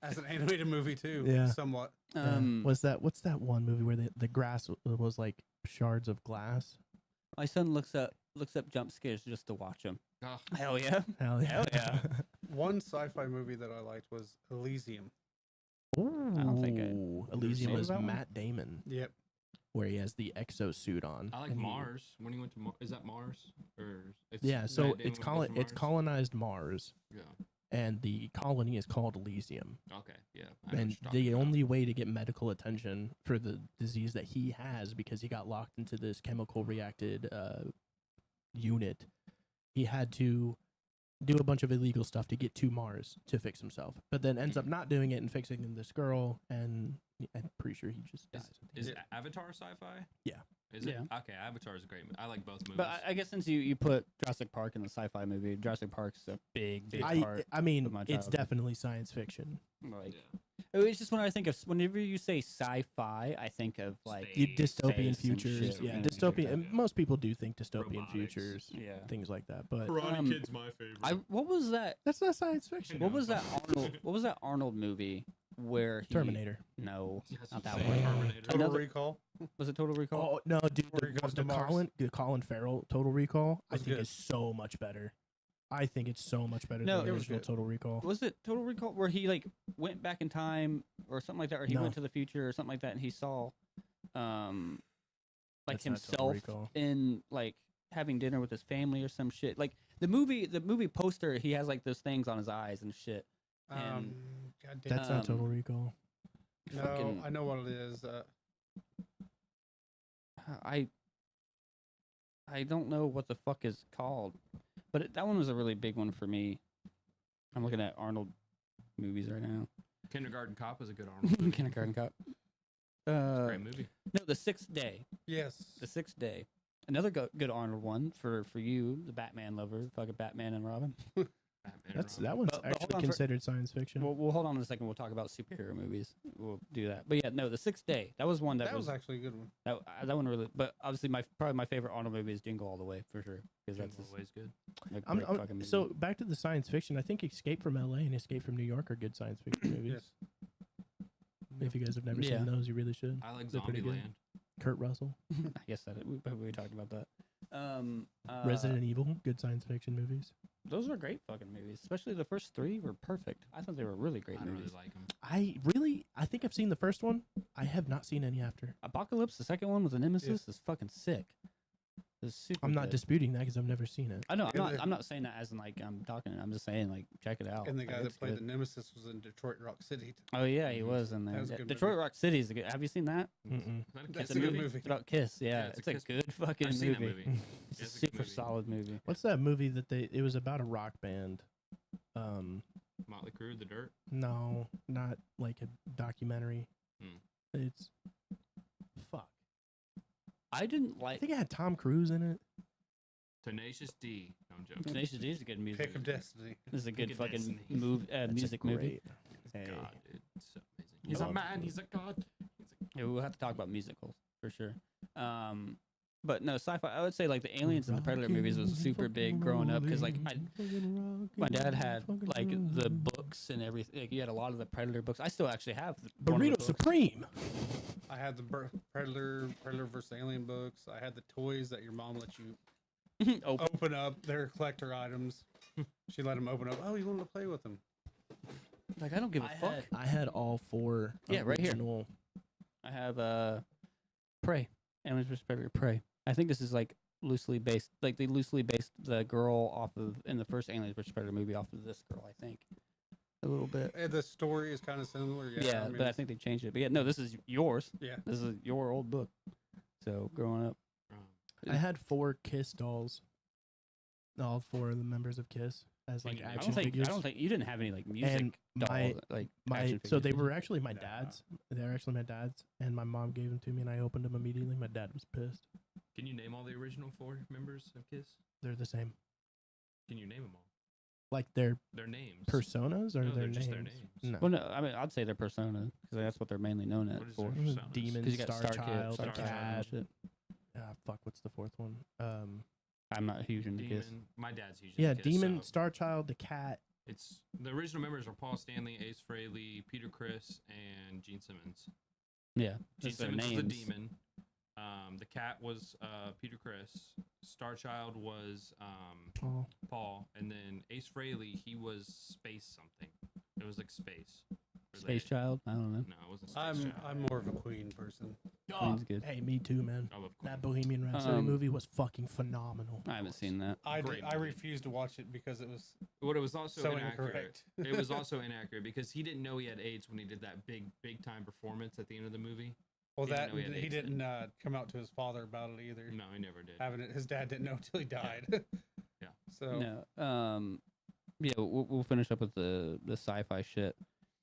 As an animated movie too. Yeah. Somewhat. What's that one movie where the grass was like shards of glass? my son looks up jump scares just to watch them. Oh, Hell yeah! Hell yeah! Hell yeah. One sci-fi movie that I liked was Elysium. Ooh, don't think I Elysium seen was that one. Matt Damon, Yep. where he has the exosuit on. I like and he- Mars. When he went to Mars, is that Mars or? It's Yeah, Matt so Damon it's when he goes to it's Mars? colonized Mars, Yeah. and the colony is called Elysium. Okay. Yeah. I know what And you're talking the about. only way to get medical attention for the disease that he has, because he got locked into this chemical reacted unit, he had to do a bunch of illegal stuff to get to Mars to fix himself, but then ends up not doing it and fixing this girl, and I'm pretty sure he just dies. at the Is end. Avatar sci-fi? Yeah. Is it? Yeah. Okay, Avatar is a great. I like both movies. But I guess since you put Jurassic Park in the sci-fi movie, Jurassic Park's a big part. I mean, of my it's childhood. definitely science fiction. Like, yeah. it's just when I think of whenever you say sci-fi, I think of like Space. Dystopian space and futures, shit, yeah, and dystopian. shit. And most people do think dystopian Robotics. futures, yeah. things like that. But Karate Kid's my favorite. What was that? that's not science fiction. What was that Arnold? What was that Arnold movie where he, Terminator. No, Yeah, that's not what that I'm one. saying, Terminator. Total Another- Recall. Was it Total Recall? Oh no, dude! Where he goes to The Mars. Colin Farrell Total Recall, I Was think good. is so much better. I think it's so much better No, than the it was original good. Total Recall. Was it Total Recall where he like went back in time or something like that, or he No. went to the future or something like that, and he saw, like That's not Total himself Recall. in like having dinner with his family or some shit. Like the movie poster, he has like those things on his eyes and shit. And God damn. That's not Total um, Recall. No, fucking- I know what it is. I don't know what the fuck is called, but that one was a really big one for me. I'm looking at Arnold movies right now. Kindergarten Cop is a good Arnold. movie. Kindergarten Cop. Great movie. No, The Sixth Day. Yes. The Sixth Day. Another good Arnold one for you, the Batman lover, fucking Batman and Robin. Batman and That Robin. one's But hold actually on for- considered science fiction. We'll hold on a second. We'll talk about superhero movies. We'll do that. But yeah, no, The Sixth Day. That was one that was actually a good one. that one really. But obviously, probably my favorite Arnold movie is Jingle All the Way for sure because that's Jingle always good. a great fucking movie. So back to the science fiction. I think Escape from L.A. and Escape from New York are good science fiction movies. Yes. If you guys have never Yeah. seen those, you really should. I like They're pretty good. Zombieland. Kurt Russell, I guess we talked about that. Resident Evil, good science fiction movies. Those were great fucking movies. Especially the first three were perfect. I thought they were really great I don't movies. really like them. I think I've seen the first one. I have not seen any after. Apocalypse, the second one with the Nemesis, is fucking sick. It's super. I'm not good. disputing that because I've never seen it. I know. And the- I'm not saying that as in like I'm talking. I'm just saying like check it out. And the Like, guy it's that played good. the Nemesis was in Detroit Rock City. Oh yeah, he Mhm. was in That there. was a Yeah, good Detroit movie. Rock City is a good. Have you seen that? Mm-mm. Is that a That's It's a good movie. It's about Kiss. Yeah, Yeah, it's, it's a a Kiss- good fucking I've seen that movie. movie. It's a It's a good super movie. solid movie. What's that movie that it was about a rock band? Motley Crue, The Dirt. No, not like a documentary. Hmm. It's fuck. I didn't I like think it had Tom Cruise in it. Tenacious D. No, I'm joking. Tenacious D is a good music. Pick of Destiny. This is a good Pick of fucking Destiny. That's a music movie. great- Hey. God, dude, it's so amazing. He's a Love man. He's a god. Yeah, we'll have to talk about musicals for sure. But no, sci-fi. I would say like the Aliens and the Predator movies was super big growing up because like my dad had like the books and everything. Like, he had a lot of the Predator books. I still actually have one of the Burrito books. Supreme. I had the Predator vs. Alien books. I had the toys that your mom let you Open. open up. They're collector items. She let them open up. Oh, you wanted to play with them? Like I don't give a fuck. I had all four. Yeah, right here. original- I have Prey. Aliens vs Predator. Prey. I think this is like loosely based. Like they loosely based the girl off of in the first Aliens vs Predator movie off of this girl. I think a little bit. The story is kind of similar. Yeah, Yeah, I mean, but I think they changed it. But yeah, no, this is yours. Yeah. This is your old book. So growing up, I had 4 Kiss dolls. All 4 of the members of Kiss as like I I action don't think figures. you didn't have any like music And dolls my- like My action so they figures. were actually my Nah. dad's. They're actually my dad's, and my mom gave them to me, and I opened them immediately. My dad was pissed. Can you name all the original 4 members of Kiss? They're the same. Can you name them all? Like their Their names. personas or No, their they're names? just their names. No. Well, no, I mean I'd say their persona because that's what they're mainly known What at is for. their personas? Demon, 'Cause you got Star Kid, Child, Star Child, and Cat. shit. Fuck, what's the 4th one? I'm not huge into Kiss. Demon. My dad's huge. Yeah, into Kiss, Demon, so Star Child, the Cat. it's the original members are Paul Stanley, Ace Frehley, Peter Criss, and Gene Simmons. Yeah, Gene just their Simmons was the names. demon. The cat was Peter Criss. Star Child was Oh, Paul, and then Ace Frehley, he was space something. It was like space. Space related. Child. I don't know. No, it wasn't Space Child. I'm more of a Queen person. Queen's good. hey, me too, man. I love That Queen. Bohemian Rhapsody Um, movie was fucking phenomenal. I haven't seen that. Great I movie. refused to watch it because it was But it was also so inaccurate. incorrect. It was also inaccurate because he didn't know he had AIDS when he did that big time performance at the end of the movie. well he didn't that know he had he AIDS didn't come out to his father about it either. No, he never did. Having it, his dad didn't know until he died. Yeah. So No. Yeah, we'll finish up with the sci-fi shit.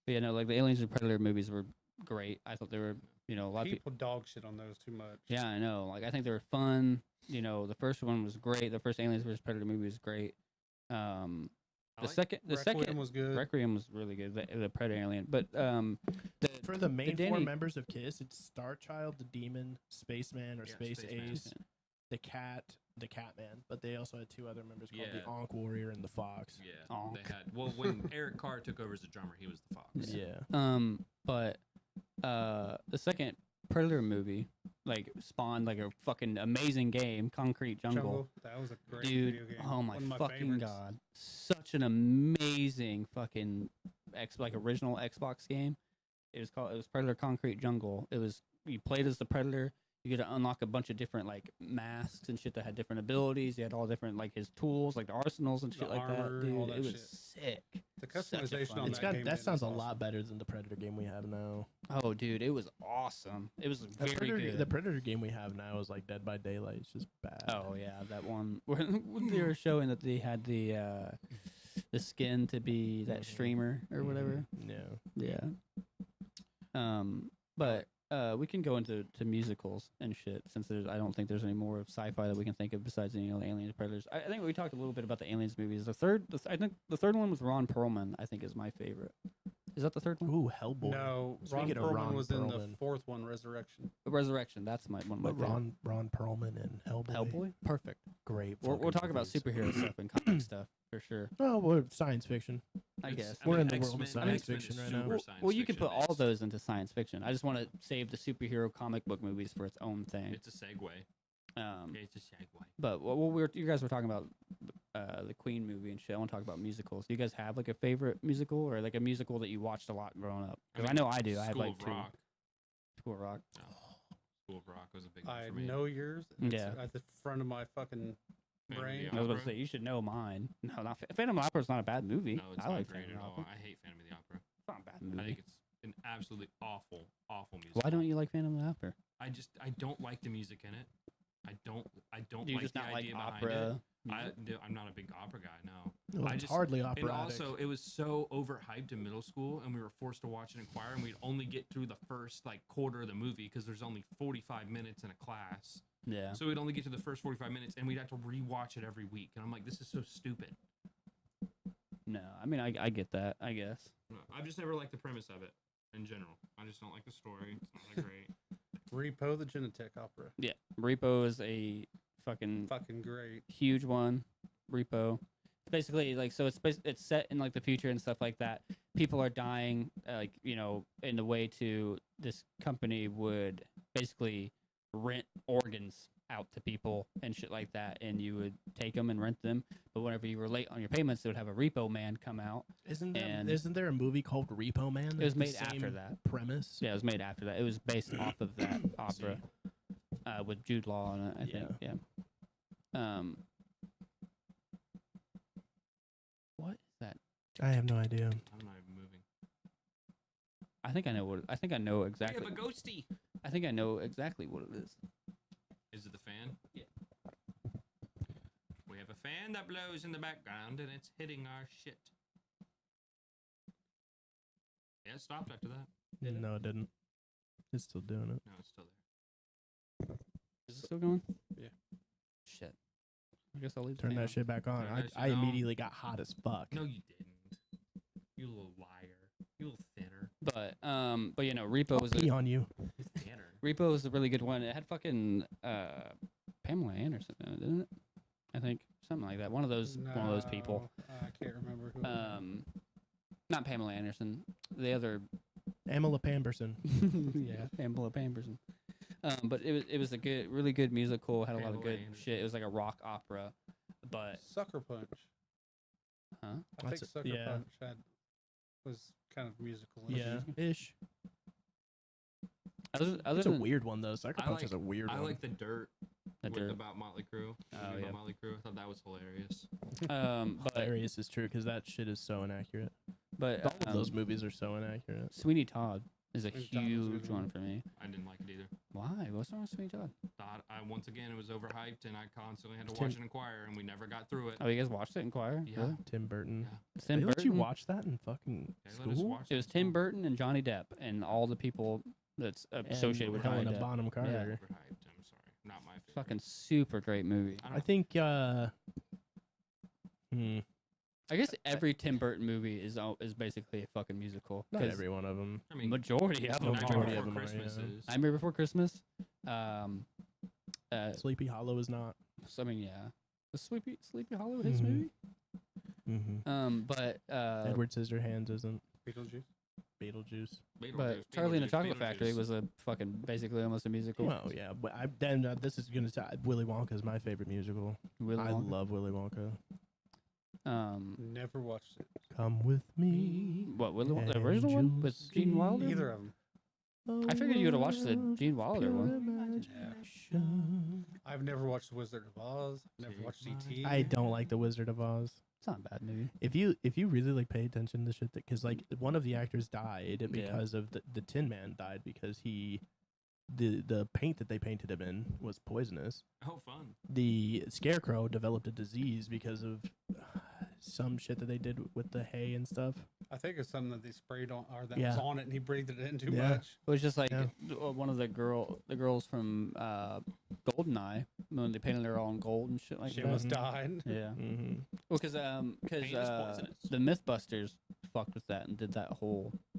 But yeah, no, like the Aliens and Predator movies were great. I thought they were, a lot of people. people dog shit on those too much. Yeah, I know. Like I think they were fun. The first one was great. The first Aliens vs Predator movie was great. I The like- second Requiem was good. Requiem was really good. The Predator Alien, but For the main 4 Danny- members of Kiss, it's Star Child, the Demon, Spaceman or Yeah, Space Spaceman. Ace, the Cat, the Catman. But they also had 2 other members called the Yeah. Ankh Warrior and the Fox. Yeah, Ankh. they had. Well, when Eric Carr took over as the drummer, he was the Fox. Yeah. but the second Predator movie like spawned like a fucking amazing game, Concrete Jungle. That was a great Dude, video game. oh my One of fucking favorites. god. Such an amazing fucking original Xbox game. It was Predator Concrete Jungle. You played as the Predator. You get to unlock a bunch of different like masks and shit that had different abilities. You had all different like his tools, like the arsenals and The shit like that. armor, Dude, all that it was shit. sick. The Such a customization fun on game. It's that got game that is sounds a awesome. lot better than the Predator game we have now. Oh, dude, it was awesome. It was very good. The Predator game we have now is like Dead by Daylight. It's just bad. Oh yeah, that one where when they were showing that they had the skin to be that streamer or whatever. Yeah. Yeah. But we can go into musicals and shit since I don't think there's any more of sci-fi that we can think of besides aliens, predators. I think we talked a little bit about the aliens movies. I think the third one with Ron Perlman, I think, is my favorite. Is that the third one? Ooh, Hellboy. No, Ron Speaking of Perlman Ron was in the Perlman. fourth one, Resurrection. Resurrection. That's one of my But favorite. Ron Perlman and Hellboy. Hellboy. Perfect. Great. We'll fucking talk about movies. superhero stuff and comic stuff for sure. Oh, we're science fiction. I guess. We're in the world of X-Men- science X-Men fiction is right now. super Well, science well, you can put fiction all based. those into science fiction. I just want to save the superhero comic book movies for its own thing. It's a segue. Um, It's a segue. but you guys were talking about the Queen movie and shit. I want to talk about musicals. Do you guys have like a favorite musical or like a musical that you watched a lot growing up? Because I know I do. I have School like of two. Rock. School of Rock. School of Rock was a big one I for me. know yours. It's Yeah. at the front of my fucking Phantom of brain. the I was about to Opera. say you should know mine. No, not Phantom of the Opera is not a bad movie. No, it's I not like great Phantom at of the all. Opera. I hate Phantom of the Opera. It's not a bad I movie. think it's an absolutely awful, awful music. Why don't you like Phantom of the Opera? I don't like the music in it. I don't Do you like just the not like idea behind opera? it. I'm not a big opera guy. No. No, I it's just- hardly And operatic. also, it was so overhyped in middle school, and we were forced to watch it in choir, and we'd only get through the first like quarter of the movie because there's only 45 minutes in a class. Yeah. So we'd only get to the first 45 minutes, and we'd have to rewatch it every week. And I'm like, this is so stupid. No, I mean I get that. I guess. No, I've just never liked the premise of it in general. I just don't like the story. It's not that great. Repo the Genentech opera. Yeah. Repo is a fucking Fucking great. huge one. Repo. Basically, like, so it's set in like the future and stuff like that. People are dying, like, you know, in the way to this company would basically rent organs out to people and shit like that, and you would take them and rent them. But whenever you were late on your payments, they would have a repo man come out. Isn't and- there a movie called Repo Man? It was that's the made after same that. premise. Yeah, it was made after that. It was based off of that opera with Jude Law in it, I think. Yeah. What is that? I have no idea. I'm not even moving. I think I know exactly. We have a ghosty. I think I know exactly what it is. Is it the fan? Yeah. We have a fan that blows in the background, and it's hitting our shit. Yeah, it stopped after that. Did it? No, it didn't. It's still doing it. No, it's still there. Is it still going? Yeah. Shit. I guess I'll leave. the Turn fan that on. shit back on. Turn that shit I on. immediately got hot as fuck. No, you didn't. You little liar. You little thinner. But you know, Repo was Pee on you. You thinner. Repo was a really good one. It had fucking Pamela Anderson in it, didn't it? I think something like that. One of those people. No, I can't remember who. it was. Not Pamela Anderson. The other. Amala Pamberson. Yeah, Pamela Pamberson. But it was a really good musical. Had a lot of Pamela good Anderson. shit. It was like a rock opera, but Sucker Punch. huh? I think That's Sucker yeah. Punch was kind of musical. Yeah, ish. Other It's a than weird one though. Sucker I Punch like- is a weird I one. like the dirt. The with Dirt. about Motley Crue. Oh, About yeah. Motley Crue. I thought that was hilarious. but Hilarious is true because that shit is so inaccurate. but All of those movies are so inaccurate. Sweeney Todd is a Sweeney Todd was a huge good one one. for me. I didn't like it either. Why? What's wrong with Sweeney Todd? Thought once again it was overhyped, and I constantly had to Tim- watch it in choir, and we never got through it. Oh, you guys watched it in choir? Yeah. Really? Tim Burton. Yeah. Tim They let Burton. you watch that in fucking They let us school? watch It was in Tim school. Burton and Johnny Depp and all the people that's associated with Johnny Helena Depp. Bonham Carter. Overhyped. I'm sorry. Not my favorite. Fucking super great movie. I I don't think. I guess every Tim Burton movie is basically a fucking musical. Not 'cause every one of them. I mean, majority of them Nightmare are. Majority of Before them are, yeah. Christmas is. Nightmare Before Christmas. Sleepy Hollow is not. So, I mean, yeah. Was Sleepy Hollow his Mhm. movie? Mm-hmm. But Edward Scissorhands isn't. Beetlejuice. Beetlejuice. but Charlie and the Chocolate Factory was a fucking basically almost a musical. Well, yeah, but this is gonna say Willy Wonka is my favorite musical. Willy I Wonka. love Willy Wonka. Never watched it. Come with me. What Willy Wonka? The and original one you'll with Gene Wilder? Either of them. I figured you would have watched the Gene Wilder Pure one. imagination. I've never watched The Wizard of Oz. Never watched E.T. I don't like The Wizard of Oz. It's not a bad movie. If you really like pay attention to shit, because like one of the actors died Yeah. because of the Tin Man died because the paint that they painted him in was poisonous. Oh, fun. The Scarecrow developed a disease because of some shit that they did with the hay and stuff. I think it's something that they sprayed on, or that Yeah. was on it, and he breathed it in too Yeah. much. It was just like Yeah. one of the girls from Goldeneye when they painted her all in gold and shit like She that. almost died. Yeah. Mm-hmm. Well, because Paint is poisonous. the MythBusters fucked with that and did that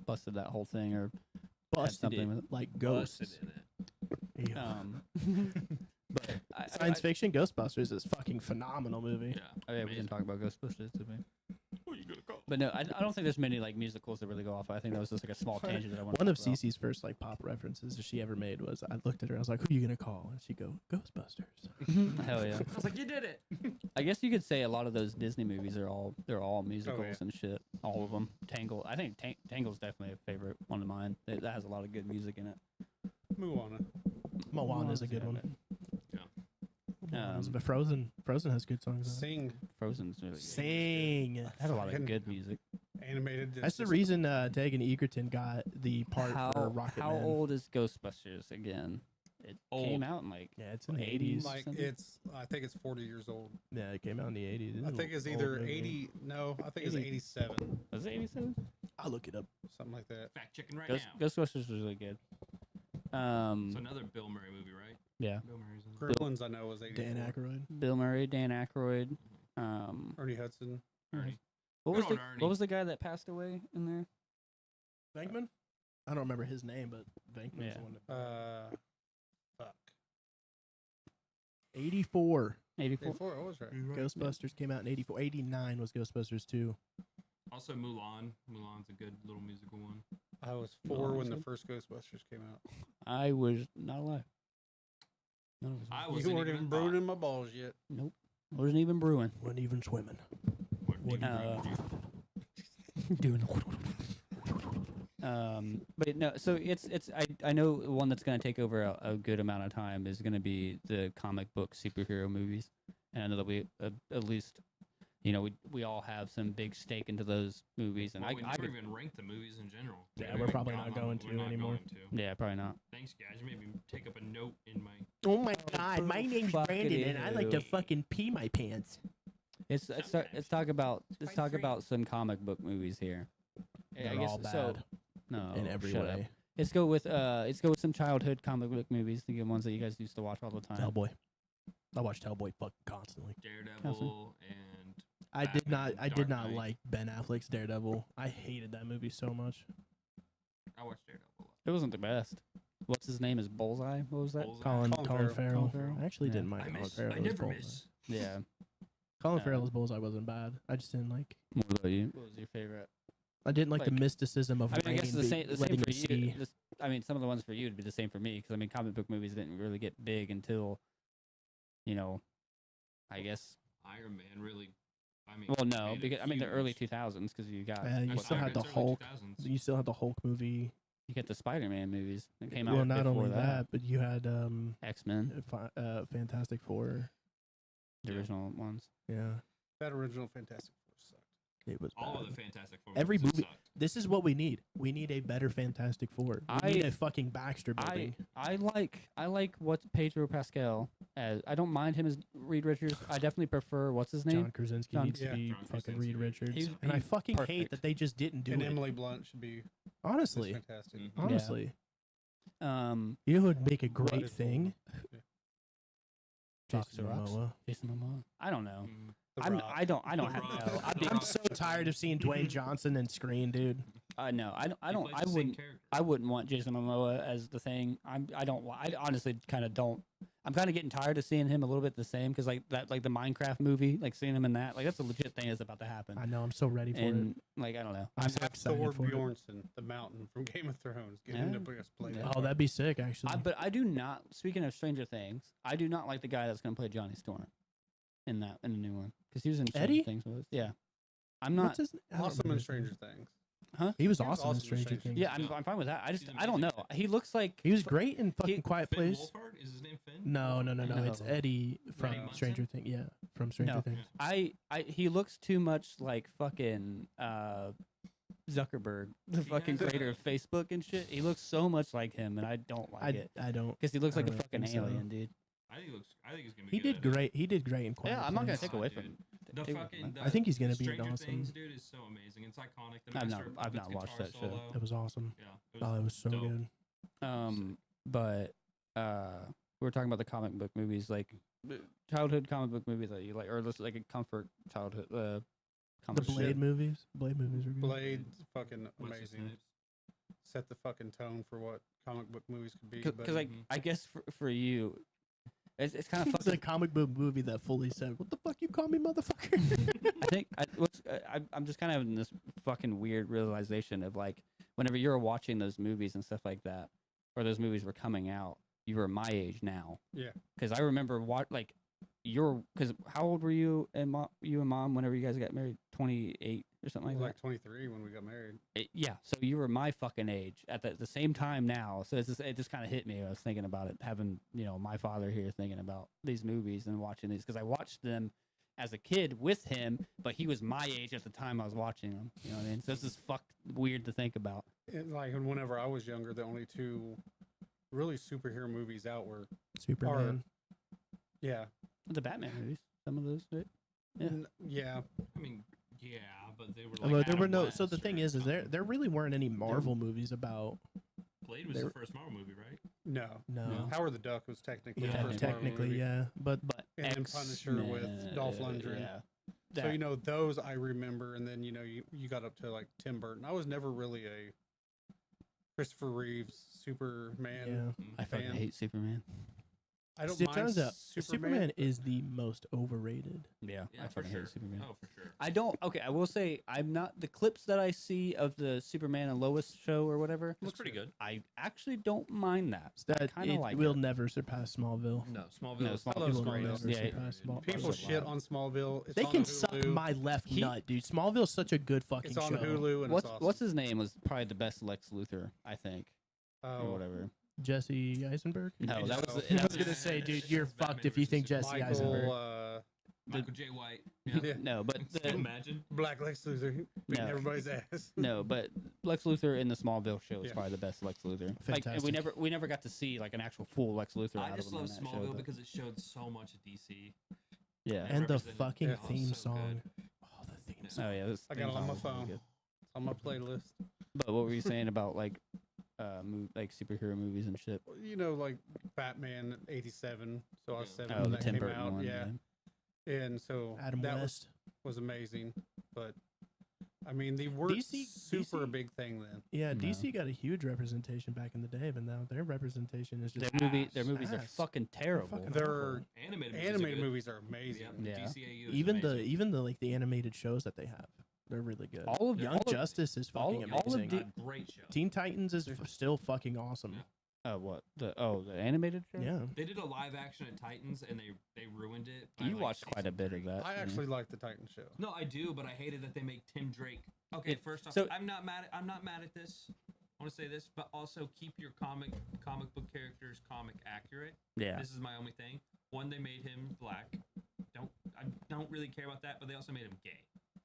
busted that whole thing or Busted something it with it. like ghosts. Busted in it. Yeah. but Science fiction Ghostbusters is a fucking phenomenal movie. Yeah. Oh yeah, we Amazing. can talk about Ghostbusters today. Who you gonna call? But no, I don't think there's many like musicals that really go off. I think that was just like a small tangent that I wanted One to of talk about. Cece's first like pop references that she ever made was I looked at her, I was like, "Who you gonna call?" And she'd go, "Ghostbusters." Hell yeah. I was like, you did it. I guess you could say a lot of those Disney movies are all musicals yeah. and shit. All of them. Tangle. I think Tangle's definitely a favorite one of mine. That has a lot of good music in it. Moana. Moana's a good Yeah. one. Yeah. But Frozen has good songs. On it. Sing Frozen's really good. Sing. It has a lot of Fucking- good music. animated. That's the reason Dagan Egerton got the part for Rocket How Man. old is Ghostbusters again? It came Old. out in like Yeah, it's in the 80s. 80s. Like something? I think it's 40 years old. Yeah, it came out in the 80s. I think it's either 80. No, I think it's 80. 87, was it 87? I'll look it up. something like that. Fact checking right Ghost, now. Ghostbusters was really good. So another Bill Murray movie, right? Yeah. Bill Murray's in it. Gremlins, I know, was 84. Dan Aykroyd. Bill Murray, Dan Aykroyd. Ernie Hudson. Ernie. What was Good the old Ernie. what was the guy that passed away in there? Venkman? I don't remember his name, but Venkman's Yeah. the one that. Fuck. 84. 84. 84. I was right. Ghostbusters came out in 84. 89 was Ghostbusters 2. Also Mulan. Mulan's a good little musical one. I was No, 4 when the honestly. first Ghostbusters came out. I was not alive. No, I You wasn't weren't even brewing in my balls yet. Nope. Wasn't even brewing. Wasn't even swimming. Doing. But no. So it's. I know one that's going to take over a good amount of time is going to be the comic book superhero movies, and I know that we at least, we all have some big stake into those movies, and Well, we I never could. even rank the movies in general. Yeah, We we're haven't probably gone not on- going to we're not anymore. going to. Yeah, probably not. Thanks, guys. Maybe take up a note in my. Oh my God, my name's Brandon, and I like to fucking pee my pants. Let's Sometimes. talk about Quite talk free. about some comic book movies here. They're all bad no, in every shut up. way. Let's go with some childhood comic book movies, the good ones that you guys used to watch all the time. Hellboy. I watched Hellboy fucking constantly. Daredevil and I did not. Batman, I did Dark not Knight. like Ben Affleck's Daredevil. I hated that movie so much. I watched Daredevil. a lot. It wasn't the best. What's his name? Is Bullseye? What was that? Bullseye. Colin Colin Farrell. Farrell. Colin Farrell. I actually Yeah. didn't mind I Colin miss. Farrell. I as never Bullseye. miss. Yeah. Colin Uh, Farrell's Bullseye wasn't bad. I just didn't like. What about you? What was your favorite? I didn't like the Like- mysticism of I mean, I guess rain the same letting for you you. see. I mean, some of the ones for you would be the same for me because I mean, comic book movies didn't really get big until, I guess. Iron Man really. I mean. Well, no, made it because I mean the early huge. 2000s because you got Yeah, you what, still Iron had the Man's early Hulk. 2000s. You still had the Hulk movie. you get the Spider-Man movies that came out. Well, not before only that, but you had X-Men, Fantastic Four. the Yeah. original ones. Yeah, That original Fantastic Four sucked. it was All of bad. the Fantastic Four. Every movies movie- sucked. This is what we need. We need a better Fantastic Four. We need I- a fucking Baxter building. I like what Pedro Pascal as. I don't mind him as Reed Richards. I definitely prefer what's his name. John Krasinski John- needs Yeah. to be John fucking Krasinski. Reed Richards. He's- and I he's fucking hate perfect. that they just didn't do And it. Emily Blunt should be Honestly, fantastic. Mhm. honestly. Um, You know who would make a great Blooded thing? Yeah. Jason Box of Rocks? Momoa. Jason Momoa. I don't know. Mhm. The I Rock. don't The have Rock. no. The I'm Rock. so tired of seeing Dwayne Johnson in screen, dude. No. I He don't. plays I the same wouldn't. character. I wouldn't want Jason Momoa as the thing. I don't. I honestly kind of don't. I'm kind of getting tired of seeing him a little bit the same because like the Minecraft movie, like seeing him in that, like that's a legit thing that's about to happen. I know. I'm so ready for it. And like I don't know. I'm so Have excited Thor for it. Bjornsson, the Mountain from Game of Thrones, get him to play Yeah. that Oh, that'd be sick, actually. But I do not. Speaking of Stranger Things, I do not like the guy that's going to play Johnny Storm in the new one because he was in Stranger Eddie? Things with us. Yeah, I'm not. What's his? I don't Awesome remember in his name. Stranger Things. He was He was awesome in awesome in Stranger Stranger Things. Yeah, I'm fine with that. He's an I don't know. amazing He looks like He was great in fucking He- Quiet Finn Place. Wolfhard? Is his name Finn? No. It's No. Eddie from Eddie Munson? Stranger Things. Yeah, from Stranger No. Things. He looks too much like fucking Zuckerberg, the He fucking has creator a- of Facebook and shit. He looks so much like him, and I don't like it I don't. because he looks I like a don't fucking think so. alien, dude. I think he's gonna be. He good did at it. great. He did great in Quiet Yeah, I'm not gonna Place. take away Dude. from The fucking. I think he's gonna be Stranger awesome. Things, dude, is so amazing. It's iconic. The I've Master not Puppets watched guitar that show. solo. It was awesome. Yeah. Oh, it was so dope. good. But we were talking about the comic book movies, like childhood comic book movies that you like, or just like a comfort childhood The comic book. Blade movies. Blade movies were good. Blade's fucking What's his amazing. name? Set the fucking tone for what comic book movies could be. Because like I guess for you, it's kind of It's a fucking. comic book movie that fully said, "What the fuck you call me, motherfucker?" I think I'm just kind of in this fucking weird realization of like whenever you're watching those movies and stuff like that, or those movies were coming out, you were my age now. Yeah. Because I remember because how old were you and mom whenever you guys got married? 28 or something like like that. 23 when we got married. Yeah. So you were my fucking age at the same time now. So it just kind of hit me. I was thinking about it, having my father here thinking about these movies and watching these because I watched them as a kid with him, but he was my age at the time I was watching them. You know what I mean? So this is weird to think about. And like whenever I was younger, the only two really superhero movies out were Superman. yeah, The Batman movies, some of those, right? Yeah. yeah. I mean, yeah, but they were Although like. there were Adam no. West, So the thing or- is there really weren't any Marvel movies about. Blade was they the were- first Marvel movie, right? No. No. Howard the Duck was technically Yeah, the first Marvel technically, movie. yeah, but But And then Punisher with Dolph Lundgren. Yeah. So those I remember, and then you got up to like Tim Burton. I was never really a Christopher Reeves Superman. yeah. I fucking fan. hate Superman. I don't It mind turns out Superman. is the most overrated. Yeah, Yeah, I for fucking sure. hate Superman. Oh, for sure. I don't. Okay, I will say I'm not the clips that I see of the Superman and Lois show or whatever. Looks pretty good. I actually don't mind that. That I kind of it like will it. never surpass Smallville. No, Smallville. No, is- Smallville love is It will great. never Yeah, surpass Smallville. People shit on Smallville. It's They on can Hulu. suck my left He- nut, dude. Smallville's such a good fucking It's on show. Hulu and What's it's awesome. what's his name was probably the best Lex Luthor, I think, or Oh, whatever. Jesse Eisenberg. No, know. that was I that was was gonna say, dude, you're Batman fucked if you think versus Jesse Eisenberg. Michael, Michael J. White. Yeah. yeah, no, but Can you imagine? Black Lex Luthor beating No. everybody's ass. no, but Lex Luthor in the Smallville show is Yeah. probably the best Lex Luthor. Like, and Fantastic. we never got to see like an actual full Lex Luthor. I out just of him love in that show, Smallville but- because it showed so much of DC. yeah. And the represented- fucking yeah. theme So song. good. Oh, the theme Yeah. song. Oh yeah, this I got it theme on my song was really phone. good. It's on my playlist. But what were you saying about like like superhero movies and shit? Like Batman '87. So I was Yeah. 7 Oh, when the that Tim came Burton out. one. Yeah. And so Adam that West. was amazing. But I mean, they weren't DC super big thing then. Yeah, No. DC got a huge representation back in the day, but now their representation is just Their movies are ass. fucking terrible. fucking Their awful. Animated movies. animated are good. movies are amazing. Yeah. Yeah. DCAU is even amazing. the animated shows that they have, they're really good. all of Young all of- Justice is all- fucking all of amazing. the- Great show. Teen Titans is still fucking awesome. what the animated show? Yeah. They did a live action at Titans and they ruined it. by, You like, watched quite a season bit 3. of that. I yeah. actually like the Titan show. No, I do, but I hated that they make Tim Drake. Okay, Yeah, first off, so- I'm not mad at this. I want to say this, but also keep your comic book characters comic accurate. Yeah. This is my only thing. One, they made him black. I don't really care about that, but they also made him gay.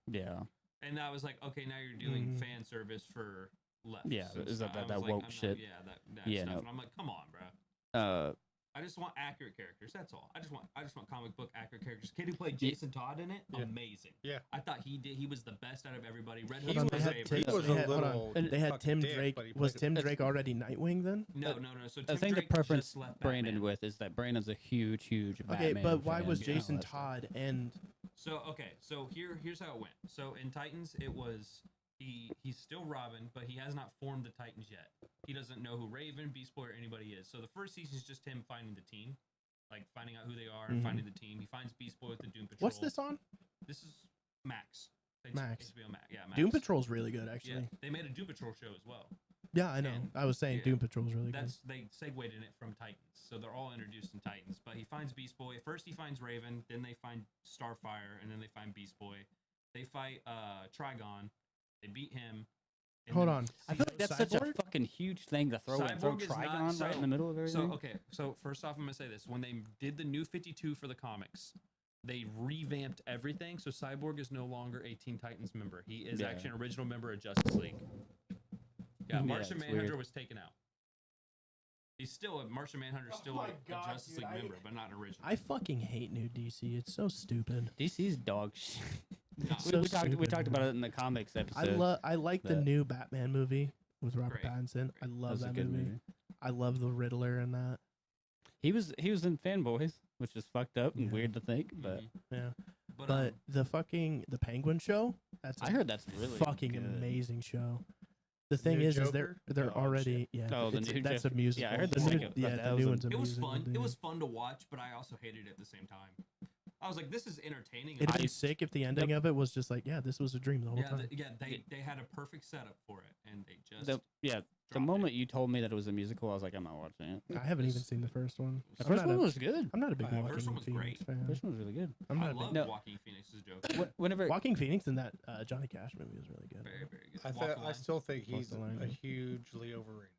Yeah. And I was like, okay, now you're doing Mhm. fan service for left. Yeah, is that woke shit? Yeah, that Yeah, stuff. no. And I'm like, come on, bro. I just want accurate characters. That's all. I just want comic book accurate characters. Kid who played Jason Todd in it, Yeah. amazing. Yeah. I thought he was the best out of everybody. Red He Hood on, was they my had favorite. He Tim- was they a had- hold on. little. They had fucking Tim dick, Drake. but he Was played it- Tim Drake already Nightwing then? No. So I Tim think the Drake preference just left Brandon Batman. with is that Brandon's a huge Okay, Batman but why fan was and all Jason that stuff. Todd and So here's how it went. So in Titans, it was he's still Robin, but he has not formed the Titans yet. He doesn't know who Raven, Beast Boy, or anybody is. So the first season is just him finding the team, like finding out who they are and Mhm. finding the team. He finds Beast Boy with the Doom Patrol. what's this on? This is Max. Max. HBO Max. Yeah, Max. Doom Patrol's really good Yeah, actually. they made a Doom Patrol show as well. Yeah, I know. And- I was saying yeah. Doom Patrol's really good. They segued in it from Titans, so they're all introduced in Titans. But he finds Beast Boy. First, he finds Raven. Then they find Starfire, and then they find Beast Boy. They fight Trigon. They beat him. and Hold then on. I feel like that's such a Cyborg? fucking huge thing to throw Cyborg is not- Trigon right in the middle of everything. So okay, so first off, I'm gonna say this: when they did the New 52 for the comics, they revamped everything. So Cyborg is no longer a Teen Titans member. He is Yeah. actually an original member of Justice League. Yeah, Yeah, Martian it's Manhunter weird. was taken out. He's he's still a Martian Manhunter, still my a God, Justice dude, League I- member, but not an original. I fucking hate new DC. It's so stupid. DC's dog shit. Nah, So we talked stupid, about man. it in the comics episode. I like the that- new Batman movie with Robert Great. Pattinson. I That love was a that good movie. I love the Riddler in that. He was in Fanboys, which is fucked up and Yeah. weird to think, but Mhm. Yeah. But, But the Penguin show, that's I a heard that's really fucking good. amazing show. The thing New is Joker? they're Oh, already Oh, the new that's Joker. a musical. Yeah, I heard the that's new, like a- yeah, that the was new a- one's a it was musical, fun. It dude. was fun to watch, but I also hated it at the same time. I was like, this is entertaining. It'd enough. be sick if the ending of it was just like, yeah, this was a dream the whole yeah, time. they had a perfect setup for it, and they just the dropped moment you told me that it was a musical, I was like, I'm not watching it. I haven't even seen the first one. The I'm first not one a- was good. I'm not a big I haven't. Joaquin First one was Phoenix great. fan. First one was really good. I'm I not a love big No. Joaquin Phoenix's Joker. Whenever Joaquin Phoenix in that Johnny Cash movie was really good. Very, very good. I, Walk the I Line. still think Walk he's the Line, a yeah. hugely overrated.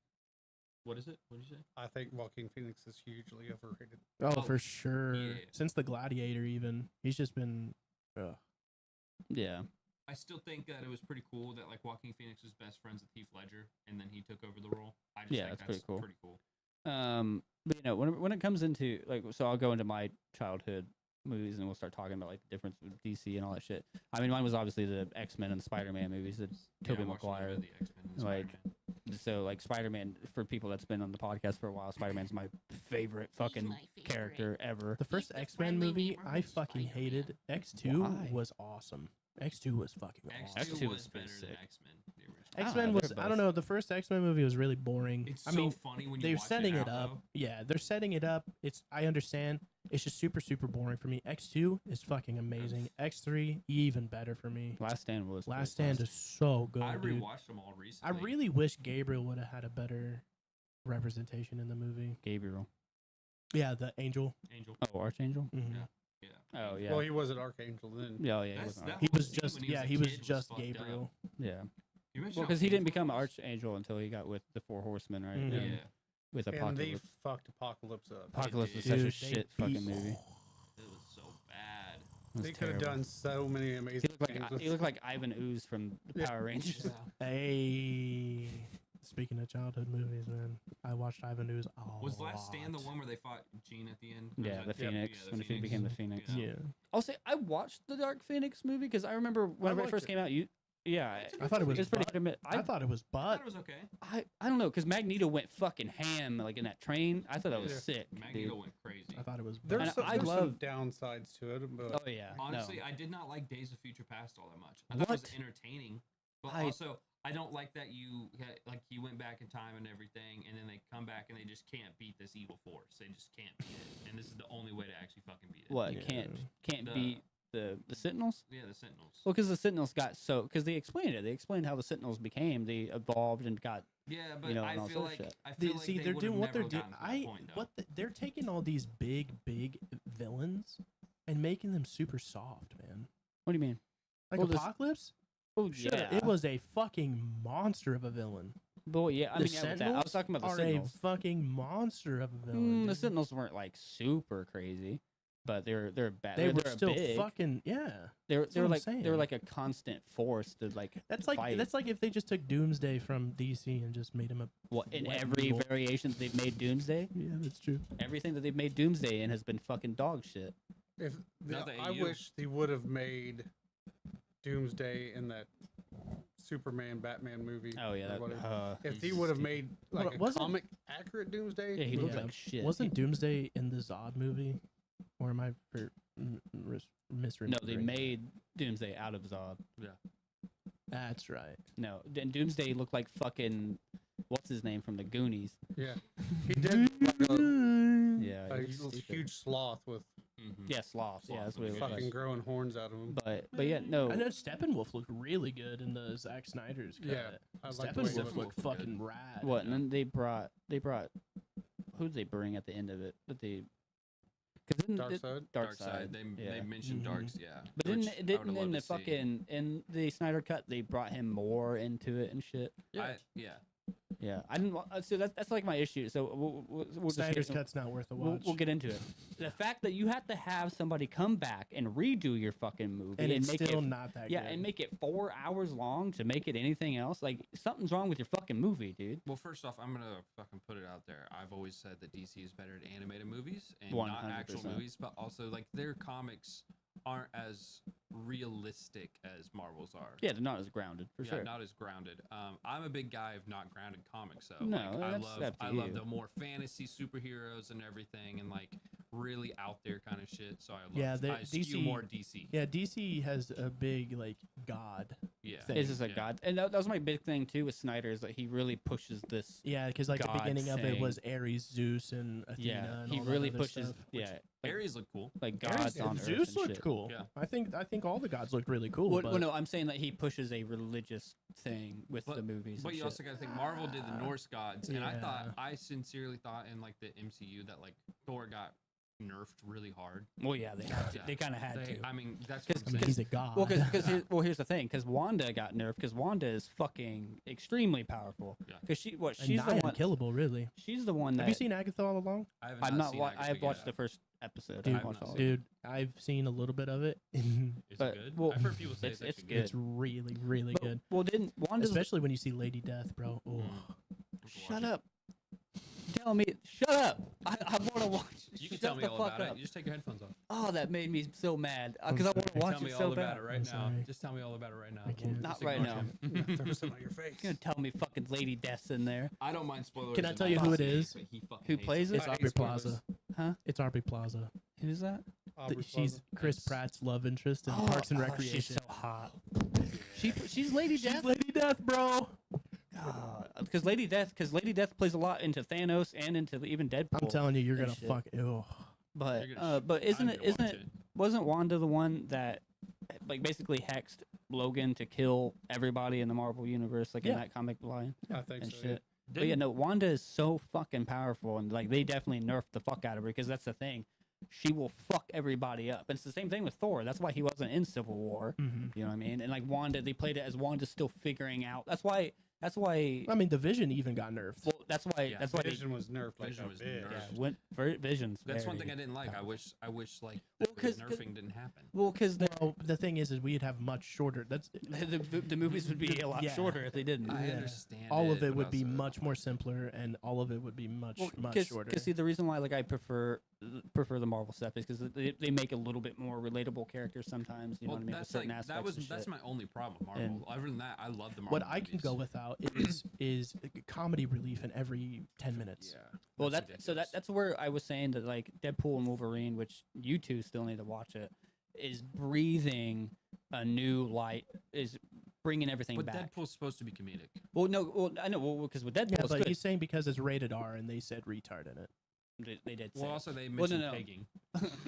What is it? What did you say? I think Joaquin Phoenix is hugely overrated. Oh, Oh, for sure. yeah. Since The Gladiator, even he's just been. yeah, I still think that it was pretty cool that like Joaquin Phoenix was best friends with Heath Ledger, and then he took over the role. I just Yeah, think that's pretty cool. Pretty cool. but when it comes into like, so I'll go into my childhood movies and we'll start talking about like the difference with DC and all that shit. I mean, mine was obviously the X-Men and the Spider-Man movies. The Tobey I watched a little bit Maguire. of the X-Men and like, Spider-Man. So like Spider-Man, for people that's been on the podcast for a while, Spider-Man's my favorite fucking character ever. The first the X-Men friendly movie, I neighborhood fucking Spider-Man. hated. X2 Why? was awesome. X2 was fucking X2 awesome. X2 was was pretty better than sick. X-Men. The original. X-Men they're was, I both- don't know, the first X-Men movie was really boring. It's I so mean, funny when you they're watch setting it, it out, up. though. Yeah, they're setting it up. I understand. It's just super, super boring for me. X2 is fucking amazing. X3, even better for me. Last Stand was Last pretty Stand is so good, I dude. rewatched them all I recently. really wish Gabriel would have had a better representation in the movie. Gabriel. Yeah, the angel. Angel. Oh, Archangel. Mhm. Yeah. Oh yeah. Well, he was an archangel then. Yeah, yeah. He That's- wasn't that Arch- He whole was scene just, when he was yeah, a he was kid was just fucked up. Gabriel. yeah. You mentioned Well, how because he didn't cool become was. Archangel until he got with the Four Horsemen, right? Mhm. Yeah. And with And they Apocalypse. fucked Apocalypse up. Apocalypse was did. such a Dude, shit they fucking beat- movie. It was so bad. It was They could have terrible. done so many He amazing looked things. like with- he looked like Ivan Ooze from the Yeah. Power Rangers. Hey, speaking of childhood movies, man, I watched Ivan Ooze a Was Last Stand the lot. one where they fought Jean at the end? Or Yeah, was the that- Phoenix yeah, the when she became the Phoenix. Yeah. Yeah, I'll say I watched the Dark Phoenix movie because I remember whenever it liked first it. came out. I I thought it was. it's pretty butt- hit or miss. I thought it was I thought butt. it was okay. I don't know because Magneto went fucking ham like in that train. I thought that was Yeah. sick. Magneto Dude. went crazy. I thought it was. There's And some, I there's some love- downsides to it, but Oh yeah. Honestly, no. I did not like Days of Future Past all that much. I thought it was What? entertaining, but I- also I don't like that like he went back in time and everything, and then they come back and they just can't beat this evil force. They just can't beat it, and this is the only way to actually fucking beat it. What Yeah. can't The- beat the Sentinels? Yeah, the Sentinels. Well, because the Sentinels got because they explained it. They explained how the Sentinels became. They evolved and got. Yeah, but you know, I and all feel sorts of like shit. I feel like See, they they're would've doing what they're never doing. gotten to that point, though. They're taking all these big villains and making them super soft, man. What do you mean? Like Well, this- Apocalypse. Oh Sure, yeah. it was a fucking monster of a villain. But yeah, I The mean, yeah, with that. I was talking about the are Sentinels. a fucking monster of a villain. The dude. Sentinels weren't like super crazy, but they're bad. They were they're still big. fucking yeah. They were what I'm like saying. they were like a constant force to like. That's like fight. if they just took Doomsday from DC and just made him a. What in wet every evil. variation they've made Doomsday. Yeah, that's true. Everything that they've made Doomsday in has been fucking dog shit. if Now the I AU wish they would have made Doomsday in that Superman Batman movie. Oh yeah, or that, whatever. If he's they would have stupid. made like Well, a wasn't- comic accurate Doomsday, yeah, he looked Yeah. like shit. Wasn't Doomsday in the Zod movie? Or am I misremembering? No, they made Doomsday out of Zod. That's right. No, then Doomsday looked like fucking what's his name from the Goonies. yeah, he did like Yeah, a he looked stupid. huge sloth with Mhm. Yeah, sloth. Yeah, that's what it looked fucking like. growing horns out of him. But yeah, no. I know Steppenwolf looked really good in the Zack Snyder's cut. Yeah, I like the way he Steppenwolf looked. looked fucking rad. What? And then they brought who did they bring at the end of it? But they because Dark Side. Dark Side. They yeah. mentioned Mhm. Darks, yeah. But which didn't I it would've didn't in loved the to see. fucking in the Snyder cut they brought him more into it and shit. Yeah. Yeah, I didn't. So that's like my issue. So we'll just Snyder's get, Cut's not worth a we'll, watch. we'll get into it. The fact that you have to have somebody come back and redo your fucking movie and it's make still it, not that yeah, good. and make it 4 hours long to make it anything else. Like something's wrong with your fucking movie, dude. Well, first off, I'm gonna fucking put it out there. I've always said that DC is better at animated movies and not actual 100%. movies, but also like their comics aren't as realistic as Marvel's are. Yeah, they're not as grounded for Yeah, sure. not as grounded. I'm a big guy of not grounded comics, though. No, like, that's up to I love you. the more fantasy superheroes and everything, and like really out there kind of shit. So I love. Yeah, I skew DC more DC. Yeah, DC has a big like god. Yeah. thing. It's just a Yeah. god, and that was my big thing too with Snyder is that he really pushes this. Yeah, because like God the beginning of it thing. was Ares, Zeus, and Athena. Yeah, and he all that really other pushes. stuff. Yeah, like, Ares look cool. like Ares gods and on Earth Zeus and looked shit. cool. Yeah. I think all the gods looked really cool. Well, but well, no, I'm saying that he pushes a religious thing with But- the movies. But and you shit. also got to think Marvel did the Norse gods, and Yeah. I sincerely thought in like the MCU that like Thor got nerfed really hard. Well, yeah, they had to. Yeah. They kind of had to. I mean, that's 'Cause- what I I'm mean, saying. he's a god. Well, because here's the thing. Because Wanda got nerfed. Because Wanda is fucking extremely powerful. Yeah. Because she's And the nigh one. unkillable, really. She's the one that Have you seen Agatha all along? I have I'm not. seen I have Agatha watched yet. the first episode. Dude, I watched not all of seen it. Dude, I've seen a little bit of it. Is but- it good? well, I've heard people say it's actually good. It's really, really But- good. Well, didn't Wanda? Especially when you see Lady Death, bro. Oh. Shut up. Tell me. Shut up. I want to watch. You can Shut tell me the all fuck about up. it. You just take your headphones off. Oh, that made me so mad I'm because I want to sorry. watch Tell me it all so about bad. it right I'm now. sorry. Just tell me all about it right now. I can't. Not Just right ignore now. him. Throw some on your face. You're gonna tell me fucking Lady Death's in there. I don't mind spoilers. Can I in tell my you who it DC, is? but he fucking Who hates plays it. it? It's I Aubrey hate spoilers. Plaza. Huh? It's Aubrey Plaza. Who's that? Aubrey She's Plaza. Chris Nice. Pratt's love interest in Parks and Recreation. She's so hot. She's Lady She's Death. Lady Death, bro. Because Lady Death plays a lot into Thanos and into even Deadpool. I'm telling you, you're and gonna shit. fuck. Ew. But You're gonna but isn't I'm it gonna isn't watch it wasn't Wanda the one that like basically hexed Logan to kill everybody in the Marvel universe like in Yeah. that comic line I think and so. shit? But yeah, no, Wanda is so fucking powerful and like they definitely nerfed the fuck out of her because that's the thing. She will fuck everybody up. And it's the same thing with Thor. That's why he wasn't in Civil War. Mm-hmm. You know what I mean? And like Wanda, they played it as Wanda still figuring out. That's why. I mean, the Vision even got nerfed. Well, that's why. Yeah, that's why. Vision was nerfed like Vision a was bitch. nerfed. Yeah, went Vision's. That's one very- thing I didn't like. I wish like Well, the 'cause- nerfing didn't happen. Well, because Well, the thing is we'd have much shorter. That's the movies would be a lot Yeah. shorter if they didn't. I Yeah. understand. all of it but would be also- much more simpler, and all of it would be much shorter. Because see, the reason why like I prefer the Marvel stuff is because they make a little bit more relatable characters sometimes. You know what I mean? With that's certain like aspects. and that's shit. my only problem with Marvel. And- Other than that, I love the Marvel. What I can movies. go without is comedy relief in every 10 minutes. Yeah. Well, that's ridiculous. that's where I was saying that like Deadpool and Wolverine, which you two still need to watch it, is breathing a new light, is bringing everything But back. Deadpool's supposed to be comedic. Well, no, well I know, well because with Deadpool, Yeah, it's but good. he's saying because it's rated R and they said retard in it. They did. Say Well, it. also they Well, no, mentioned no. pegging.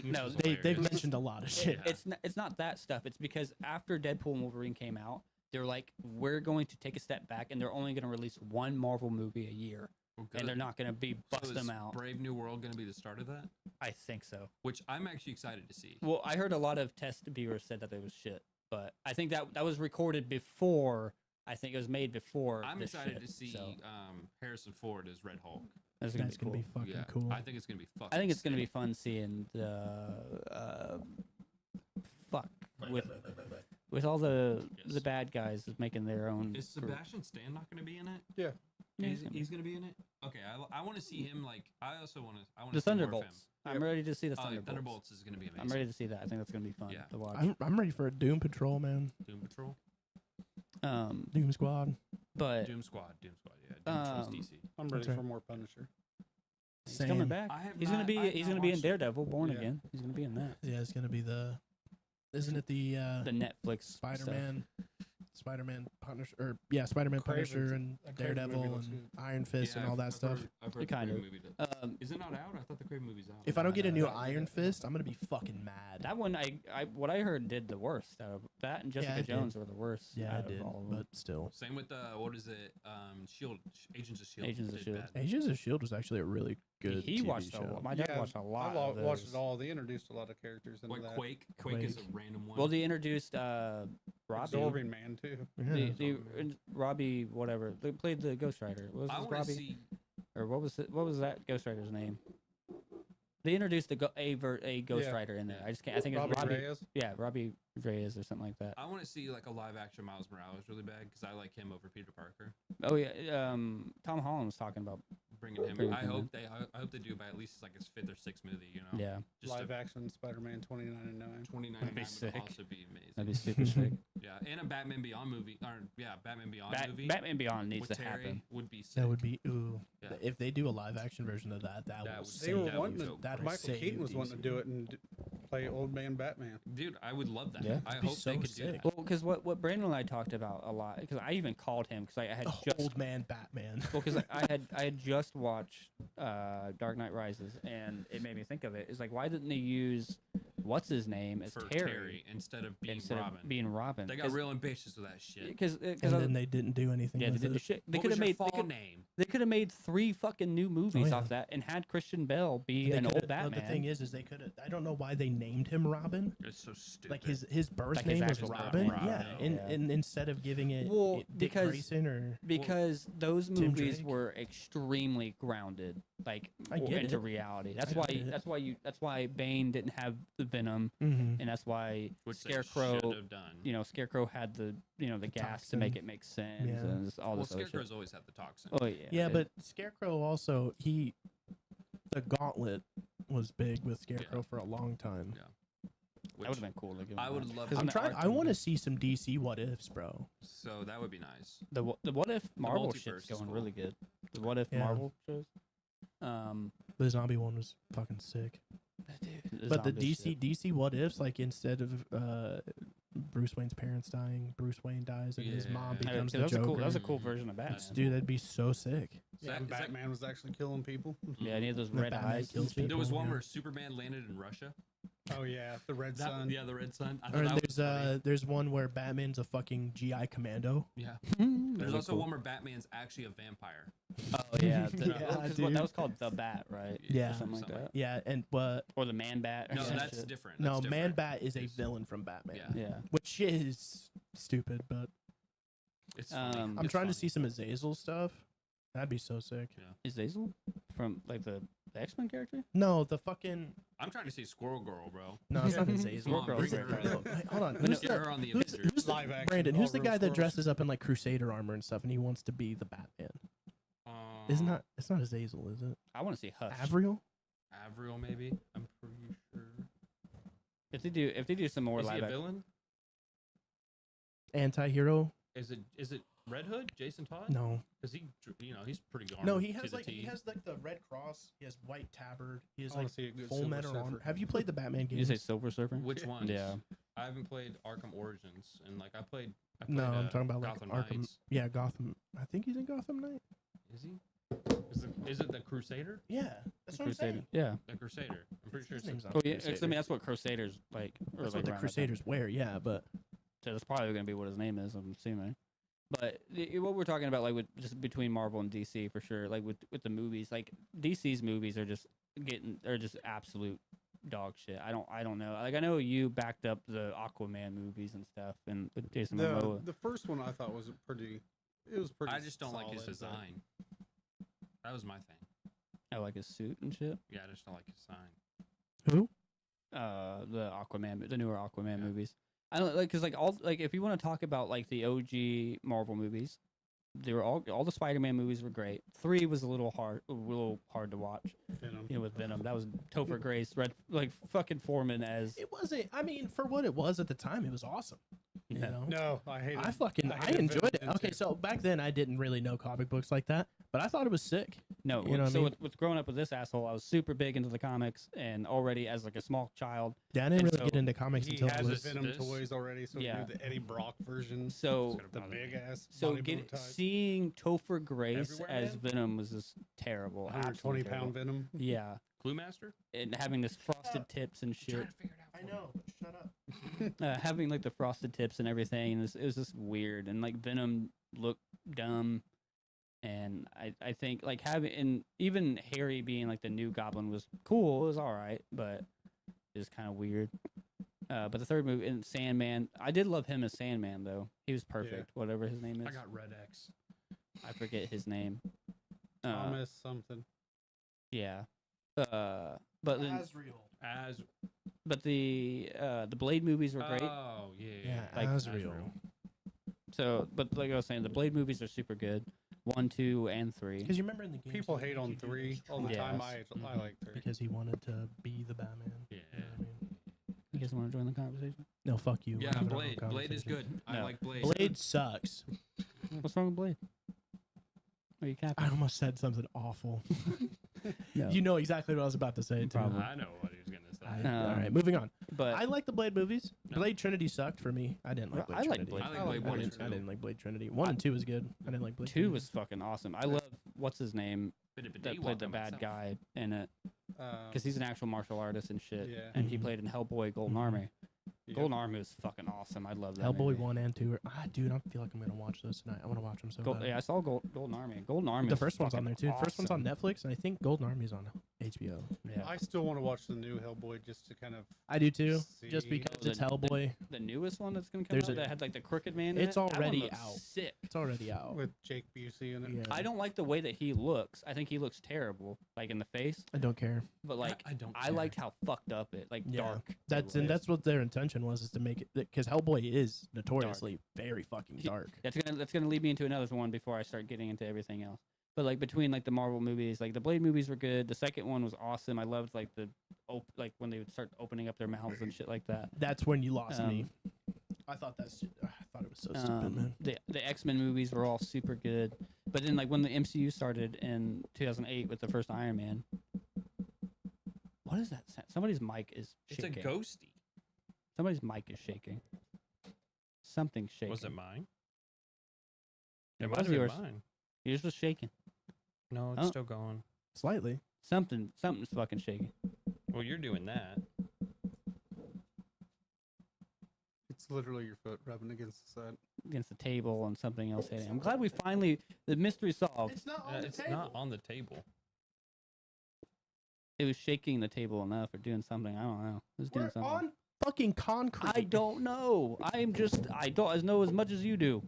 No, which was They've hilarious. mentioned a lot of shit. It's not that stuff. It's because after Deadpool and Wolverine came out, they're like, we're going to take a step back, and they're only going to release one Marvel movie a year, Well, and good. they're not going to be bust So them is out. Brave New World going to be the start of that? I think so. Which I'm actually excited to see. Well, I heard a lot of test viewers said that it was shit, but I think that was recorded before. I think it was made before. I'm this excited shit, to see so Harrison Ford as Red Hulk. that's gonna That's be cool. gonna be fucking Yeah, cool. I think it's gonna be fucking. I think it's gonna be sick. fun seeing the fuck with all the Yes. bad guys making their own. Is group. Sebastian Stan not gonna be in it? Yeah. Yeah, He's gonna be in it. Okay, I want to see him. Like, I also want to. I want the to see more of him. Thunderbolts. I'm ready to see the Oh, yeah, Thunderbolts. Thunderbolts is gonna be amazing. I'm ready to see that. I think that's gonna be fun Yeah. to watch. I'm ready for a Doom Patrol, man. Doom Patrol, Doom Squad. But Doom Squad. Yeah, Doom Patrol's DC. I'm ready That's right. for more Punisher. he's Same. coming back. I have He's gonna not- be I have he's not gonna be in watched it. Daredevil, Born Yeah. Again. He's gonna be in that. Yeah, it's gonna be the. Isn't it the Netflix stuff. Spider-Man Punisher, or yeah, Spider-Man Craven- Punisher and that Craven Daredevil movie looks and good. Iron Fist and Yeah, all that I've stuff. Heard, I've heard It the kind Craven of. movie. Does. Is it not out? I thought the Craven movie's out. If I don't get a new Yeah. Iron Fist, I'm gonna be fucking mad. That one, I what I heard did the worst out of that, and Jessica it did. Jones were the worst. Yeah, I out did, of all of them. but still, Same with what is it? Shield, Agents of Shield. Agents of did S.H.I.E.L.D.. bad. Agents of Shield was actually a really good. He TV watched show. my dad Yeah, watched a lot. I of watched those. it all. They introduced a lot of characters into Like that. Quake is a Quake. random one. Well, they introduced Robbie. Absorbing Man too. Yeah. Robbie, whatever. They played the Ghost Rider. What was I his want to Robbie? see. Or what was it? What was that Ghost Rider's name? They introduced a Ghost Yeah. Rider in there. Yeah. I just can't. I think Robbie it's Robbie. Reyes. Yeah, Robbie Reyes or something like that. I want to see like a live action Miles Morales really bad because I like him over Peter Parker. Oh yeah, Tom Holland was talking about. Bringing him. Bringing I him hope in. they. I hope they do by at least like his 5th or 6th movie. You know. Yeah, Just Live action Spider-Man 29.9. 29 That'd be would sick. also be amazing. that'd be super sick. Yeah, and a Batman Beyond movie. Or yeah, Batman Beyond movie. Batman Beyond needs with to Terry happen. would be sick. That would be ooh. Yeah. If they do a live action version of that, That will would- save. They were that would wanting go to. that'll Michael save Keaton was wanting to DC. do it and play Old Man Batman. Dude, I would love that. Yeah. I That'd be hope they so could do sick. that. Well, because what Brandon and I talked about a lot, because I even called him because I had The just old man Batman. well, because I had just watched Dark Knight Rises, and it made me think of it. It's like, why didn't they use what's his name as For Terry, instead of being instead Robin. of being Robin? They got real ambitious with that shit. Because and then they didn't do anything yeah, they with did the it. shit. They What could was have your made fall name? they could have made 3 fucking new movies yeah. off that and had Christian Bell be They an coulda- old but Batman. The thing is they could have. I don't know why they named him Robin. It's so stupid. Like his birth Like his name was actual Robin. Robin. Yeah, Robin, and instead of giving it, Well, Dick because- Grayson or because those Tim movies Drake? were extremely grounded, like I get into it. reality. I get it. That's why Bane didn't have the venom, Mhm. and that's why Which they Scarecrow, should have done. Scarecrow had the the gas to make toxin. it make sense Yeah. and just all Well, this other shit. Scarecrow's always had the toxin. Oh yeah, Yeah, it- but Scarecrow also the Gauntlet was big with Scarecrow for a long time. Yeah. that Which would have been cool to give. I him would that. love 'Cause to in I'm the trying. art I want to movies- see some DC what ifs, bro. So that would be nice. the what if Marvel multiverse shit's is going cool. really good. The what if Yeah. Marvel shows. The zombie one was fucking sick. But the zombie DC shit. DC what ifs, like instead of Bruce Wayne's parents dying, Bruce Wayne dies and his mom Yeah. becomes that the was a Joker. cool. That was a cool version of Batman. Dude, that'd be so sick. Yeah, and Batman was actually killing people. Yeah, and he had those The red Batman eyes. kills and shit. There was people, one yeah. where Superman landed in Russia. Oh yeah, the Red That- Sun. Yeah, the Red Sun. I Or thought that was funny. there's one where Batman's a fucking GI commando. Yeah. That'd There's be also cool. one where Batman's actually a vampire. Oh yeah, Yeah, that dude. was called the Bat, right? Yeah. Or something like that. Yeah, and but Or the Man Bat. Or No, some that's shit. different. no, That's Man different. Bat is a It's- villain from Batman. Yeah. Yeah. Which is stupid, but It's funny. Um, I'm It's trying to funny. see some Azazel stuff. That'd be so sick. Is Azazel from like the X-Men character? No, the fucking I'm trying to see Squirrel Girl, bro. no, it's not Yeah. Azazel. Squirrel Girl's bring great. her in. Wait, hold on. But Who's Get the, her on the who's, Avengers. who's the Live action. Brandon? Who's the all guy real that squirrels. dresses up in like Crusader armor and stuff, and he wants to be the Batman? Isn't that? It's not Azazel, is it? I want to see Hush. Avriel? Avril, maybe? I'm pretty sure. If they do some more Is he live a action, villain? Anti-hero? Is it Red Hood? Jason Todd? No. Because he's pretty gone. No, he to has the like T. the red cross. He has white tabard. He has I wanna like see a good full Silver metal armor. Surfer. Have you played the Batman you say games? Silver Surfer? Which ones? Yeah. I haven't played Arkham Origins, and like I played. No, I'm talking about like Gotham Arkham. Knights. Yeah, Gotham. I think he's in Gotham Knight. Is he? Is it the Crusader? Yeah, that's what I'm Crusader. saying. Yeah. The Crusader. I'm pretty sure His it's name's the, not Oh yeah. Crusader. I mean, that's what Crusaders like. Or That's like what the around that time. Crusaders wear. Yeah, but So that's probably going to be what his name is. I'm assuming. But what we're talking about, like with just between Marvel and DC for sure, like with the movies, like DC's movies are just absolute dog shit. I don't know. Like I know you backed up the Aquaman movies and stuff, and with Jason Momoa. The first one I thought was pretty. It was pretty. I just don't like his solid, but- design. That was my thing. I like his suit and shit. Yeah, I just don't like his design. who? The Aquaman, the newer Aquaman movies. I don't like because like all like if you want to talk about like the OG Marvel movies, they were all the Spider-Man movies were great. 3 was a little hard to watch. Venom. You know, with Venom, that was Topher Grace, fucking Foreman as It wasn't. I mean, for what it was at the time, it was awesome. You Yeah. know? No, I hate it. I hated enjoyed it. Venom Okay, too. so back then I didn't really know comic books like that, but I thought it was sick. No, You know what I so mean? with growing up with this asshole, I was super big into the comics, and already as like a small child. Yeah, I didn't And really get so into comics He until I has was. Venom this- toys already, so Yeah. we do the Eddie Brock version. So The big ass. so body bow tie. seeing Topher Grace Everywhere as Man? Venom was just terrible. 120 absolutely pound terrible. Venom. Yeah, Cluemaster? and having this frosted tips and shit. figure it out. I know. Shut up. Having like the frosted tips and everything, it was just weird. And like Venom looked dumb. And I think like having and even Harry being like the new Goblin was cool. It was all right, but it was kind of weird. But the third movie in Sandman, I did love him as Sandman though. He was perfect. Whatever his name is, I got Red X. I forget his name. Thomas something. Yeah. But then, As but the Blade movies were great. Oh yeah. Like, Asriel. So, but like I was saying, the Blade movies are super good. 1, 2, and 3. Because you remember in the game, People hate on 3 all the time. Yes. I like 3. because he wanted to be the Batman. Yeah. You know what I mean? You guys want to join the conversation? No, fuck you. we're Yeah, having our own Blade. Blade is conversation. good. I No. like Blade. Blade sucks. What's wrong with Blade? Are you capping? I almost said something awful. No. You know exactly what I was about to say, too. Probably. I know what he was gonna say. All right, moving on. But I like the Blade movies. No. Blade Trinity sucked for me. I didn't like Well, Blade I like Trinity. Blade. I like Blade 1 and 2. I didn't like Blade Trinity. 1 and 2 was good. I didn't like Blade 2 Trinity. was fucking awesome. I love what's his name that played the bad guy in it because he's an actual martial artist and shit. Yeah. And he Mhm. played in Hellboy Golden Mhm. Army. Yeah. Golden Army was fucking awesome. I love that. Hellboy movie. 1 and 2. Dude, I feel like I'm gonna watch those tonight. I want to watch them so bad. Yeah, I saw Golden Army. Golden Army. The was first one's on there fucking too. The first one's on awesome. Netflix, and I think Golden Army's on HBO. Yeah. I still want to watch the new Hellboy just to kind of. I do too, just See. because The- it's Hellboy. The newest one that's gonna come There's out a- that had like the Crooked Man. In It's it, that one already looks out. Sick. It's already out. with Jake Busey in it. Yeah. I don't like the way that he looks. I think he looks terrible, like in the face. I don't care. But like, I don't. I liked how fucked up it, like Yeah. dark. it That's was. and that's what their intention was, is to make it, because Hellboy is notoriously very fucking He- dark. That's gonna lead me into another one before I start getting into everything else. But like between like the Marvel movies, like the Blade movies were good. The second one was awesome. I loved like like when they would start opening up their mouths and shit like that. That's when you lost me. I thought I thought it was so stupid, man. The X-Men movies were all super good. But then like when the MCU started in 2008 with the first Iron Man. What is that? Somebody's mic is It's a shaking. ghosty. Somebody's mic is shaking. Something's shaking. Was it mine? It It was might have been yours. mine. Yours was shaking. No, it's Oh. still going. Slightly. Something's fucking shaking. Well, you're doing that. It's literally your foot rubbing against the side. Against the table and something else hitting. I'm glad we finally the mystery solved. It's not on the It's table. not on the table. It was shaking the table enough or doing something. I don't know. It was doing We're something. on. Fucking concrete. I don't know. I don't know as much as you do.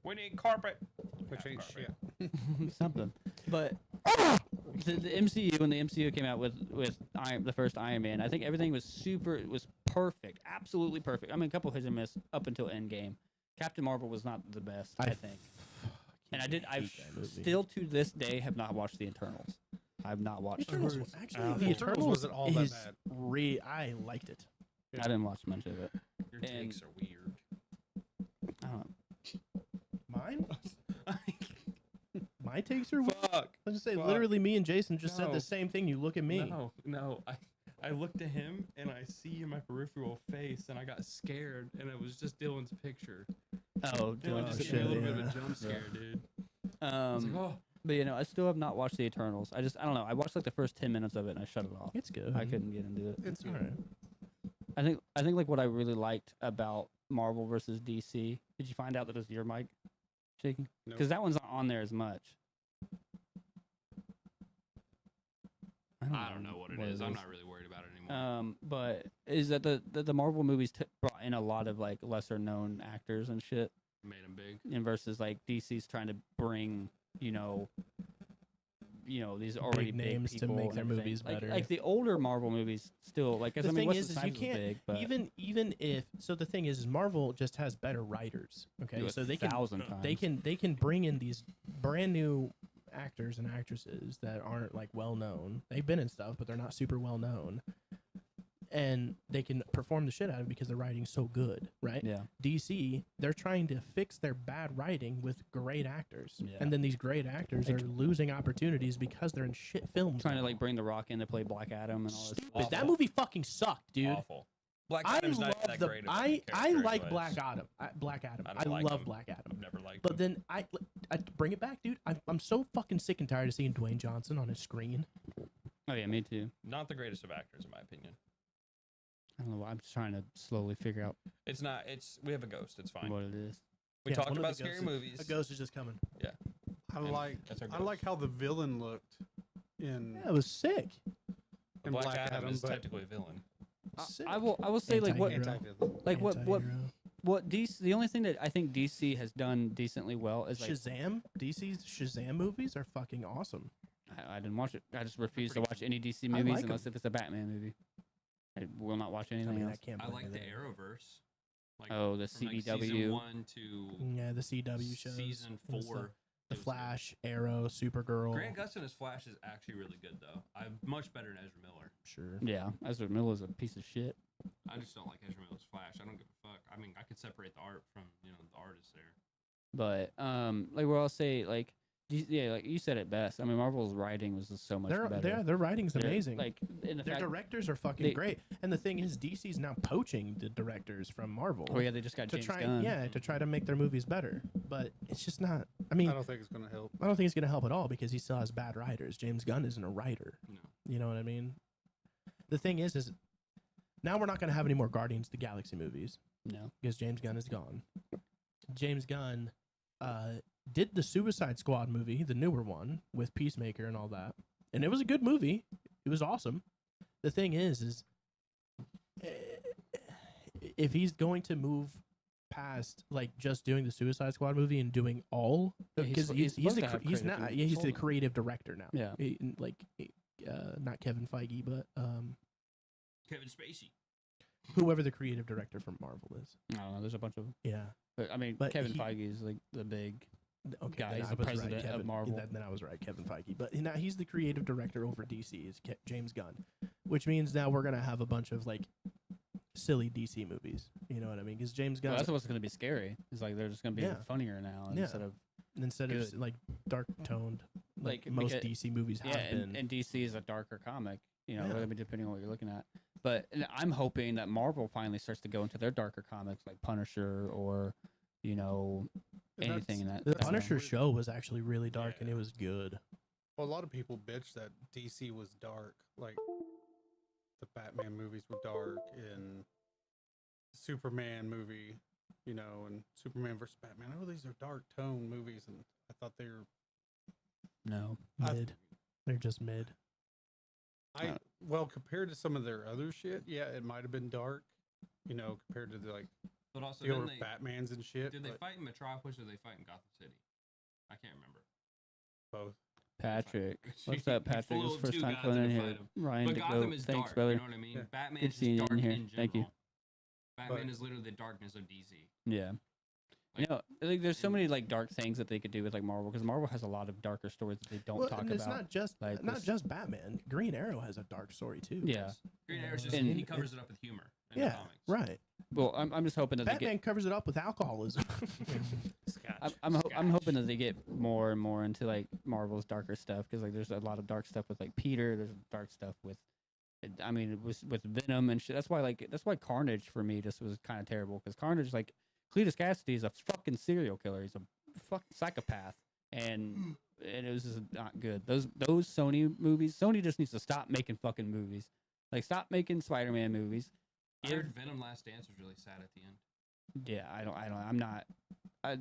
We need carpet. Which Yeah, ain't carpet. shit. Something. But the MCU, when the MCU came out with the first Iron Man, I think everything was perfect, absolutely perfect. I mean, a couple hits and miss up until Endgame. Captain Marvel was not the best, I think. And I still to this day have not watched the Internals. I've not watched. Eternals, it. actually, The the Eternals Eternals wasn't all that is bad. I liked it. I didn't watch much of it. Your And- takes are weird. I don't Mine? My takes are weird. Fuck. I was just say, Fuck. literally, me and Jason just said No. the same thing. You look at me. No. I looked at him and I see in my peripheral face and I got scared and it was just Dylan's picture. Oh, And it Dylan, just shit, gave me a little bit of yeah. a jump scare, dude. I was like, oh. But I still have not watched the Eternals. I don't know. I watched like the first 10 minutes of it and I shut it off. It's good. I couldn't get into it. It's All good. right. I think like what I really liked about Marvel versus DC. Did you find out that it was your mic shaking? Nope. Because that one's not on there as much. I don't know what it is. I'm not really worried about it anymore. But is that the Marvel movies brought in a lot of like lesser known actors and shit, Made him big. and versus like DC's trying to bring these already big names to people make and their everything. movies Like- better. Like the older Marvel movies still like. 'Cause The I mean, thing Wesley is you Snipes was can't big, but even if so. The thing is Marvel just has better writers. Okay, do so it they can 1,000 times. they can bring in these brand new actors and actresses that aren't like well known. They've been in stuff, but they're not super well known, and they can perform the shit out of it because the writing's so good, right? Yeah. DC, they're trying to fix their bad writing with great actors, Yeah. and then these great actors are losing opportunities because they're in shit films. Trying to now. like bring The Rock in to play Black Adam and all this. Stupid. That movie fucking sucked, dude. Awful. Black I Adam's love not that the great. of a I character like anyways. Black Adam. Black Adam. I I, don't like love him. Black Adam. I've never liked But him. then I bring it back, dude. I'm so fucking sick and tired of seeing Dwayne Johnson on his screen. Oh yeah, me too. Not the greatest of actors, in my opinion. I don't know. I'm just trying to slowly figure out It's not. We have a ghost. It's fine. what it is. We Yeah, talked one of about the scary ghosts- movies. A ghost is just coming. I And like that's our I ghost. like how the villain looked in Yeah, it was sick. in Black, Black Adam, Adam, is but technically a villain. Sick. I will say like what Anti-hero. anti-villain. like what Anti-hero. what DC, the only thing that I think DC has done decently well is like Shazam? DC's Shazam movies are fucking awesome. I didn't watch it. I just refuse to pretty watch any DC I movies like 'em. unless if it's a Batman movie. I will not watch I anything mean, I else. can't. I blame like the you there. Arrowverse. Like, Oh, the from, like, CW. season 1 to Yeah, the CW shows. season and 4. stuff. it The was good. Flash, Arrow, Supergirl. Grant Gustin as Flash is actually really good though. I'm much better than Ezra Miller. Sure. Yeah, Ezra Miller's a piece of shit. I just don't like Ezra Miller's Flash. I don't give a fuck. I mean, I could separate the art from the artist there. But like what I'll say, like yeah, like you said it best. I mean, Marvel's writing was just so much better. Their writing's They're- amazing. Like in the Their fact, directors are fucking they- great. And the thing is, DC's now poaching the directors from Marvel oh yeah, they just got to James try, Gunn. to try to make their movies better. But it's just not. I mean, I don't think it's gonna help. I don't think it's gonna help at all because he still has bad writers. James Gunn isn't a writer. No. You know what I mean? The thing is now we're not gonna have any more Guardians of the Galaxy movies No, because James Gunn is gone. James Gunn did the Suicide Squad movie, the newer one with Peacemaker and all that, and it was a good movie. It was awesome. The thing is if he's going to move past like just doing the Suicide Squad movie and doing all Yeah, because he's supposed to have he's creative not he's the control. creative director now. Yeah. Not Kevin Feige, but Kevin Spacey. whoever the creative director from Marvel is. I don't know. There's a bunch of, Yeah. but I mean, But Kevin he- Feige is like the big. Okay, Guy, then he's I the was right, president of Kevin, Marvel. Then I was right, Kevin Feige. But now he's the creative director over DC, is James Gunn, which means now we're gonna have a bunch of like silly DC movies. You know what I mean? Because James Gunn, Well, that's what's going to be scary. It's like they're just going to be Yeah. funnier now Yeah. instead of of like dark toned, like Like, most because- DC movies have yeah. been. And DC is a darker comic. You know, Yeah. really depending on what you're looking at. But and I'm hoping that Marvel finally starts to go into their darker comics like Punisher or And anything in that. the that Punisher realm. show was actually really dark and it was good. Well, a lot of people bitch that DC was dark. Like the Batman movies were dark, and Superman movie, and Superman versus Batman. Oh, these are dark tone movies, and I thought they were. No. Mid, they're just mid. Uh, Well, compared to some of their other shit, yeah, it might have been dark. Compared to the But also, the didn't older they, Batmans and shit. did they but fight in Metropolis or did they fight in Gotham City? I can't remember. both? Patrick. You What's up, Patrick? This is fooled first two time gods coming in in a here. fight. Ryan But to Gotham go. is Thanks, dark. brother. You know what I mean? Yeah. Batman Good is seeing just you in dark here. in general. Thank you. Batman But- is literally the darkness of DC. Yeah. Like- Like there's so many like dark things that they could do with like Marvel because Marvel has a lot of darker stories that they don't talk and it's about. not just like, not this- just Batman. Green Arrow has a dark story too. Yeah. Green Arrow's just And- he covers it up with humor in the Yeah, comics. right. Well, I'm just hoping that they Batman get. covers it up with alcoholism. I'm hoping that they get more and more into like Marvel's darker stuff because like there's a lot of dark stuff with like Peter. There's dark stuff with, I mean, with Venom and shit. That's why Carnage for me just was kind of terrible because Carnage like Cletus Cassidy is a fucking serial killer. He's a fucking psychopath, and it was just not good. Those Sony movies. Sony just needs to stop making fucking movies. Like stop making Spider-Man movies. I heard Venom Last Dance was really sad at the end. Yeah, I'm not.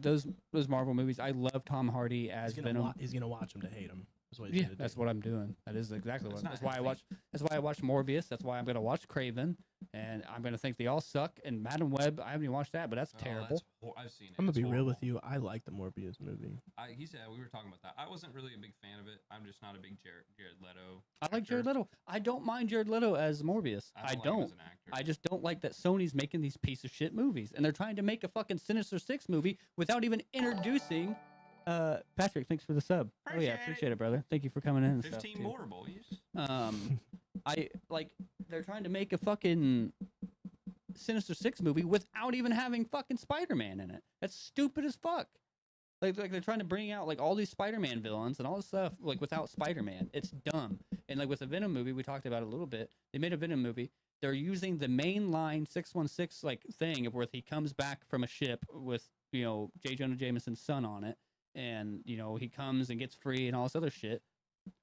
Those Marvel movies. I love Tom Hardy as Venom. He's gonna watch him to hate him. That's what he's Yeah, gonna do. that's what I'm doing. That is exactly That's what. That's not why I healthy. watch. That's why I watch Morbius. That's why I'm gonna watch Craven, and I'm gonna think they all suck. And Madam Web, I haven't even watched that, but that's Oh, terrible. I've seen it. I'm gonna It's be real horrible. with you. I like the Morbius movie. He said we were talking about that. I wasn't really a big fan of it. I'm just not a big Jared Leto. I like Jared actor. Leto. I don't mind Jared Leto as Morbius. I like him don't. as an actor. I just don't like that Sony's making these piece of shit movies, and they're trying to make a fucking Sinister Six movie without even introducing. Patrick, thanks for the sub. Oh yeah, appreciate it, brother. Thank you for coming in. And stuff, 15 too. more boys. I like they're trying to make a fucking Sinister Six movie without even having fucking Spider-Man in it. That's stupid as fuck. Like they're trying to bring out like all these Spider-Man villains and all this stuff like without Spider-Man. It's dumb. And like with the Venom movie, we talked about it a little bit. They made a Venom movie. They're using the mainline 616 like thing where he comes back from a ship with J. Jonah Jameson's son on it, and he comes and gets free and all this other shit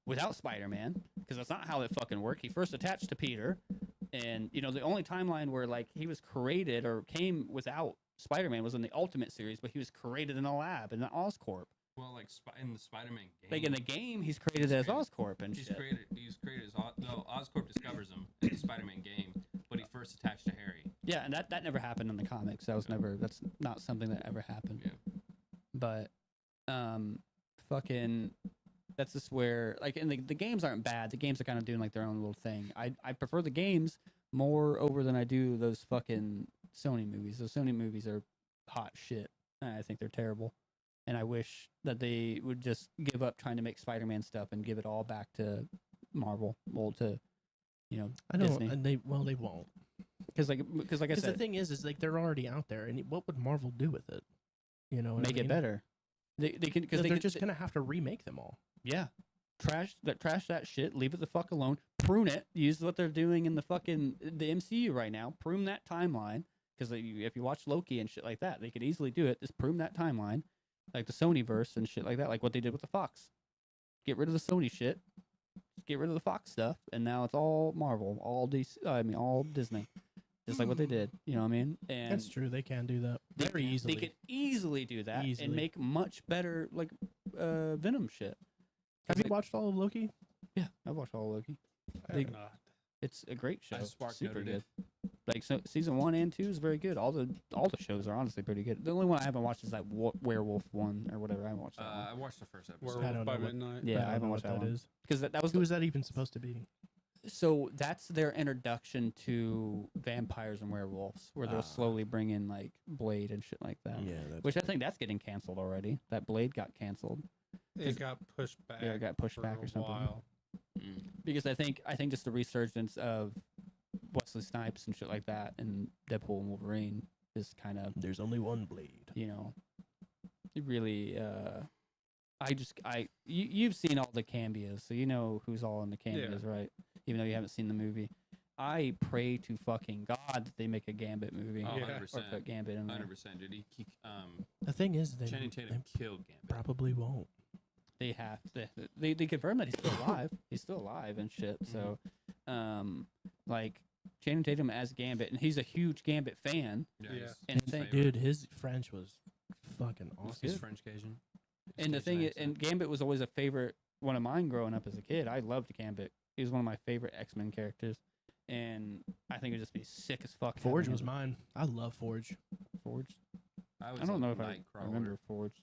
without Spider-Man because that's not how it fucking worked. He first attached to Peter, and the only timeline where like he was created or came without Spider-Man was in the Ultimate series, but he was created in a lab in the Oscorp. Well, like in the Spider-Man game. Like in the game, he's created as Oscorp and He's shit. created as Oscorp discovers him in the Spider-Man game, but he first attached to Harry. Yeah, and that never happened in the comics. That's not something that ever happened. Yeah. But fucking that's just where like and the games aren't bad. The games are kind of doing like their own little thing. I prefer the games more over than I do those fucking Sony movies. Those Sony movies are hot shit. I think they're terrible. And I wish that they would just give up trying to make Spider-Man stuff and give it all back to Marvel, well, to I don't. Disney. And they won't. Because like I Because said, the thing is like they're already out there, and what would Marvel do with it? You know, what I make it mean? better. They can because They're just gonna have to remake them all. yeah, trash that shit. Leave it the fuck alone. Prune it. Use what they're doing in the MCU right now. Prune that timeline. Because if you watch Loki and shit like that, they could easily do it. Just prune that timeline, like the Sony verse and shit like that, like what they did with the Fox. Get rid of the Sony shit. Get rid of the Fox stuff, and now it's all Marvel, all DC. All Disney. Just like what they did. You know what I mean? And That's true. They can do that very easily. They could easily do that Easily. and make much better like Venom shit. Have you watched all of Loki? Yeah, I've watched all of Loki. I They- have not. It's a great show. I spark Super noted good. it. Like so, season 1 and 2 is very good. All the shows are honestly pretty good. The only one I haven't watched is that werewolf one or whatever. I haven't watched that one. I watched the first episode. I Werewolf don't by know what- Midnight. Yeah, I don't haven't know watched what that one. is. Because that was Who is that even supposed to be? so that's their introduction to vampires and werewolves, where they'll Ah. slowly bring in like Blade and shit like that. Yeah, Which I think that's getting canceled already. That Blade got canceled. It got pushed back. Yeah, it got pushed for back or a something. while. Because I think just the resurgence of Wesley Snipes and shit like that, and Deadpool and Wolverine is kind of There's only one Blade. it really. You've seen all the cameos, so you know who's all in the cameos, right? Even though you haven't seen the movie. I pray to fucking God that they make a Gambit movie. Oh, Yeah. Or 100%. put Gambit in there. 100%, dude. The thing is, they Channing Tatum killed Gambit. probably won't. They have they confirmed that he's still alive. He's still alive and shit. So, like Channing Tatum as Gambit, and he's a huge Gambit fan. Yeah. Yeah. he's- And his the thing- favorite. Dude, his French was fucking awesome. He's good. French Cajun. And the Cajun thing is, accent. and Gambit was always a favorite one of mine growing up as a kid. I loved Gambit. He was one of my favorite X-Men characters, and I think it'd just be sick as fuck. having Forge was him. mine. I love Forge. Forged. I I don't know if I Nightcrawler. remember Forged.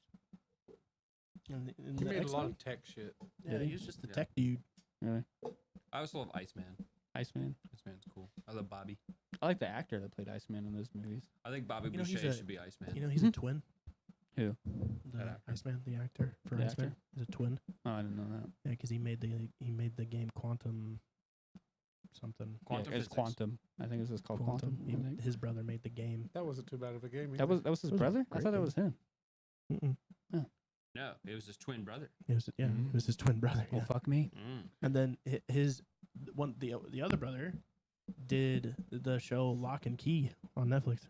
And He made a lot of tech shit. Yeah, Did he he? was just the Yeah. tech dude. Really, I also love Iceman. Iceman. Iceman's cool. I love Bobby. I like the actor that played Iceman in those movies. I think Bobby You know, he's Boucher a- should be Iceman. You know, he's a twin. Who? The That actor. Iceman, the actor for The Iceman, actor? is a twin. Oh, I didn't know that. Yeah, because he made the game Quantum something. Quantum yeah, it's physics. Quantum. I think it was just called Quantum. I think. His brother made the game. That wasn't too bad of a game. That was his It was a brother. I great thought that game. was him. Mm-mm. No, it was his twin brother. It was Mm. it was his twin brother. Oh Yeah. fuck me. And then the other brother did the show Lock and Key on Netflix.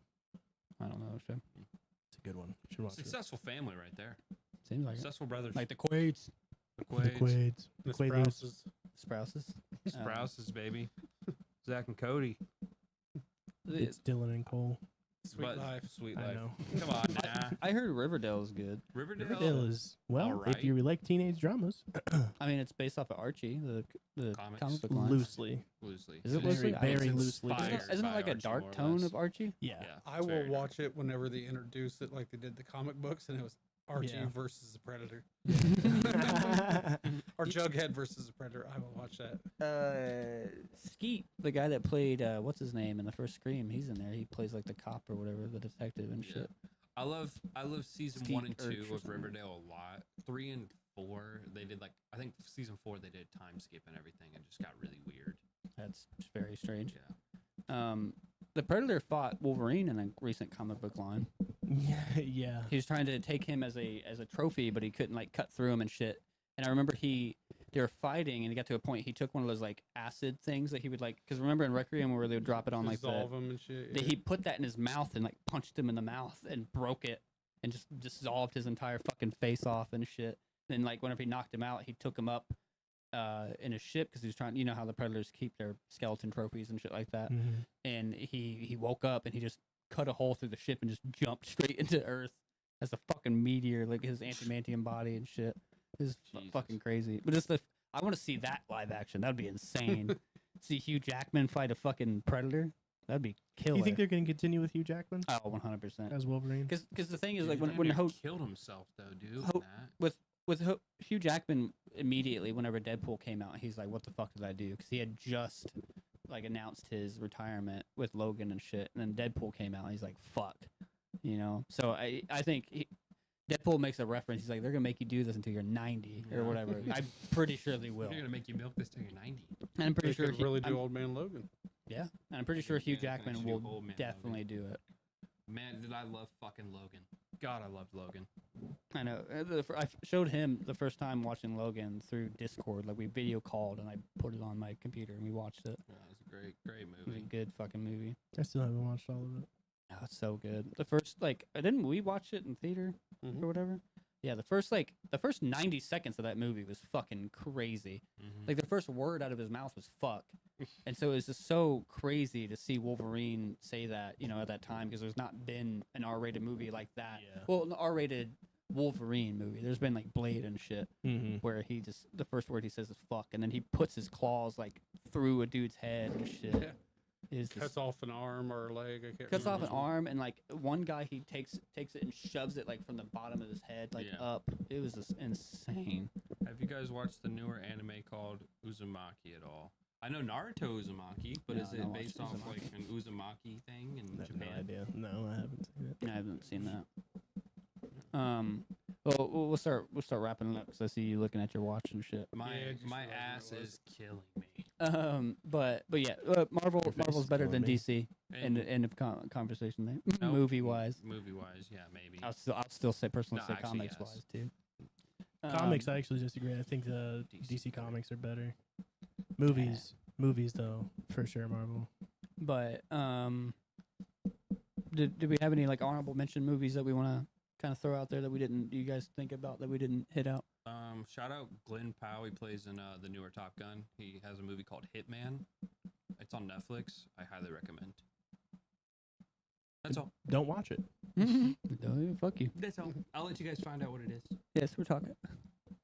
I don't know. Shit. It's a good one. You should watch it. Successful family right there. Seems like it. Successful brothers. Like the Quades, the The Quades, Quades. The Quaaludes. Sprouses. Sprouses. Sprouses, baby. Zach and Cody. It's Dylan and Cole. Sweet But- Life. Sweet I life. know. Come on, nah. I heard Riverdale is good. Riverdale. Riverdale is well, Alright. if you like teenage dramas, I mean, it's based off of Archie, the Comics. comic book lines. loosely. Loosely. Is it It's loosely? Very it's loosely. inspired Isn't it by like a Archie, dark more or tone less. of Archie? Yeah. Yeah. I it's will very dark. watch it whenever they introduce it, like they did the comic books, and it was Archie Yeah. versus the Predator, or Jughead versus the Predator. I will watch that. Skeet, the guy that played what's his name in the first Scream, he's in there. He plays like the cop or whatever, the detective and Yeah. shit. I love season Skeet 1 and Urch 2 or of something. Riverdale a lot. 3 and 4, they did I think season 4 they did time skip and everything and just got really weird. That's very strange. Yeah. The Predator fought Wolverine in a recent comic book line. Yeah. He was trying to take him as a trophy, but he couldn't like cut through him and shit. And I remember they were fighting, and he got to a point he took one of those like acid things that he would like, because remember in Requiem where they would drop it on like Dissolve them and shit. that yeah. he put that in his mouth and like punched him in the mouth and broke it and just dissolved his entire fucking face off and shit. Then like whenever he knocked him out, he took him up in a ship because he was trying. You know how the Predators keep their skeleton trophies and shit like that. Mhm. And he woke up and he just cut a hole through the ship and just jumped straight into Earth as a fucking meteor, like his antimantium body and shit. Is Jesus. fucking crazy. But just I want to see that live action. That'd be insane. See Hugh Jackman fight a fucking predator. That'd be killer. You think they're going to continue with Hugh Jackman Oh, 100%. as Wolverine? Because the thing is, Dude, like, that when dude Ho- killed himself though, dude. Ho- in that. Hugh Jackman, immediately whenever Deadpool came out, he's like, "What the fuck did I do?" Because he had just like announced his retirement with Logan and shit, and then Deadpool came out, and he's like, "Fuck," you know. So I think Deadpool makes a reference. He's like, "They're gonna make you do this until you're 90 or Yeah. whatever." I'm pretty sure they will. They're gonna make you milk this till you're 90. And I'm pretty They sure could really do I'm- Old Man Logan. yeah, and I'm pretty sure Hugh Yeah, they can Jackman actually do will Old Man definitely do it. Man, did I love fucking Logan? God, I loved Logan. I know. I showed him the first time watching Logan through Discord. Like we video called, and I put it on my computer, and we watched it. Yeah, it was a great It was a movie. good fucking movie. I still haven't watched all of it. Oh, it's so good. The first didn't we watch it in theater Mhm. or whatever? Yeah, the first 90 seconds of that movie was fucking crazy. Mhm. Like the first word out of his mouth was "fuck," and so it was just so crazy to see Wolverine say that, you know, at that time, because there's not been an R-rated movie like that. Yeah. Well, an R-rated Wolverine movie. There's been like Blade and shit, Mm-hmm. where he just the first word he says is "fuck," and then he puts his claws like through a dude's head and shit. Yeah. Is Cuts off an arm or a leg. I can't cuts off remember an which one. arm, and like one guy he takes it and shoves it like from the bottom of his head like Yeah. up. It was just insane. Have you guys watched the newer anime called Uzumaki at all? I know Naruto Uzumaki, but No, is I it don't based watch off Uzumaki. like an Uzumaki thing in No Japan? idea. No, I haven't seen it. I haven't seen that. Well, we'll start wrapping it up because I see you looking at your watch and shit. My Yeah, just my realized ass what it was. is killing me. But yeah, Marvel's is better than killing me. DC in the end of conversation there. Nope. Movie wise, Movie wise, yeah, maybe. I'll still say personally No, say actually, comics yes. wise too. Comics, I actually disagree. I think the DC DC comics are better. Movies though, for sure. Marvel. But did we have any like honorable mention movies that we want to kind of throw out there that we didn't? You guys think about that we didn't hit out? Shout out Glenn Powell. He plays in the newer Top Gun. He has a movie called Hitman. It's on Netflix. I highly recommend. That's all. Don't watch it. Fuck you. That's all. I'll let you guys find out what it is. Yes, we're talking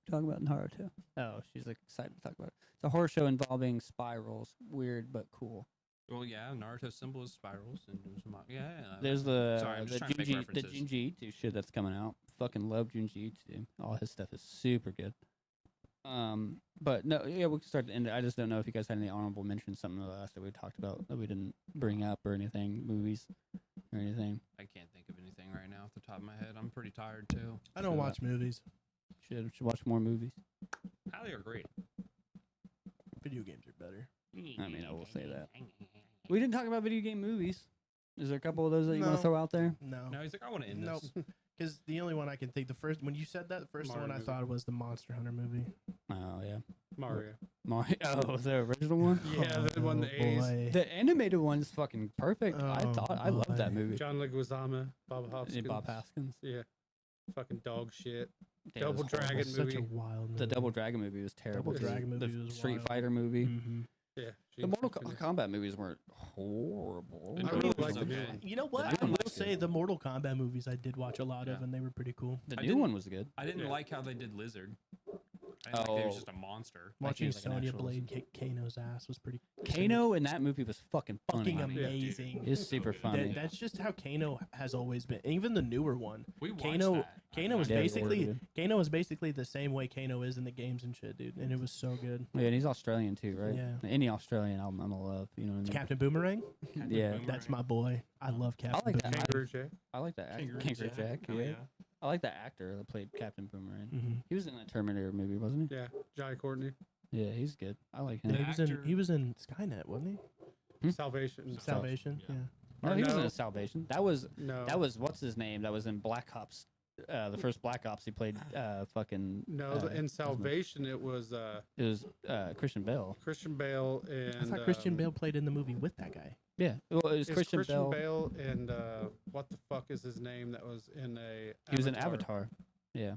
about Naruto. Oh, she's like, excited to talk about it. It's a horror show involving spirals. Weird but cool. Well, yeah, Naruto's symbol is spirals and Uzumaki. Yeah. There's the Sorry, I'm just trying to make the references. Junji Ito shit that's coming out. Fucking love Junji Ito. All his stuff is super good. But no, yeah, we can start to end it. I just don't know if you guys had any honorable mentions, something the last that we talked about that we didn't bring up or anything, movies or anything. I can't think of anything right now off the top of my head. I'm pretty tired too. I don't watch movies. Should watch more movies. Highly agree. Video games are better. I mean, I will say that. We didn't talk about video game movies. Is there a couple of those that you want No. to throw out there? No, No, he's like, I want to end Nope. this. because the only one I can think, when you said that, the first Mario one I movie. thought was the Monster Hunter movie. Oh yeah, Mario. Mario. Oh, the original one. Yeah, the one in the 80s. boy. The animated one's fucking perfect. I Oh, thought I loved that boy. movie. John Leguizamo, Bob Hoskins. Yeah, Bob Haskins. Yeah. Fucking dog shit. Yeah, it Double was horrible. Dragon It's such a movie. wild movie. The Double Dragon movie was terrible. Double too. Dragon movie the was Street wild. Fighter movie. Mhm. Yeah. The Mortal Kombat movies weren't horrible. The I new really one like was the new okay. one. You know what? new I one will was say good. the Mortal Kombat movies I did watch a lot of, Yeah. and they were pretty cool. The I new didn't- one was good. I didn't Yeah. like how they did Lizard. I didn't like that he was Oh. just a monster. Like he Watching was like an Sonya actual- Blade kick Kano's ass was pretty Kano in that movie was fucking funny. fucking Yeah. amazing. It's super funny. That's just how Kano has always been. Even the newer one, We watched Kano- that. Kano was Yeah, we basically did. Kano was basically the same way Kano is in the games and shit, dude. And it was so good. Yeah, and he's Australian too, right? Yeah. Any Australian I'm gonna love. You know what I mean? Captain Boomerang, Captain Yeah. Boomerang. that's my boy. I love Captain like that. Boomerang. Kangaroo Jack. I like that actor. Kangaroo Jack. Oh, Yeah. I like that actor that played Captain Boomerang. Mm-hmm. He was in that Terminator movie, wasn't Yeah. Jai Courtney. he? Yeah, he's good. I like him. Yeah, The he was in Skynet, wasn't he? Salvation. Salvation. yeah. Yeah. No, he wasn't No. in Salvation. That was No. what's his name? That was in Black Ops. The first Black Ops, he played fucking. No, in Salvation it was It was Christian Bale. Christian Bale and I thought Christian Bale played in the movie with that guy. Yeah, well, it was It's Christian Bale. and what the fuck is his name that was in a He was in Avatar. Yeah,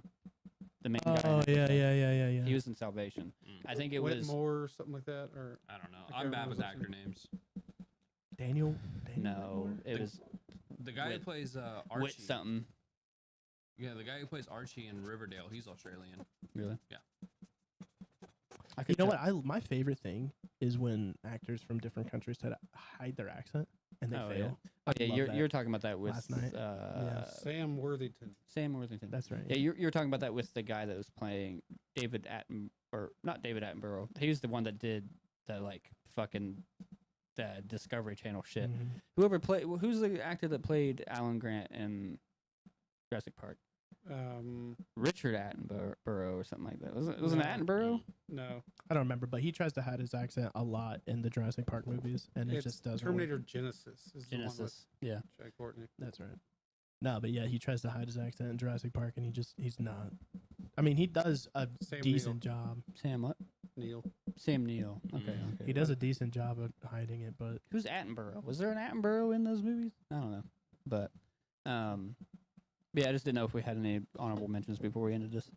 the main guy. in Oh yeah, Avatar. yeah. He was in Salvation. Mm. I think it was. Whitmore or something like that, or I don't know. I I'm can't bad remember with his actor name. names. Daniel No, it The- was The guy Whit- who plays Archie. Wit something. Yeah, the guy who plays Archie in Riverdale, he's Australian. Really? Yeah. You know what? My favorite thing is when actors from different countries try to hide their accent and they Oh, fail. yeah. I Oh, yeah, love that. you're talking about that with last night. Sam Worthington. Sam Worthington. That's right. Yeah, you're talking about that with the guy that was playing David Attenborough, or not David Attenborough. He was the one that did the like fucking the Discovery Channel shit. Mhm. Who's the actor that played Alan Grant in Jurassic Park? Richard Attenborough or something like that. Was it No. Attenborough? No, I don't remember, but he tries to hide his accent a lot in the Jurassic Park movies, and it it's just doesn't Terminator work. Genesis. Is the one with Genesis. Yeah. Jai Courtney. That's right. No, but yeah, he tries to hide his accent in Jurassic Park, and he's not. I mean, he does a Sam decent job. Sam what? Neil. Sam Neill. Okay. Mm. Okay. He does a decent job of hiding it, but Who's Attenborough? Was there an Attenborough in those movies? I don't know. But yeah, I just didn't know if we had any honorable mentions before we ended this.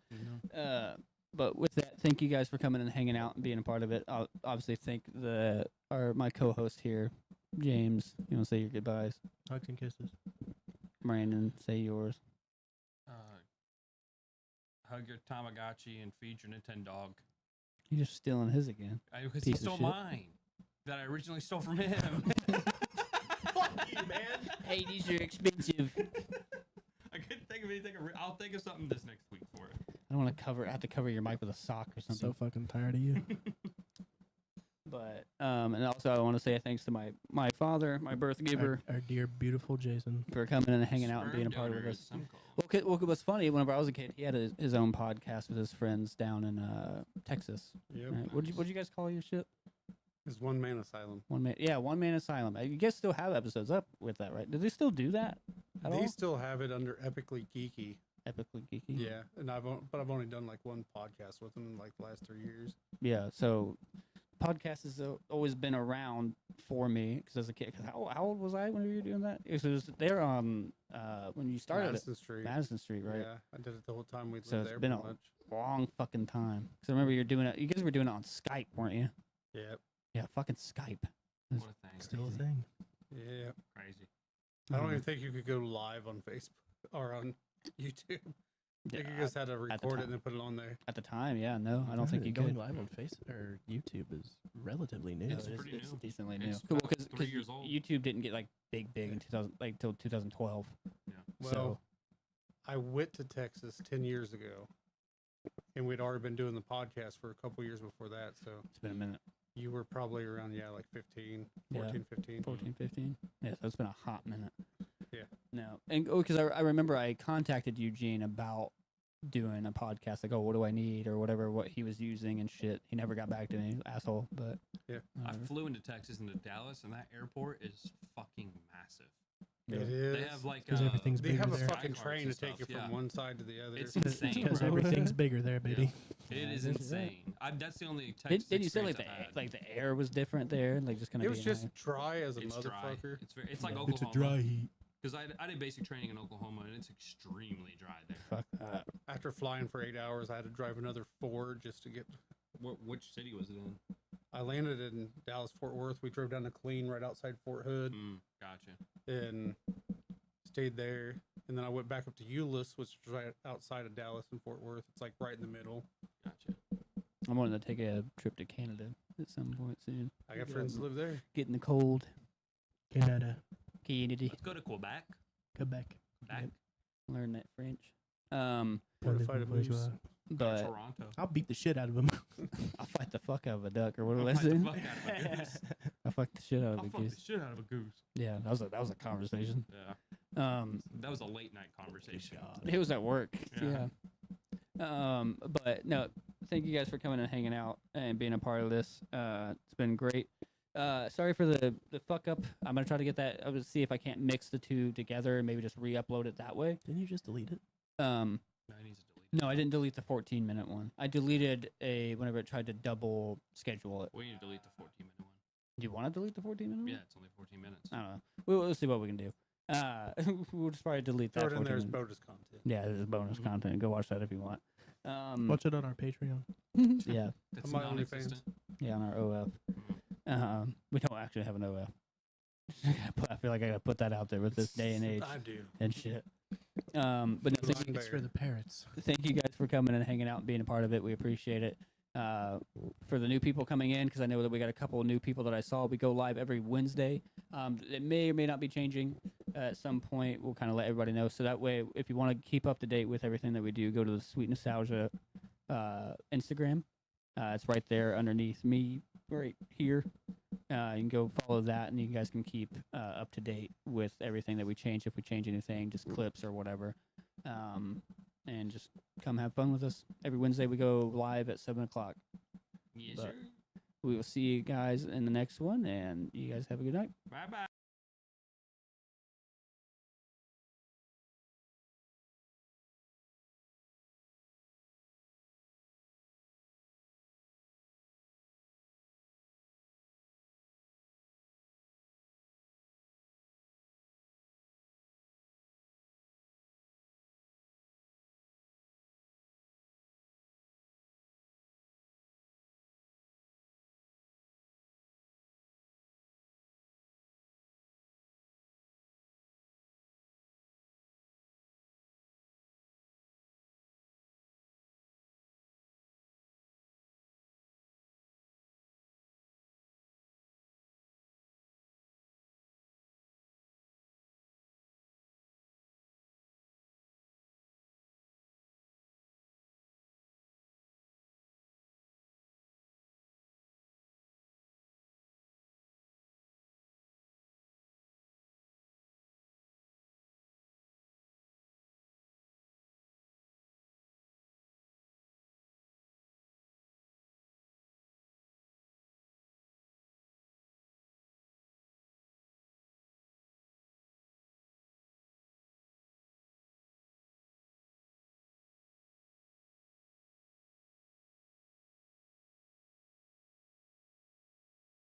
But with that, thank you guys for coming and hanging out and being a part of it. I'll obviously thank my co-host here, James. You want to say your goodbyes? hugs and kisses. Brandon, say yours. Hug your Tamagotchi and feed your Nintendo dog. You're just stealing his again. Because he Piece of stole shit. mine that I originally stole from him. Fuck you, man. Hey, these are expensive. I couldn't think of anything. I'll think of something this next week for it. I don't want to have to cover your mic with a sock or something. So fucking tired of you. But and also I want to say thanks to my father, my birth giver, Our dear, beautiful Jason. for coming and hanging out and being a part of Sperm us. donor, some call. Well, what's funny, whenever I was a kid, he had his own podcast with his friends down in Texas. Yep. Right? What'd you guys call your shit? It's One Man Asylum. One Man Asylum. You guys still have episodes up with that, right? Do they still do that at They all? still have it under Epically Geeky. Epically Geeky. Yeah, and I've only done like one podcast with them in like the last 3 years. Yeah. So, podcast has always been around for me because as a kid. 'Cause how old was I when you were doing that? It was there when you started Madison Street. Madison Street, right? Yeah, I did it the whole time we So lived it's there. been pretty a- much. Long fucking time. Because I remember you guys were doing it on Skype, weren't you? Yep. Yeah, fucking Skype. What a thing. Still a thing. Yeah. Crazy. I don't even think you could go live on Facebook or on YouTube. I think you just had to record it time. and then put it on there. At the time, yeah, no, I don't think you going could. live on Facebook or YouTube is relatively new. It's pretty It's new. decently new. It's Well, about 3 because years old. YouTube didn't get like big in 2000 like till 2012. Well, So I went to Texas 10 years ago, and we'd already been doing the podcast for a couple years before that. So it's been a minute. you were probably around, like 15, Yeah. 14, 15. 14, 15. Yeah, so it's been a hot minute. Yeah. No, and because I remember I contacted Eugene about doing a podcast, like, oh, what do I need or whatever, what he was using and shit. He never got back to me, asshole. But Yeah. I whatever. flew into Texas into Dallas, and that airport is fucking massive. It Yeah. is. They have like 'Cause everything's They bigger have a there. fucking Skycarts train to and take you stuff, from yeah. one side to the other. It's It's insane, because bro. everything's bigger there, baby. It is Yeah. insane. That's the only Texas Did you say like experience the I've had. air was different there, like just kind It of was just dry as a It's dry. motherfucker. It's like Yeah. It's a Oklahoma. dry heat. Because I did basic training in Oklahoma, and it's extremely dry there. fuck that. After flying for 8 hours, I had to drive another 4 just to get. Which city was it in? I landed in Dallas Fort Worth. We drove down to Killeen right outside Fort Hood Gotcha. and stayed there. And then I went back up to Euless, which is right outside of Dallas and Fort Worth. It's like right in the middle. Gotcha. I'm wanting to take a trip to Canada at some point soon. I got friends that live there. Get in the cold. Canada, Canada. Let's go to Quebec. Quebec. Quebec. Learn that French. Where to fight a moose. But Toronto. I'll beat the shit out of him. I'll fight the fuck out of a duck, or what I'll do I fight say? the fuck out of a goose. I'll fuck the shit out of I'll a fuck the goose. shit out of a goose. Yeah, that was a conversation. Yeah. Um, That was a late night conversation. it was at work. Yeah. Yeah. But no, thank you guys for coming and hanging out and being a part of this. It's been great. Sorry for the fuck up. I'm gonna try to get that. I'm gonna see if I can't mix the two together and maybe just re-upload it that way. Didn't you just delete it? No, it needs to delete. No, I didn't delete the 14-minute one. I deleted whenever it tried to double schedule it. We need to delete the 14-minute one. Do you want to delete the 14-minute one? Yeah, it's only 14 minutes. I don't know. We'll see what we can do. We'll just probably delete that. Throw it in there as 14 bonus content. Yeah, there's bonus content. Go watch that if you want. Watch it on our Patreon. Yeah, It's On my non-existent. yeah, on our OF. We don't actually have an OF. I feel like I gotta put that out there with this day and age I do. and shit. But no, thank, Line It's for bear. the parrots. thank you guys for coming and hanging out and being a part of it. We appreciate it. For the new people coming in, because I know that we got a couple of new people that I saw. We go live every Wednesday. It may or may not be changing at some point. We'll kind of let everybody know. So that way, if you want to keep up to date with everything that we do, go to the Sweet Nostalgia Instagram. It's right there underneath me, right here. You can go follow that, and you guys can keep up to date with everything that we change. If we change anything, just clips or whatever. And just come have fun with us. Every Wednesday we go live at 7 o'clock. Yes, But- sir. We will see you guys in the next one, and you guys have a good night. Bye bye.